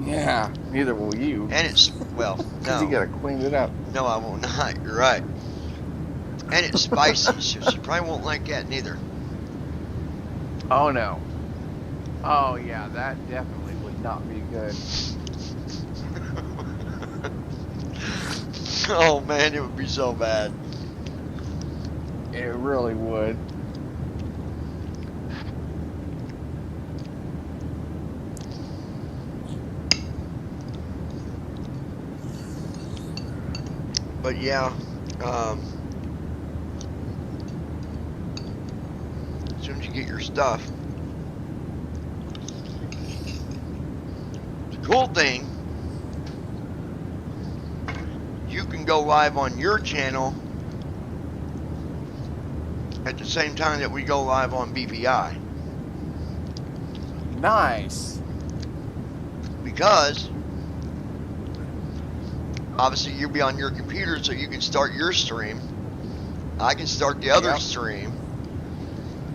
Yeah, neither will you. And it's, well, Because no. you gotta clean it up. No, I will not. You're right. And it's spicy, so she probably won't like that neither. Oh no. Oh yeah, that definitely would not be good. Oh man, it would be so bad. It really would. But yeah, as soon as you get your stuff. The cool thing, you can go live on your channel at the same time that we go live on BPI. Nice. Because obviously you'll be on your computer, so you can start your stream. I can start the other stream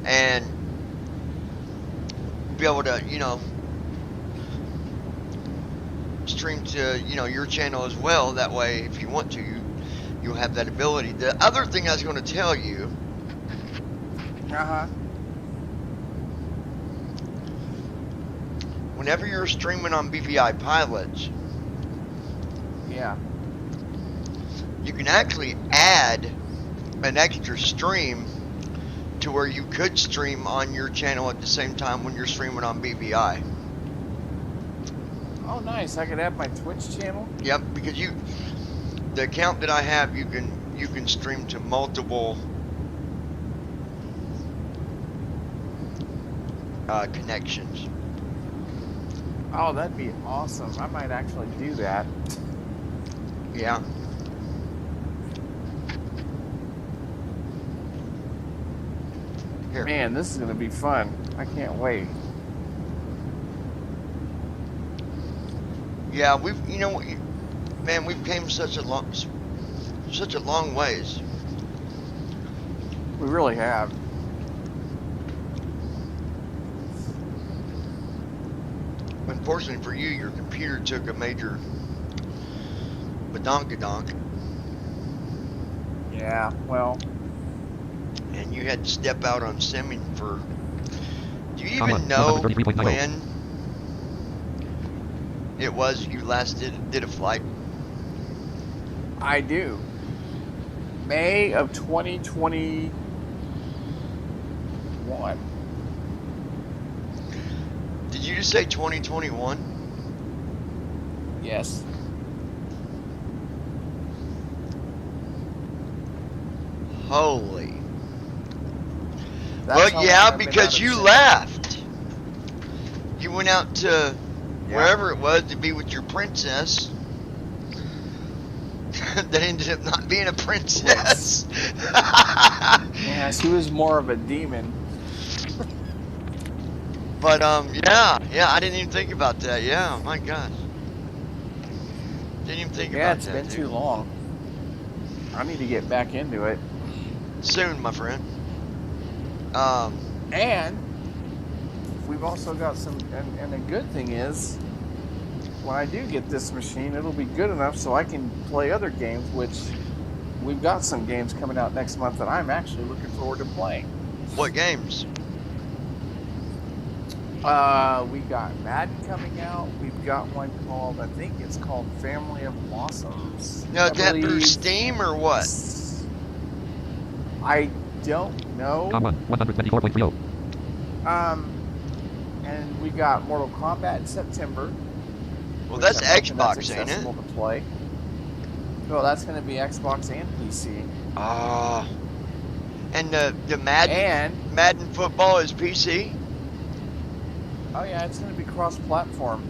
and be able to, you know, stream to, you know, your channel as well. That way, if you want to, you'll have that ability. The other thing I was going to tell you, whenever you're streaming on BPI Pilots, you can actually add an extra stream to where you could stream on your channel at the same time when you're streaming on BPI. Oh nice, I could add my Twitch channel? Yep, because the account that I have, you can stream to multiple connections. Oh, that'd be awesome. I might actually do that. Yeah. Here. Man, this is going to be fun. I can't wait. Yeah, you know, man, we've came such a long ways. We really have. Unfortunately for you, your computer took a major badonkadonk. Yeah, well. And you had to step out on simming for. Do you even know when it was you last did a flight? I do. May of 2021. Did you just say 2021? Yes. Holy. That's well, yeah, because you left. You went out to wherever it was to be with your princess. That ended up not being a princess. Yeah, she was more of a demon. But yeah, I didn't even think about that. Yeah, my gosh. Didn't even think about that. Yeah, it's been too long. I need to get back into it. Soon, my friend. And we've also got some, and the good thing is, when I do get this machine, it'll be good enough so I can play other games, which we've got some games coming out next month that I'm actually looking forward to playing. What games? We got Madden coming out. We've got one called, I think it's called Family of Blossoms. Now, is that through Steam or what? I don't know. 124.30. And we got Mortal Kombat in September. Well, that's Xbox, ain't it? To play. Well, that's going to be Xbox and PC. And the Madden football is PC? Oh yeah, it's going to be cross-platform.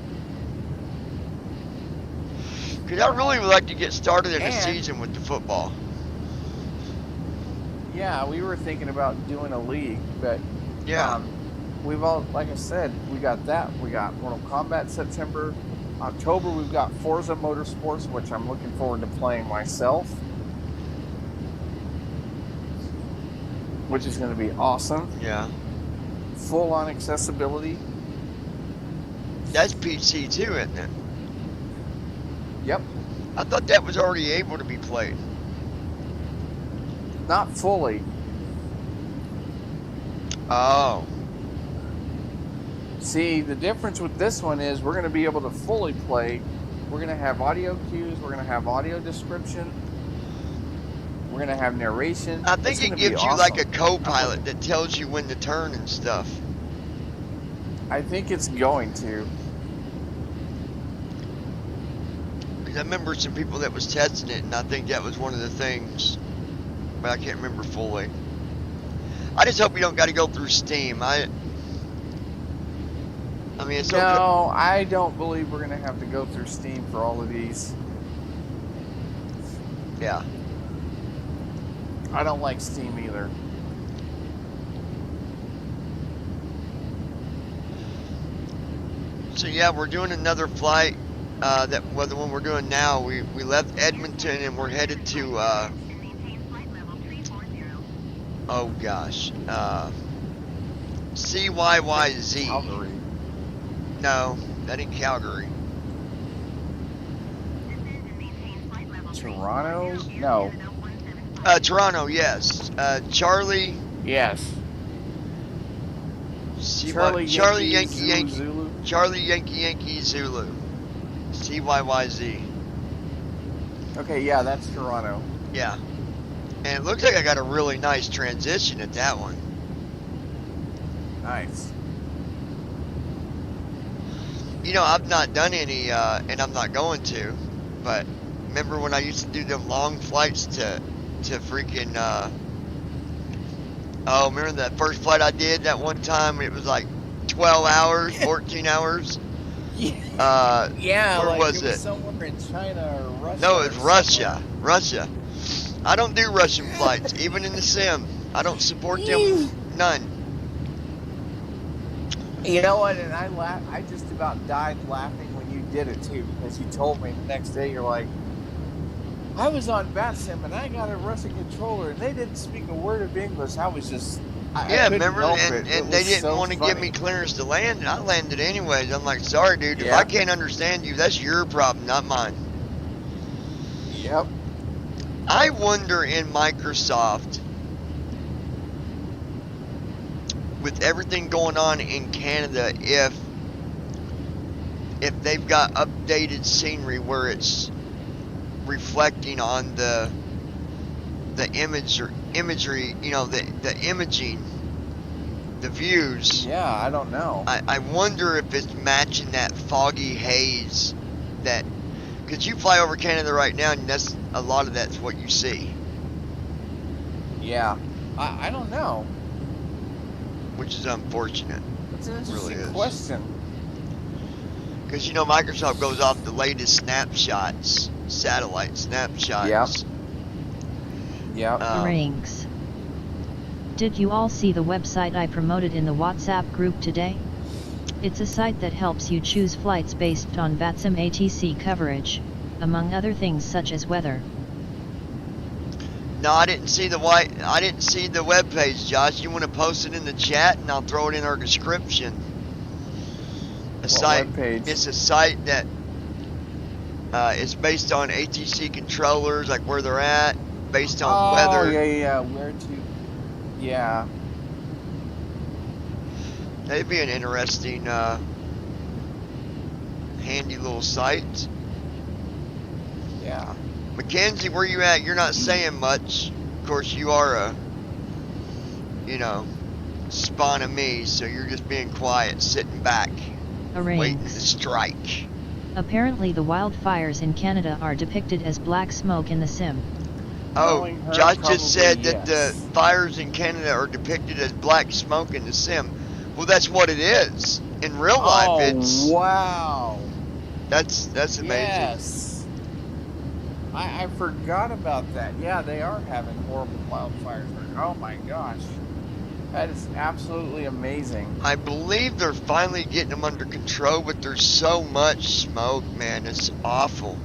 Because I really would like to get started in a season with the football. Yeah, we were thinking about doing a league, but yeah, we've all, like I said, we got that. We got Mortal Kombat September. October, we've got Forza Motorsports, which I'm looking forward to playing myself, which is going to be awesome. Yeah. Full-on accessibility. That's PC too, isn't it? Yep. I thought that was already able to be played. Not fully. Oh. See, the difference with this one is we're going to be able to fully play. We're going to have audio cues. We're going to have audio description. We're going to have narration. I think it gives you like a co-pilot that tells you when to turn and stuff. I think it's going to. I remember some people that was testing it, and I think that was one of the things, but I can't remember fully. I just hope you don't got to go through Steam. I mean, it's no, I don't believe we're gonna have to go through Steam for all of these. Yeah. I don't like Steam either. So yeah, we're doing another flight. The one we're doing now, we left Edmonton and we're headed to oh gosh, CYYZ. Calgary. No, that ain't Calgary. Toronto? No. Toronto, yes. Charlie. Yes. Charlie Yankee Zulu. Charlie Yankee Zulu. CYYZ. Okay, yeah, that's Toronto. Yeah. And it looks like I got a really nice transition at that one. Nice. You know, I've not done any, and I'm not going to, but remember when I used to do them long flights to freaking, oh, remember that first flight I did that one time? It was like 12 hours, 14 hours? Yeah, where like was it? Somewhere in China or Russia. No, it was Russia. Russia. I don't do Russian flights, even in the sim. I don't support them, none. You know what, and I just about died laughing when you did it too, because you told me the next day, you're like, I was on VATSIM and I got a Russian controller and they didn't speak a word of English. I was just, I remember, and they didn't so want to give me clearance to land, and I landed anyways. I'm like, sorry dude, if I can't understand you, that's your problem, not mine. Yep. I wonder in Microsoft, with everything going on in Canada, if they've got updated scenery where it's reflecting on the imagery, you know, the imaging, the views. Yeah, I don't know. I wonder if it's matching that foggy haze that, because you fly over Canada right now and that's a lot of that's what you see. Yeah, I don't know. Which is unfortunate. It's an interesting really question. Because, you know, Microsoft goes off the latest snapshots, satellite snapshots. Yep. Rings. Did you all see the website I promoted in the WhatsApp group today? It's a site that helps you choose flights based on VATSIM ATC coverage, among other things such as weather. No, I didn't see the web page, Josh. You want to post it in the chat and I'll throw it in our description. It's a site that is based on ATC controllers, like where they're at, based on weather. Yeah. Where to? Yeah. That'd be an interesting, handy little site. Yeah. Mackenzie, where you at? You're not saying much. Of course, you are a, spawn of me, so you're just being quiet, sitting back, waiting to strike. Apparently the wildfires in Canada are depicted as black smoke in the sim. Oh, Josh just said that the fires in Canada are depicted as black smoke in the sim. Well, that's what it is. In real life, it's... wow. That's amazing. Yes. I forgot about that. Yeah, they are having horrible wildfires. Oh my gosh. That is absolutely amazing. I believe they're finally getting them under control, but there's so much smoke, man. It's awful.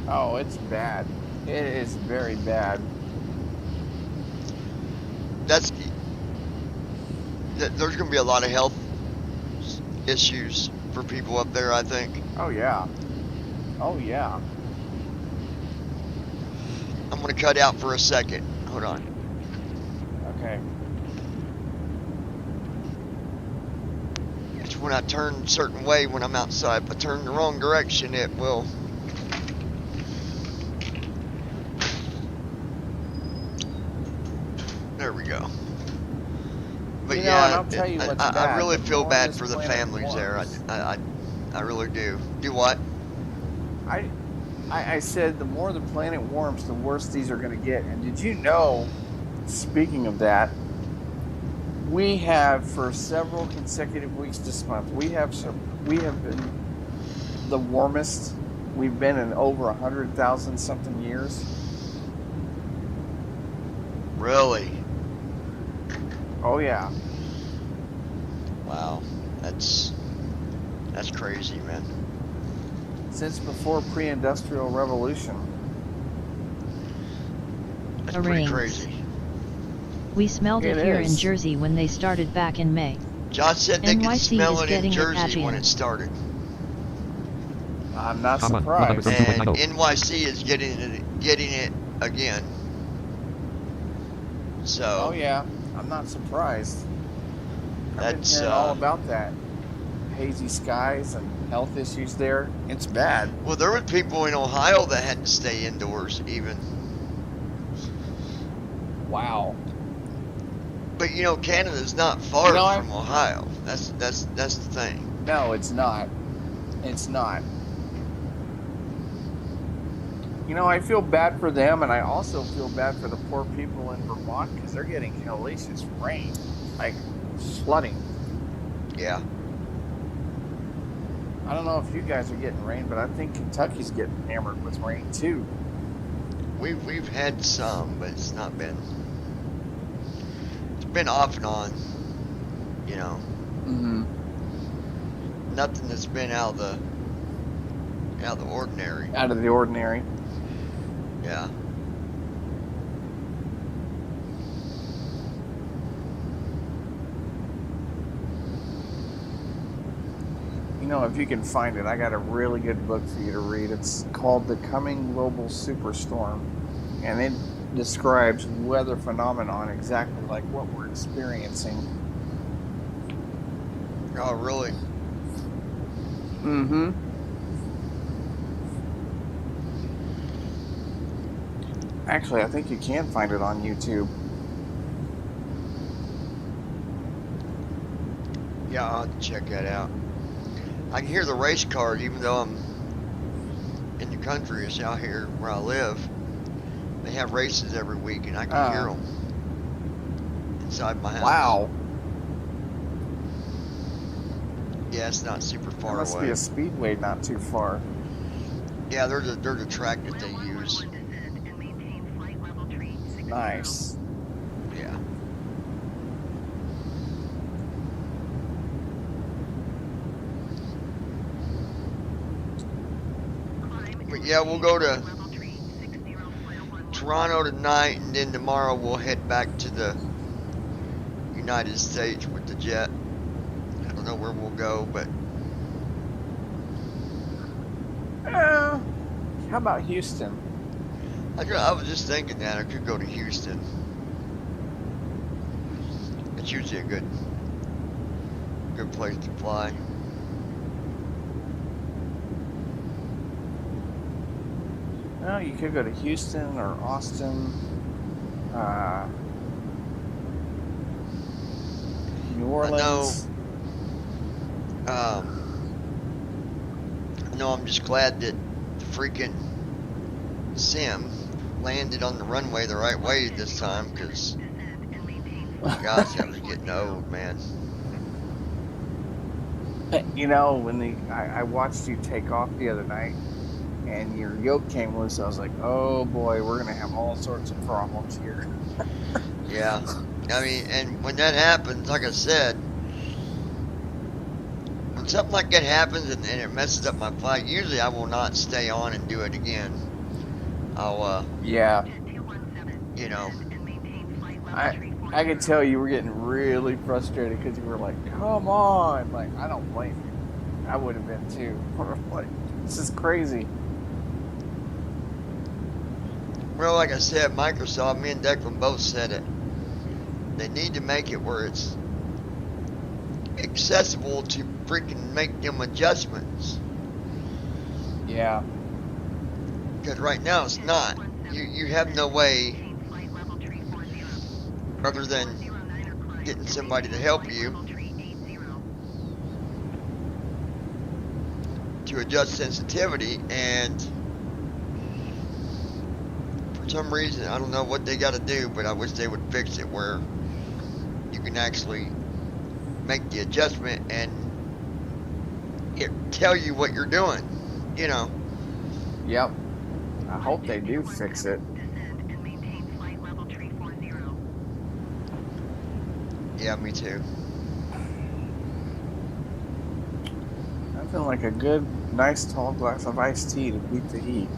Oh, it's bad. It is very bad. There's going to be a lot of health issues for people up there, I think. Oh, yeah. Oh, yeah. I'm going to cut out for a second. Hold on. Okay. It's when I turn a certain way when I'm outside. If I turn the wrong direction, it will. There we go. But yeah, I really feel bad for the families there. I really do. Do what? I said the more the planet warms, the worse these are going to get. And did you know, speaking of that, we have for several consecutive weeks this month, we have been the warmest we've been in over 100,000 something years. Really? Oh yeah. Wow, that's crazy, man. Since before pre-industrial revolution. That's pretty crazy. We smelled it here in Jersey when they started back in May. Josh said they could smell it in Jersey Apache when it started. I'm not surprised. And NYC is getting it again. So. Oh yeah, I'm not surprised. I've been That's hearing all about that. Hazy skies and health issues there. It's bad. Well, there were people in Ohio that had to stay indoors even. Wow. But Canada's not far from Ohio. That's the thing. No, it's not. It's not. I feel bad for them, and I also feel bad for the poor people in Vermont because they're getting hellacious rain, like flooding. Yeah. I don't know if you guys are getting rain, but I think Kentucky's getting hammered with rain too. We've had some, but it's not been. It's been off and on. Mm-hmm. Nothing that's been out of the ordinary. Out of the ordinary. Yeah. If you can find it, I got a really good book for you to read. It's called The Coming Global Superstorm, and it describes weather phenomenon exactly like what we're experiencing. Oh, really? Mm-hmm. Actually, I think you can find it on YouTube. Yeah, I'll have to check that out. I can hear the race cars even though I'm in the country. It's out here where I live. They have races every week and I can hear them inside my house. Wow. Yeah, it's not super far There must away. be a speedway not too far. Yeah, they're the track that they use. Nice. Yeah. But yeah, we'll go to Toronto tonight, and then tomorrow we'll head back to the United States with the jet. I don't know where we'll go, but How about Houston? I was just thinking that I could go to Houston. It's usually a good place to fly. Well, you could go to Houston or Austin, New Orleans. No, I'm just glad that the freaking sim landed on the runway the right way this time, because gosh, that was getting old, man. You know, when I watched you take off the other night and your yoke came loose, I was like, oh boy, we're gonna have all sorts of problems here. Yeah, I mean, and when that happens, like I said, when something like that happens and it messes up my flight, usually I will not stay on and do it again. I'll, yeah. You know. I could tell you were getting really frustrated because you were like, come on. Like, I don't blame you. I would have been too. Like, this is crazy. Well, like I said, Microsoft, me and Declan both said it. They need to make it where it's accessible to freaking make them adjustments. Yeah. Because right now it's not. You have no way other than getting somebody to help you to adjust sensitivity, and for some reason, I don't know what they got to do, but I wish they would fix it where you can actually make the adjustment and it tell you what you're doing, you know. Yep. I hope they do fix it. Yeah, me too. I feel like a good, nice tall glass of iced tea to beat the heat.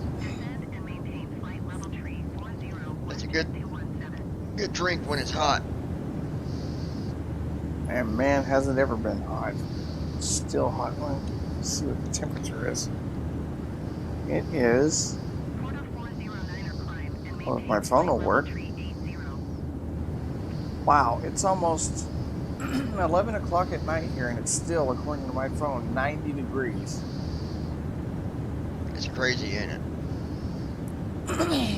That's a good drink when it's hot. And man, hasn't ever been hot. It's still hot. Let's see what the temperature is. It is. Well, if my phone will work. Wow, it's almost 11 o'clock at night here, and it's still, according to my phone, 90 degrees. It's crazy, ain't it?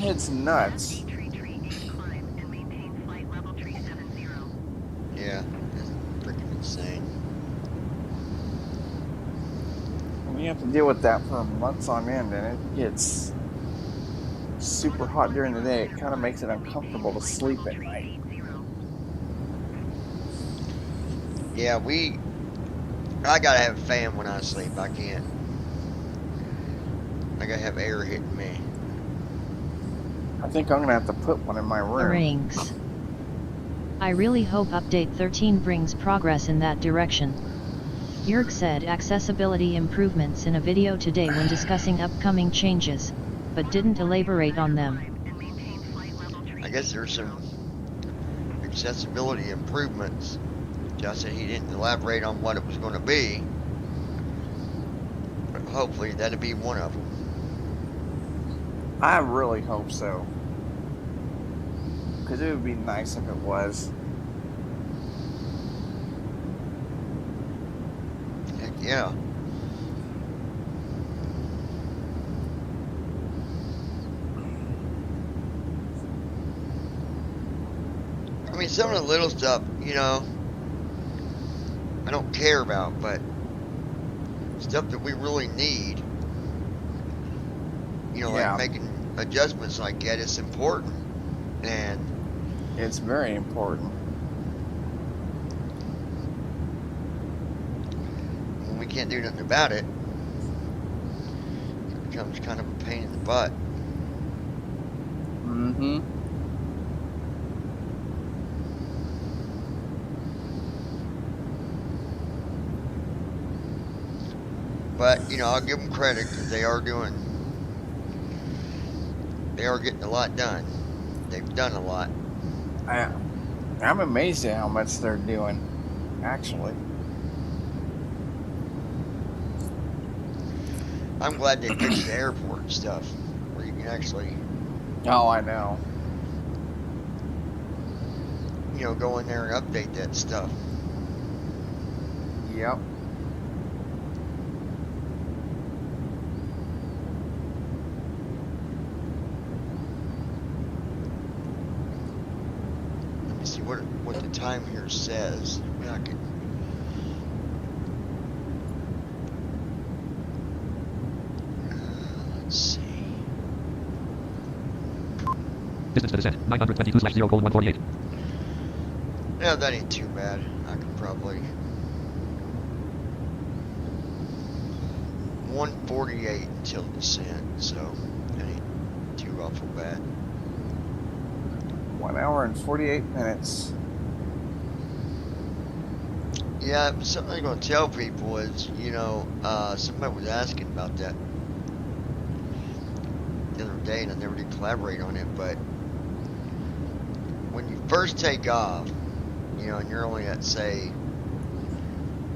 It's nuts. Yeah, it's freaking insane. We have to deal with that for months on end, and it gets super hot during the day. It kind of makes it uncomfortable to sleep at night. Yeah, I gotta have a fan when I sleep. I can't. I gotta have air hitting me. I think I'm gonna have to put one in my room. Rings. I really hope Update 13 brings progress in that direction. Jörg said accessibility improvements in a video today when discussing upcoming changes, but didn't elaborate on them. I guess there's some accessibility improvements. Just said he didn't elaborate on what it was going to be, but hopefully that'll be one of them. I really hope so, because it would be nice if it was. Heck yeah. I mean, some of the little stuff, you know, I don't care about, but stuff that we really need, you know, Yeah. like making adjustments like that, it's important, and It's very important. when we can't do nothing about it, it becomes kind of a pain in the butt. Mm-hmm. But, you know, I'll give them credit because they are getting a lot done. They've done a lot. I'm amazed at how much they're doing, actually. I'm glad they fixed the airport stuff where you can actually Oh, I know. You know, go in there and update that stuff. Yep. Let me see what the time here says. I can. Let's see. Distance to descent, 922/0:148. Yeah, that ain't too bad. I can probably 148 until descent, so that ain't too awful bad. 1 hour and 48 minutes. Yeah, something I'm gonna tell people is, you know, somebody was asking about that the other day, and I never did collaborate on it, but when you first take off, you know, and you're only at, say,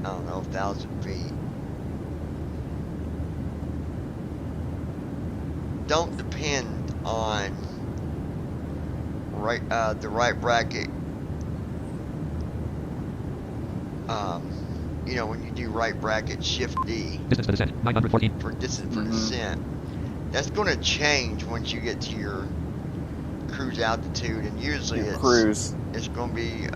I don't know, 1,000 feet, don't depend on the right bracket. You know, when you do right bracket shift D Distance to descent, 914. for distance for descent, that's going to change once you get to your cruise altitude, and usually it's going to be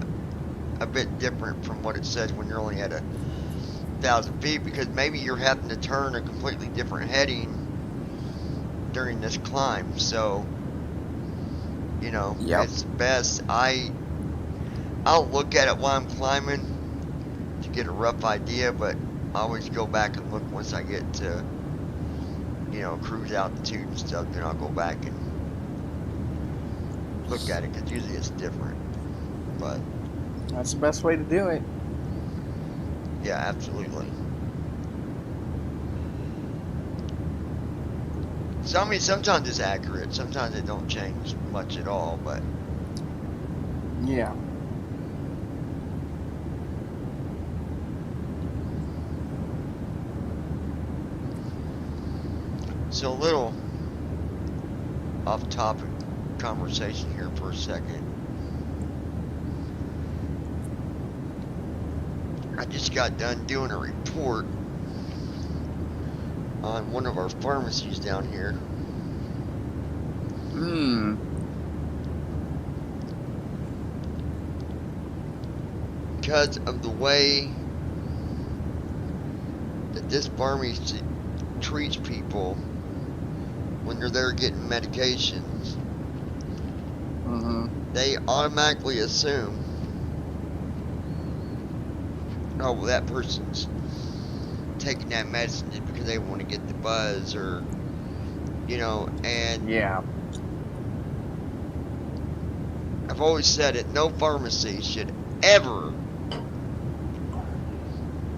a bit different from what it says when you're only at 1,000 feet, because maybe you're having to turn a completely different heading during this climb. So, you know, it's best I'll look at it while I'm climbing to get a rough idea, but I always go back and look once I get to, you know, cruise altitude and stuff. Then I'll go back and look at it, because usually it's different. But that's the best way to do it. Yeah, absolutely. So I mean, sometimes it's accurate, sometimes it don't change much at all, but yeah. So a little off-topic conversation here for a second. I just got done doing a report on one of our pharmacies down here. Because of the way that this pharmacy treats people when they're there getting medications, they automatically assume, oh, well, that person's taking that medicine just because they want to get the buzz, or, you know, and I've always said it, no pharmacy should ever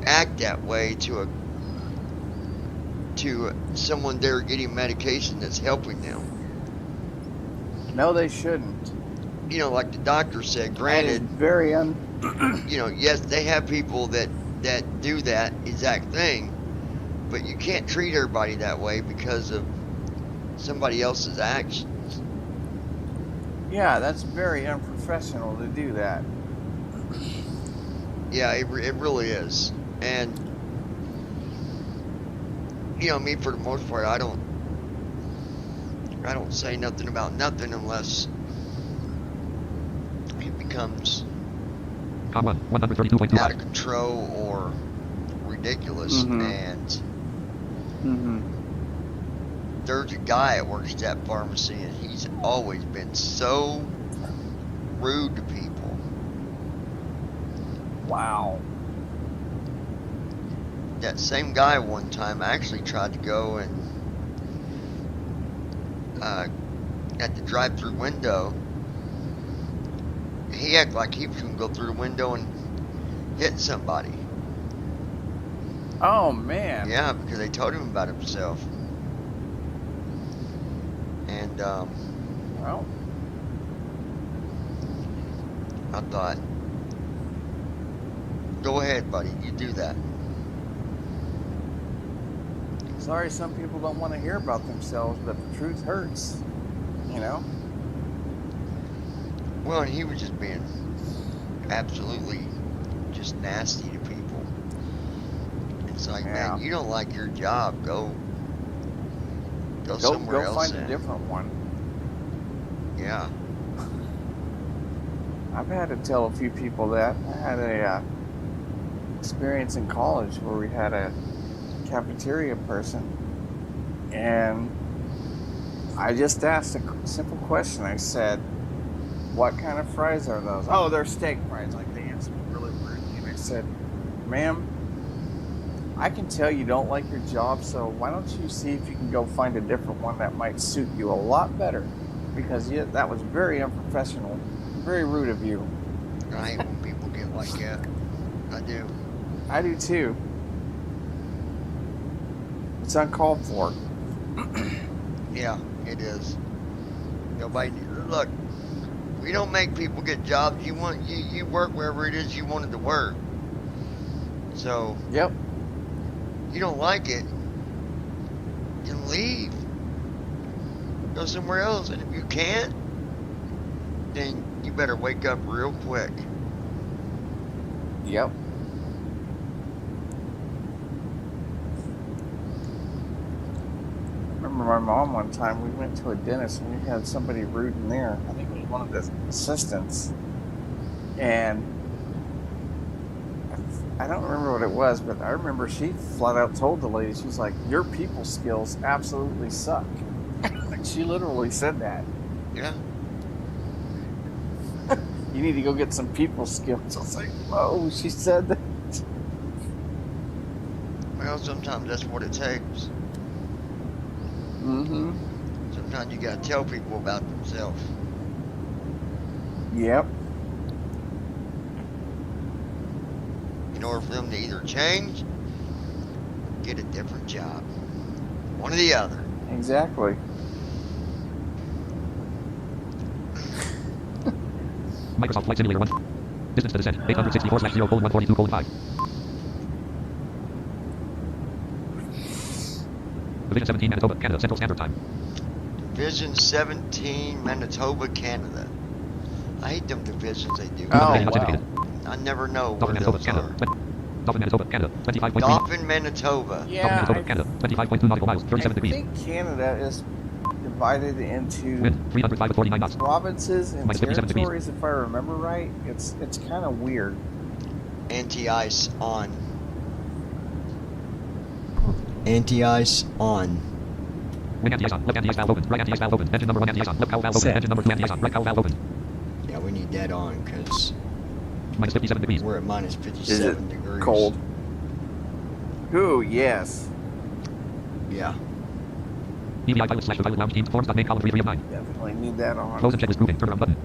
act that way to someone there getting medication that's helping them. No, they shouldn't. You know, like the doctor said, granted, very you know, yes, they have people that do that exact thing, but you can't treat everybody that way because of somebody else's actions. Yeah, that's very unprofessional to do that. Yeah, it really is. And you know, me, for the most part, I don't say nothing about nothing unless it becomes out of control or ridiculous. And there's a guy that works at that pharmacy, and he's always been so rude to people. Wow. That same guy one time actually tried to go and at the drive-through window, he acted like he was going to go through the window and hit somebody. Oh, man. Yeah, because they told him about himself. And well, I thought, go ahead, buddy, you do that. Sorry, some people don't want to hear about themselves, but the truth hurts. You know? Well, and he was just being absolutely just nasty to people. It's like, man, you don't like your job, go somewhere else. Go find a different one. Yeah. I've had to tell a few people that. I had a experience in college where we had a cafeteria person, and I just asked a simple question. I said, "What kind of fries are those?" "Oh, they're steak fries." Like, they answered me really weirdly, and I said, "Ma'am, I can tell you don't like your job, so why don't you see if you can go find a different one that might suit you a lot better, because that was very unprofessional, very rude of you." I hate when people get like that. I do. I do too. It's uncalled for. Yeah, it is. Nobody, look, we don't make people get jobs. You work wherever it is you wanted to work. So, yep. You don't like it, you leave. Go somewhere else. And if you can't, then you better wake up real quick. Yep. I remember my mom one time, we went to a dentist and we had somebody rude in there. I think it was one of the assistants. And I don't remember what it was, but I remember she flat out told the lady, she's like, "Your people skills absolutely suck." Like, she literally said that. Yeah. "You need to go get some people skills." I was like, whoa, she said that. Well, sometimes that's what it takes. Mm-hmm. Sometimes you gotta tell people about themselves. Yep. In order for them to either change, get a different job. One or the other. Exactly. Microsoft Flight Simulator 1. Distance to descent, 864/0:142:5. Division 17, Manitoba, Canada, Central Standard Time. Division 17, Manitoba, Canada. I hate them divisions they do. Oh, wow. I never know Dauphin, where Manitoba, those Canada. are. Dauphin, Manitoba, Canada, 25.3. Dauphin, Manitoba. Yeah, Dauphin, Manitoba, Canada, 25.2 nautical miles, 37 I degrees. think Canada is divided into Wind, 305 with 49 knots. provinces and Minus 57 degrees. territories, if I remember right. It's kind of weird. Anti-ice on. Anti-ice on. Wing anti-ice on, left anti-ice valve open, right anti-ice valve open, engine number 1 anti-ice on, left valve open, engine number 2 anti-ice on, right valve open. Yeah, we need that on because Minus 57 degrees. we're at minus 57 degrees. Cold? Ooh, yes. Yeah. EVI pilot / pilot lounge teams forms on main column 3 of 9. Definitely need that on. Close and check is grouping, turnaround button.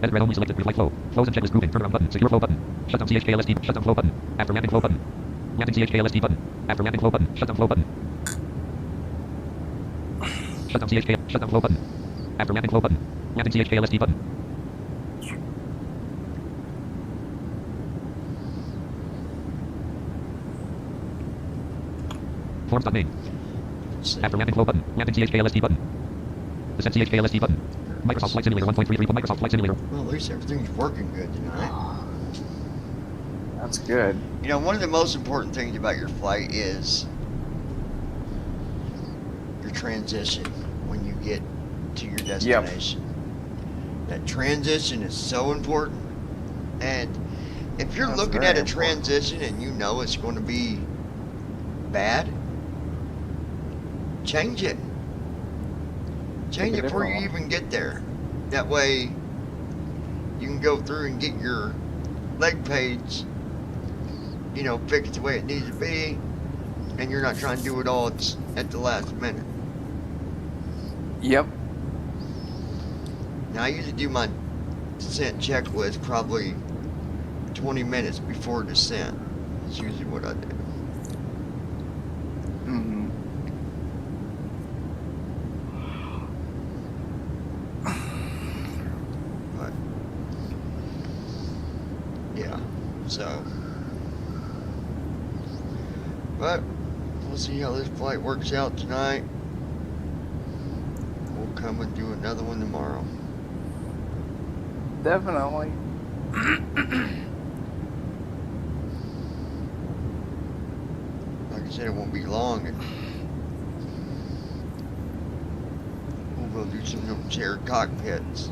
Edit red only selected, reflight flow. Close and check is grouping, turnaround button, secure flow button. Shut down CHKLSD, shut down flow button. After landing flow button. Landing CHKLSD button. After landing flow button, shut down flow button. Shut down CHK, shut down flow button. After landing flow button. Landing CHKLSD button. Forms.main. After landing flow button. Landing CHKLSD button. Descent CHKLSD button. Microsoft Flight Simulator 1.33. Microsoft Flight Simulator. Well, at least everything's working good tonight. That's good. You know, one of the most important things about your flight is your transition when you get to your destination. That transition is so important. And if you're That's looking very at a important. transition and you know it's going to be bad, change it. Change Pick a it before different you one. even get there. That way you can go through and get your leg page, you know, fixed the way it needs to be, and you're not trying to do it all at the last minute. Yep. Now, I usually do my descent checklist probably 20 minutes before descent. That's usually what I do. Mm-hmm. But, yeah, so. But, we'll see how this flight works out tonight. We'll come and do another one tomorrow. Definitely. Like I said, it won't be long, and we'll do some little chair cockpits.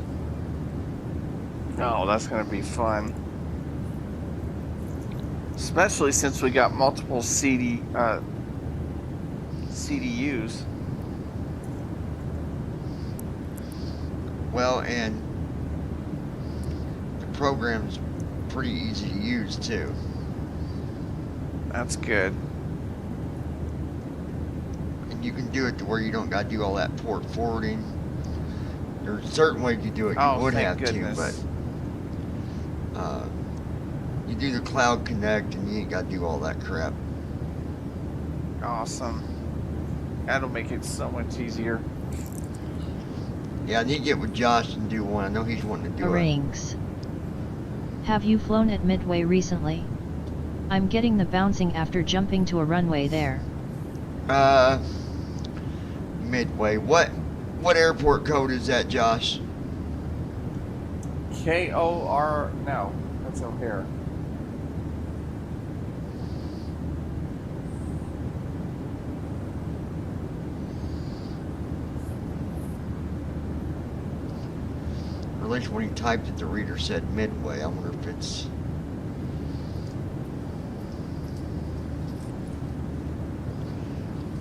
Oh, that's gonna be fun. Especially since we got multiple CDUs. Well, and the program's pretty easy to use too. That's good. And you can do it to where you don't got to do all that port forwarding. There's certain ways you do it you would thank have goodness. to, but you do the Cloud Connect and you ain't got to do all that crap. Awesome. That'll make it so much easier. Yeah, I need to get with Josh and do one. I know he's wanting to do it. Rings. Have you flown at Midway recently? I'm getting the bouncing after jumping to a runway there. Midway. What airport code is that, Josh? KOR. No, that's O'Hare. Or at least when he typed it, the reader said Midway. I wonder if it's...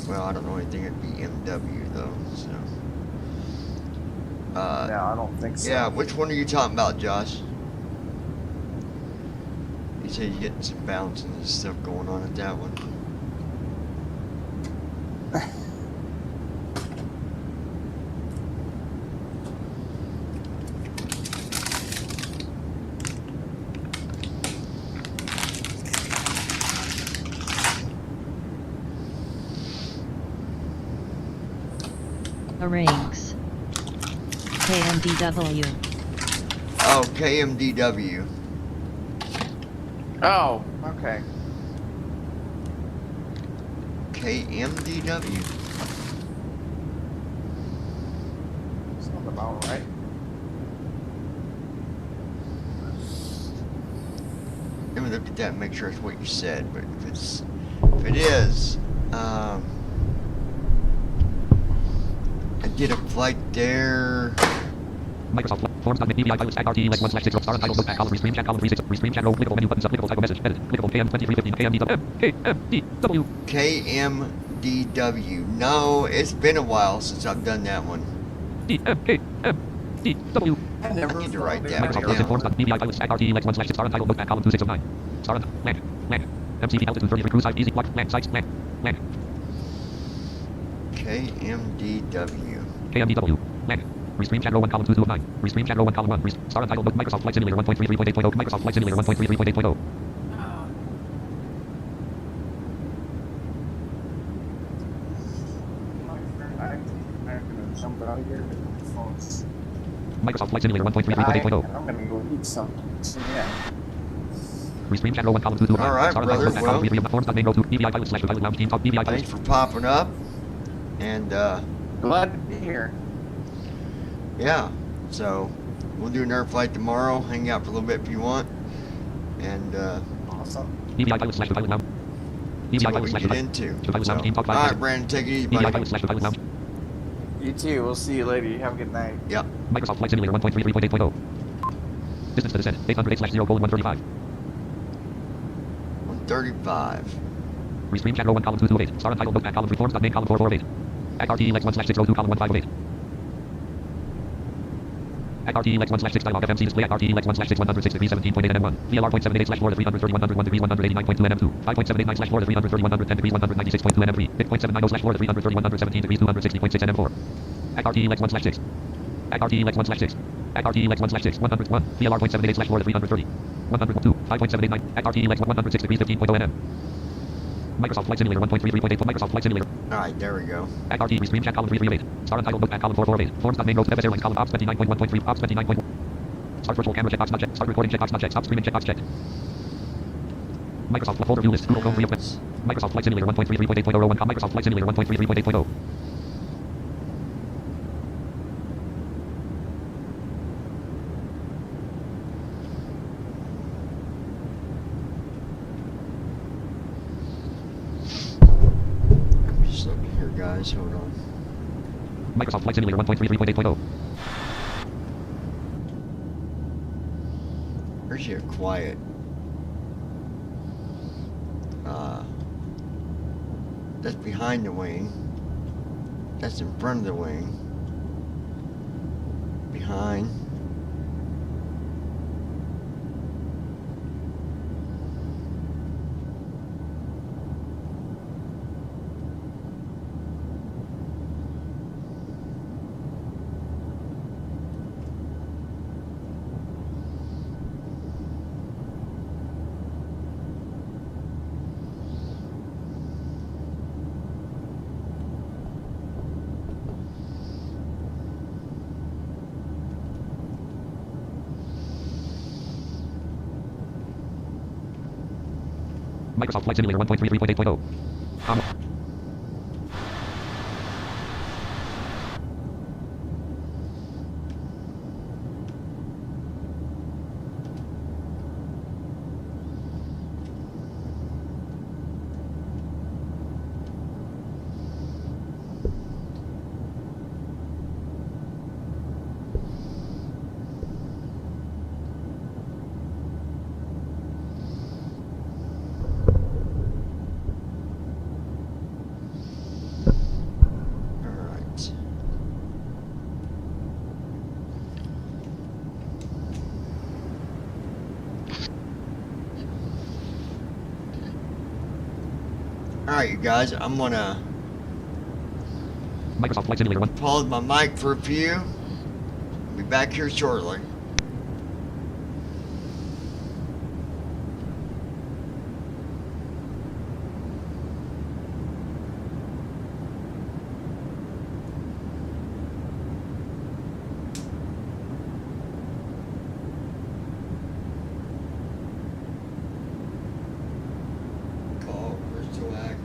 Well, I don't know anything. It'd be MW though, so... no, I don't think so. Yeah, which one are you talking about, Josh? You said you're getting some bouncing and stuff going on at that one. Rings. KMDW. Oh, KMDW. Oh, okay. KMDW? Sounds about right. Let me look at that and make sure it's what you said, but if it is, I did a flight there. Microsoft Forms.BBI pilots tag RTE like 1/6 star untitled book back column restream chat column 36 restream chat row clickable menu buttons up clickable type of message edit clickable KM2315 KMDW KMDW. No, it's been a while since I've done that one. DMKMDW. I need to write that Microsoft down. Forms.BBI pilots tag RTE like 1/6 star untitled book back column 2609 star land MCV altitude 33 cruise height easy block land sites land KMDW. KMDW land Restream chat row 1 column 2 of 9. Restream chat row 1 column 1. Star untitled book Microsoft Flight Simulator 1.33.8.0. Microsoft Flight Simulator 1.33.8.0. I'm gonna jump out of here with my phones. Microsoft Flight Simulator 1.33.8.0. I'm gonna go eat something. So, yeah. Restream chat row 1 column 2 of 9. Alright, Star brother, untitled book back column 3 well. of Forms.main row 2. BBI pilot slash pilot lounge team talk BBI Thanks pilots. for popping up. And, Glad to be here. yeah, so we'll do another flight tomorrow. Hang out for a little bit if you want. And, Awesome. BBI pilot slash pilot lounge. see BBI what pilot we slash get pilot into. pilot So, lounge team talk 5 alright, Brandon, take it easy, BBI buddy. pilot slash pilot lounge. You too. We'll see you later. You have a good night. Yep. Microsoft Flight Simulator 1.33.8.0. Distance to descent 800/0:135. 135. Restream chat row 1 column 2 of 8. Star untitled book back column 3 Forms.main column 4 of 8. Act RTE lex 1/602 column 15 of 8. Act RTE lex 1/6 dialog FMC display Act RTE lex 1/6 106 degrees 17.8 NM1. VLR.78 Florida 330 101 degrees 189.2 NM2. 5.789 Florida 330 110 degrees 196.2 NM3. 6.790 Florida 330 117 degrees 260.6 NM4. Act RTE lex 1/6. Act RTE lex 1/6. Act RTE lex 1/6 101. VLR.78 Florida 330 102 5.789 Act RTE lex 106 degrees 15.0 NM. Microsoft Flight Simulator 1.33.8 for Microsoft Flight Simulator. Alright, there we go. Act RT Restream chat column 3 of 8. Star untitled book back column 4 of 8. Forms.main row FS Airlines column ops 29.1.3 ops 29. Start virtual camera checkbox not checked. Start recording checkbox not checked. Stop streaming checkbox checked. Microsoft folder view list. Google Chrome free of Microsoft Flight Simulator 1.33.8.0 Microsoft Flight Simulator 1.33.8.0. guys. Hold on. Microsoft Flight Simulator 1.33.8.0. Where's your quiet? That's behind the wing. That's in front of the wing. Behind. Microsoft Flight Simulator 1.33.8.0. Alright, you guys, I'm gonna Microsoft Flight Simulator 1. pause my mic for a few. Be back here shortly. Call Crystal Active.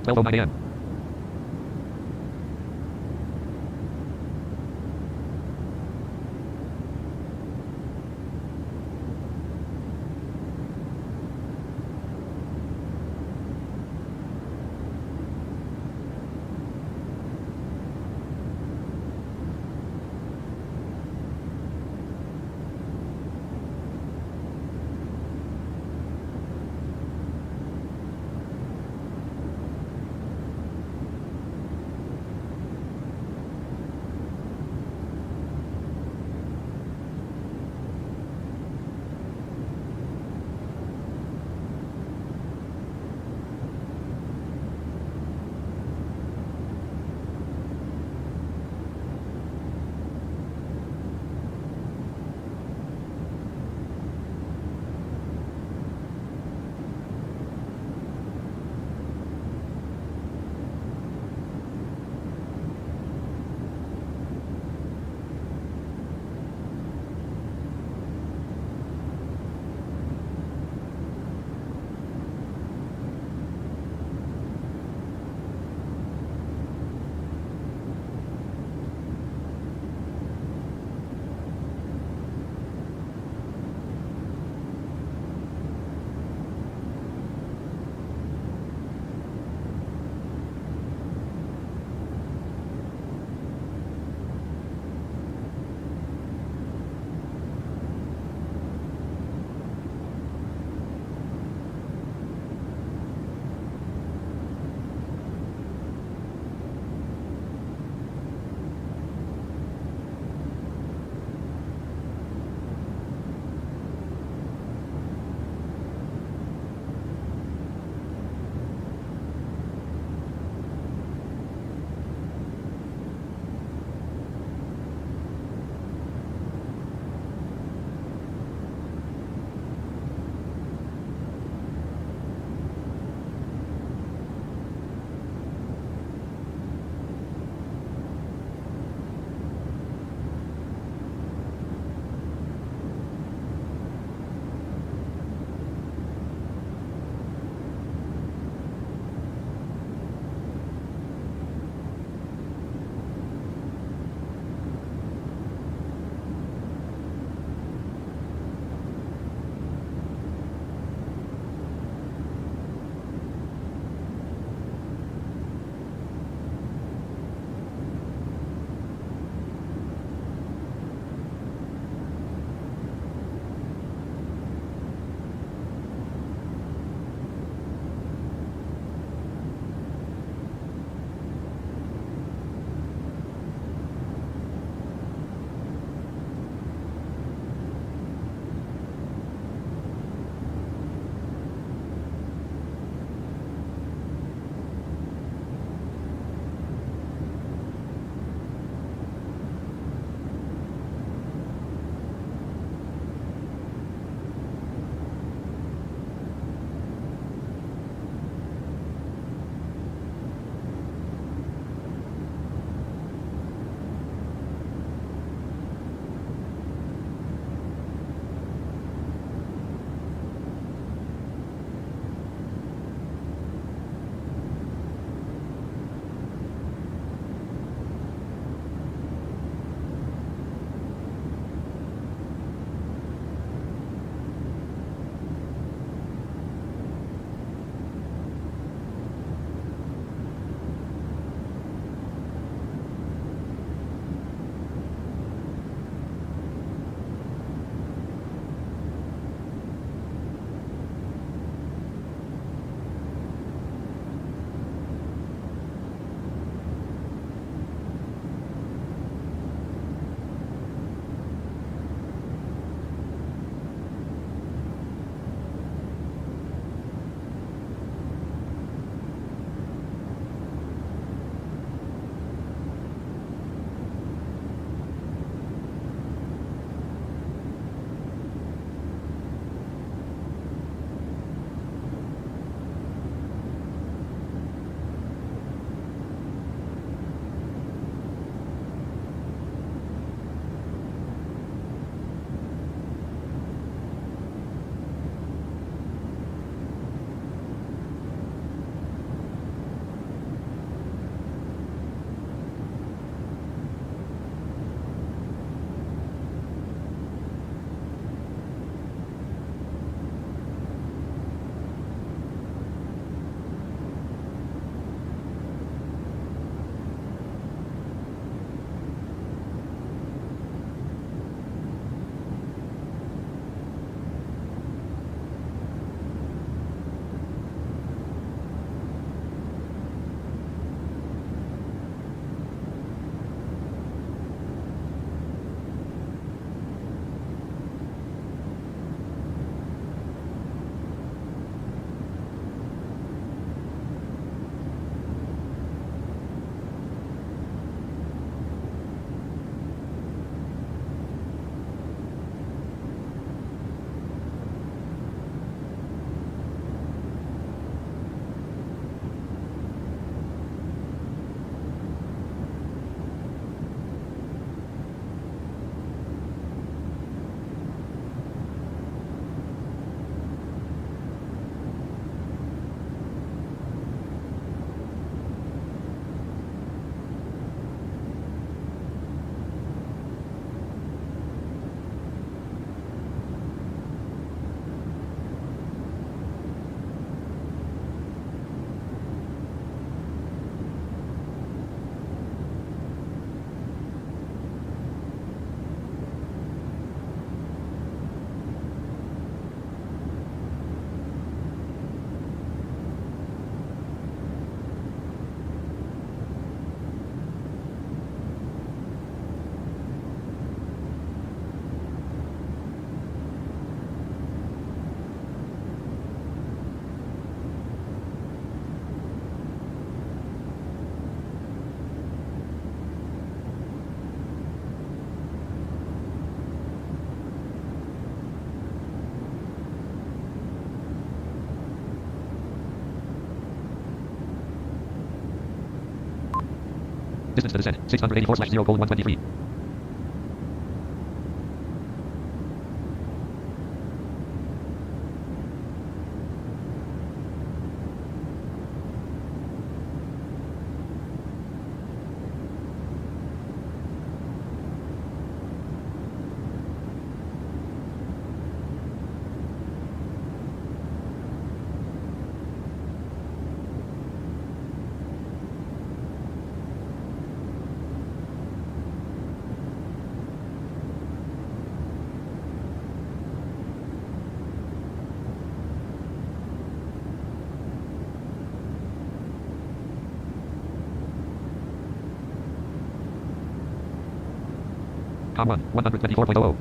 12:09 a.m. Distance to descent, 684/0:123. Com 1, 124.00.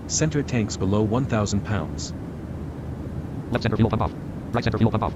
Center tanks below 1,000 pounds. Left center fuel pump off. Right center fuel pump off.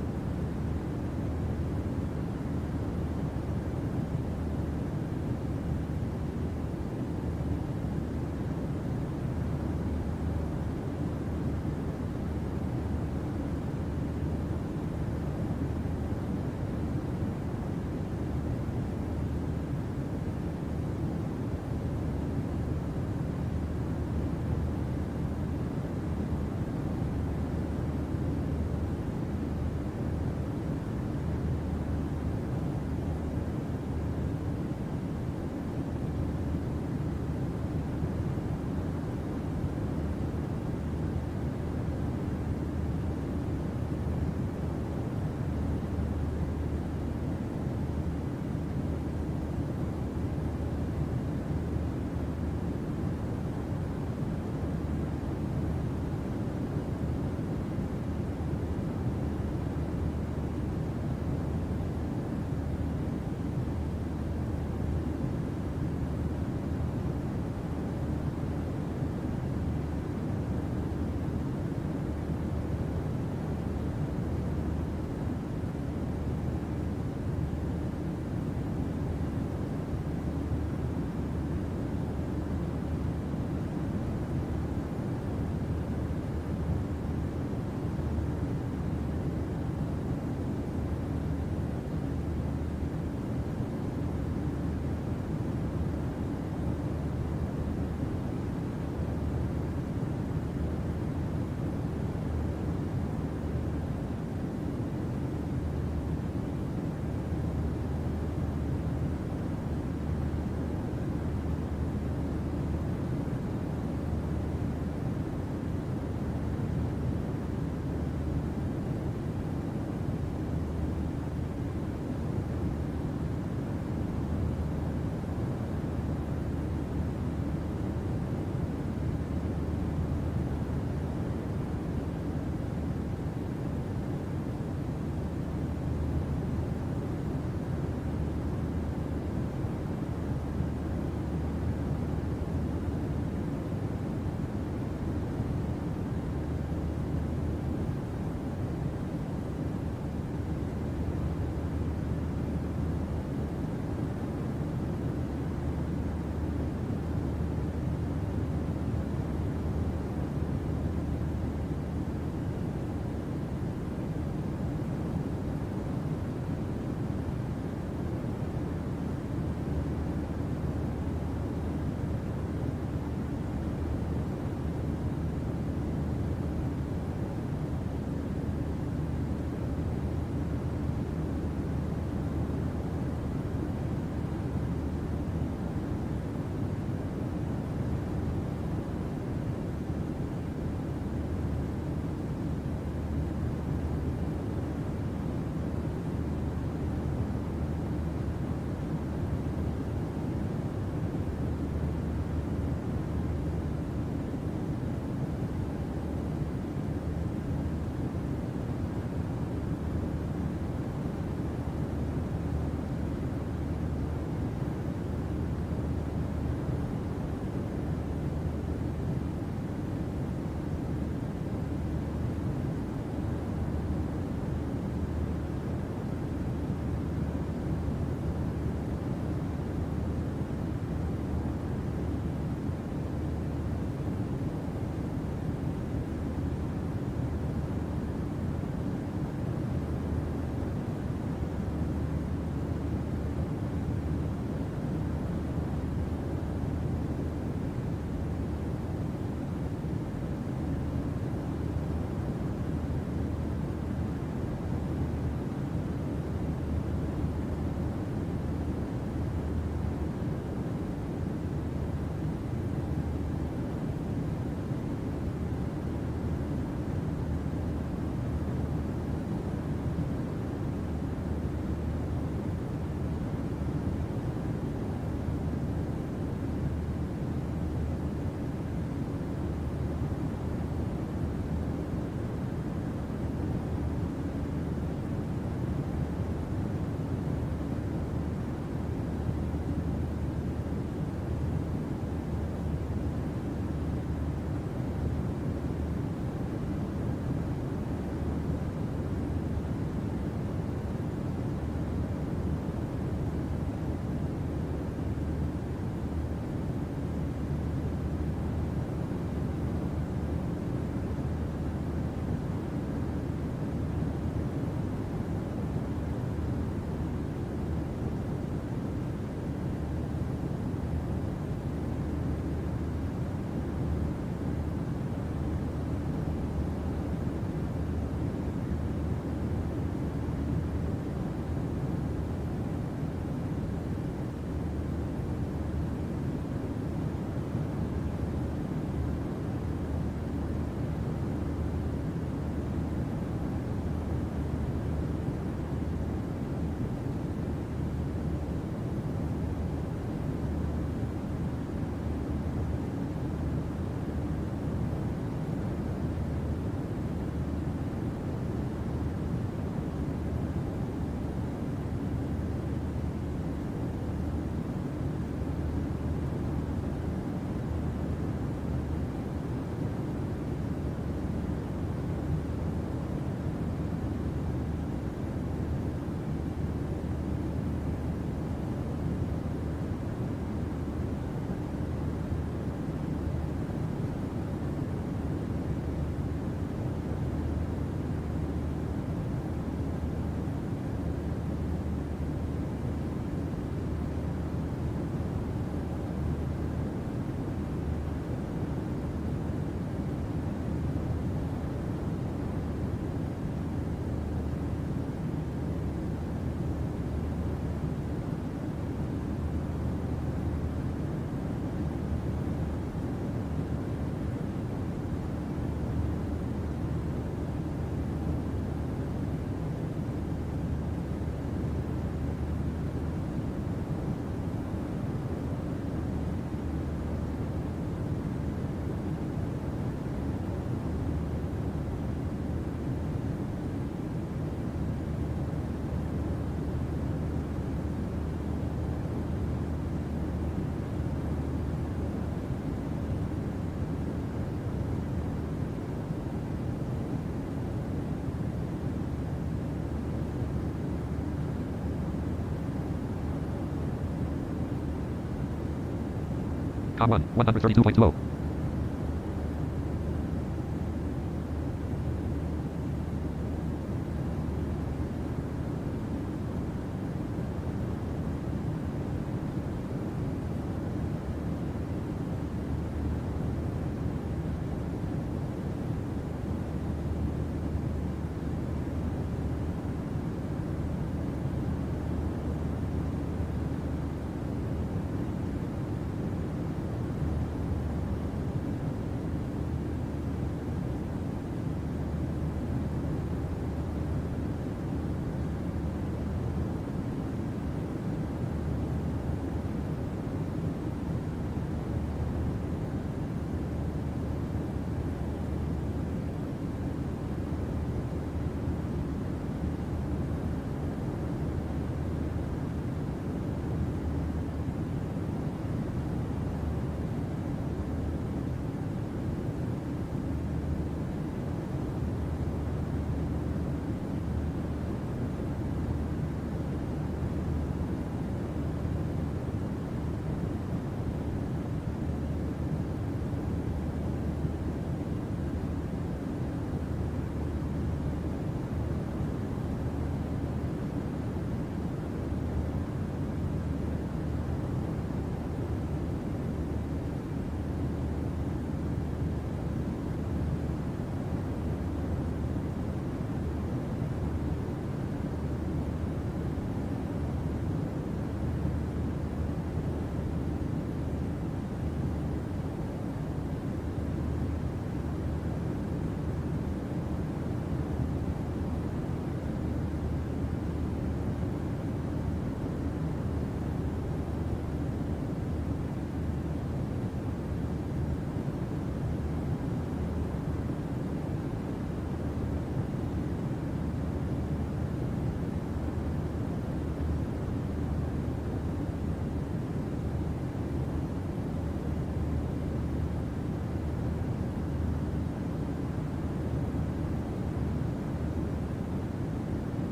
Com 1, 132.20.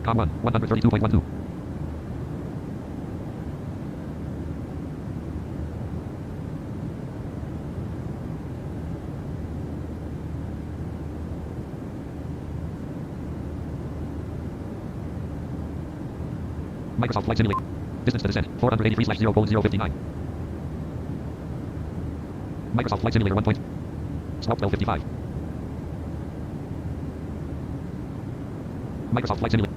Com 1, 132.12. Microsoft Flight Simulator. Distance to descent, 483/0:059. Microsoft Flight Simulator 1. Slope 1255. Microsoft Flight Simulator.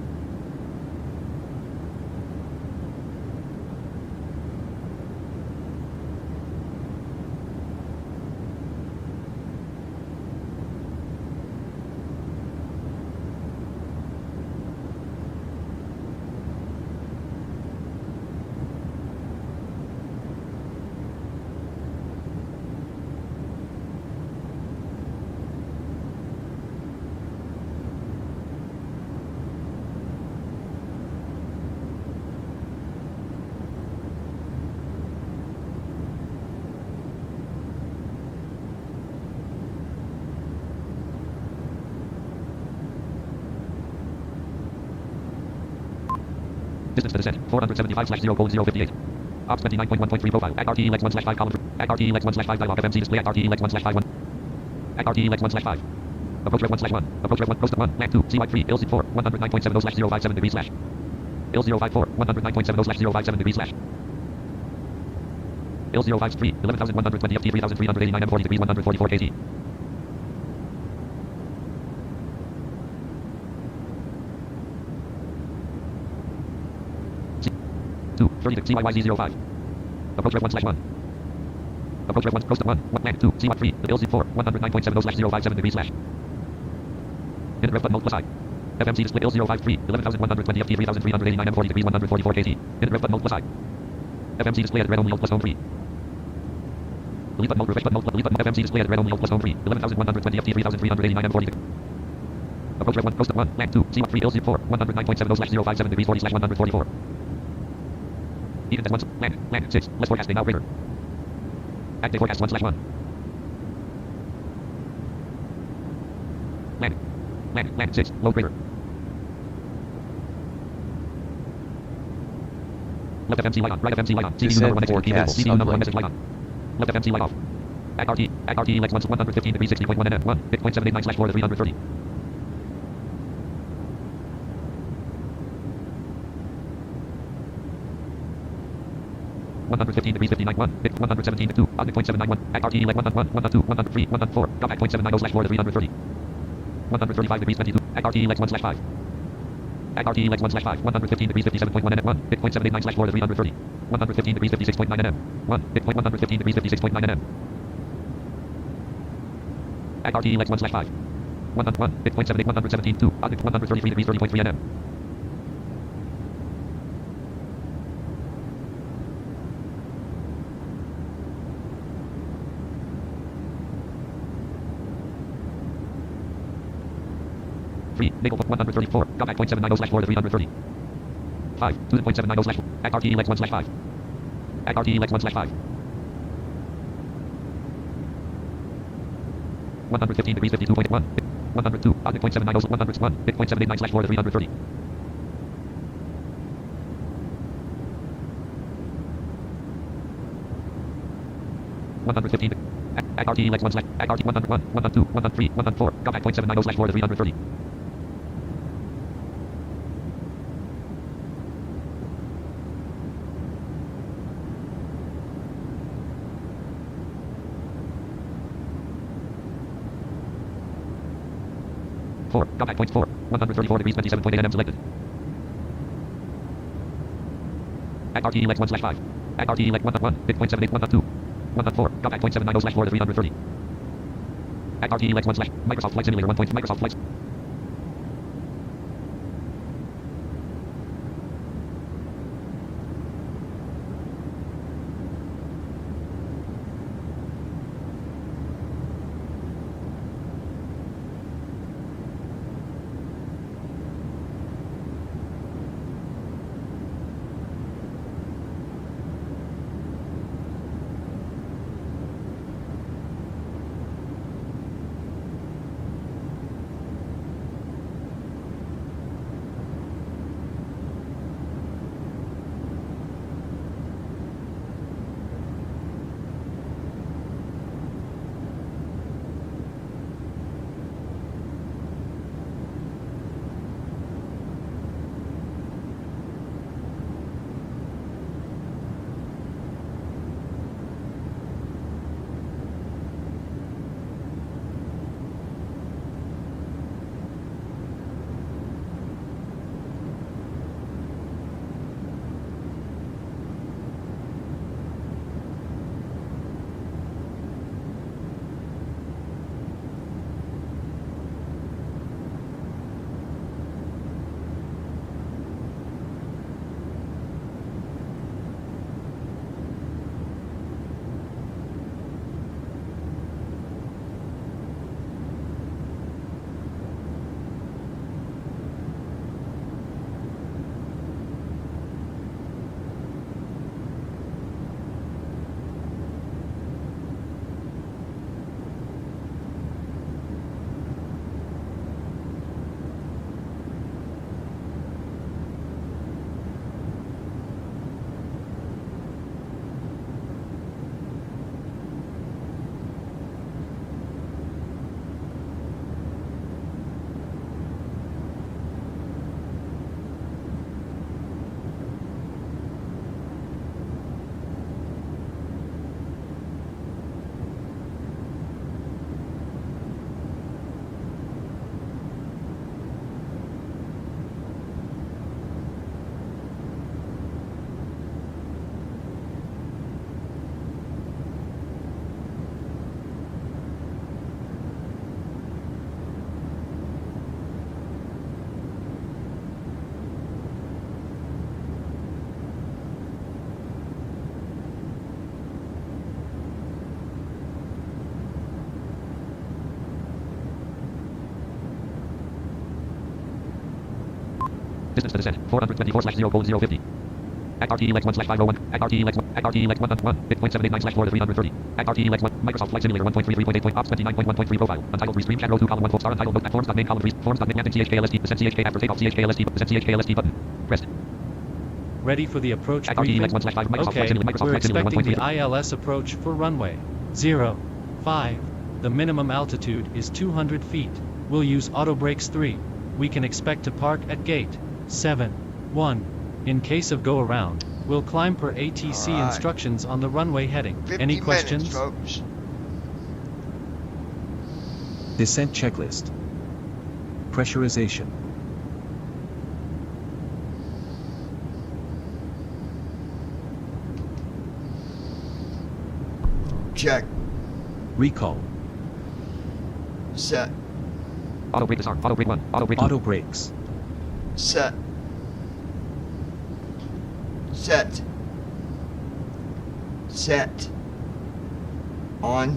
Distance to descent, 475/0:058. Ops 29.1.3 profile. At RTELX1/5 column 3. At RTELX1/5 dialog FMC display at RTELX1/5 1. At RTELX1/5. Approach rep 1/1. Approach rep 1. Coast 1. Land 2. CY3. ILZ 4. 109.70/057 degrees slash. IL 054. 109.70/057 degrees slash. IL 053. 11,120 FT 3,389 M 40 degrees 144 KT. 2, 30 CYYZ05. Approach rep 1/1. Approach rep 1, coast 1, land 2, CY3, LZ4, 109.70/057 degrees slash. In rep button plus I. FMC display L053, 11,120 FT 3,389 M 40 degrees 144 KT. In rep button plus I. FMC display at red only plus home 3. Delete button refresh button delete button FMC display at red only plus home 3, 11,120 FT 3,389 M 40 degrees. Approach rep 1, coast 1, land 2, CY3, LZ4, 109.70/057 degrees 40 slash 144. Even test 1, land 6, less forecasting now greater. Active forecast 1/1. Land 6, low greater. Left FMC light on, right FMC light on. CDU number 1 next 4 key label. CDU number 1 message light on. Left FMC light off. At RT Lex 115 degrees 60.1 nm 1, bit 0.789/4 to 330. degrees 59 bit 117 2 on 0.791 at RT Lex 101 102 103 104 dot at 0.790/4 to 330. 135 degrees 22 at RT Lex 1/5. At RT Lex 1/5 115 degrees 57.1 nm 1 bit 0.789/4 to 330. 115 degrees 56.9 nm 1 bit 115 degrees 56.9 nm. At RT Lex 1/5 101 bit 0.78 117 2 on 133 degrees 30.3 nm. Nickel 134, dot at 0.790/4 to 330. 5, to the 0.790/4, at RT Lex 1/5. At RT Lex 1/5. 115 degrees 52.1, 102, dot at 0.790, 101, bit 0.789/4 to 330. 115, at RT Lex 1/, at RT 101, 102, 103, 104, dot at 0.790/4 to 330. 4, contact points 4, 134 degrees 27.8 nm selected. At RT Lex 1/5. At RT Lex 101, bit 0.78 102. 104, contact 0.790/4 to 330. At RT Lex 1/, Microsoft Flight Simulator 1. Microsoft Flight. the descent. 424/0:050. Act RTE Lex 1/501. Act RTE Lex 1. Act RTE Lex 1. Bitcoin 789/Florida 330. Act RTE Lex 1. Microsoft Flight Simulator 1.33.8. Ops 29.1.3 profile. Untitled restream chat row 2 column 1 full star. Untitled notepad forms. Main column 3 forms. Main CHKLST. Descent CHK after takeoff CHKLST. Descent CHKLST button. Pressed. Ready for the approach Act RTE briefing? Lex 1/5. Microsoft Okay, Flight Simulator. Microsoft we're Flight Simulator expecting the 1.33. ILS approach for runway 05. The minimum altitude is 200 feet. We'll use auto brakes 3. We can expect to park at gate 7-1. In case of go around, we'll climb per ATC All right. instructions on the runway heading. 50 Any questions? minutes, folks. Descent checklist. Pressurization. Check. Recall. Set. Auto brake disarm. Auto brake 1. Auto brake 2. Auto brakes. Set. Set. Set. On.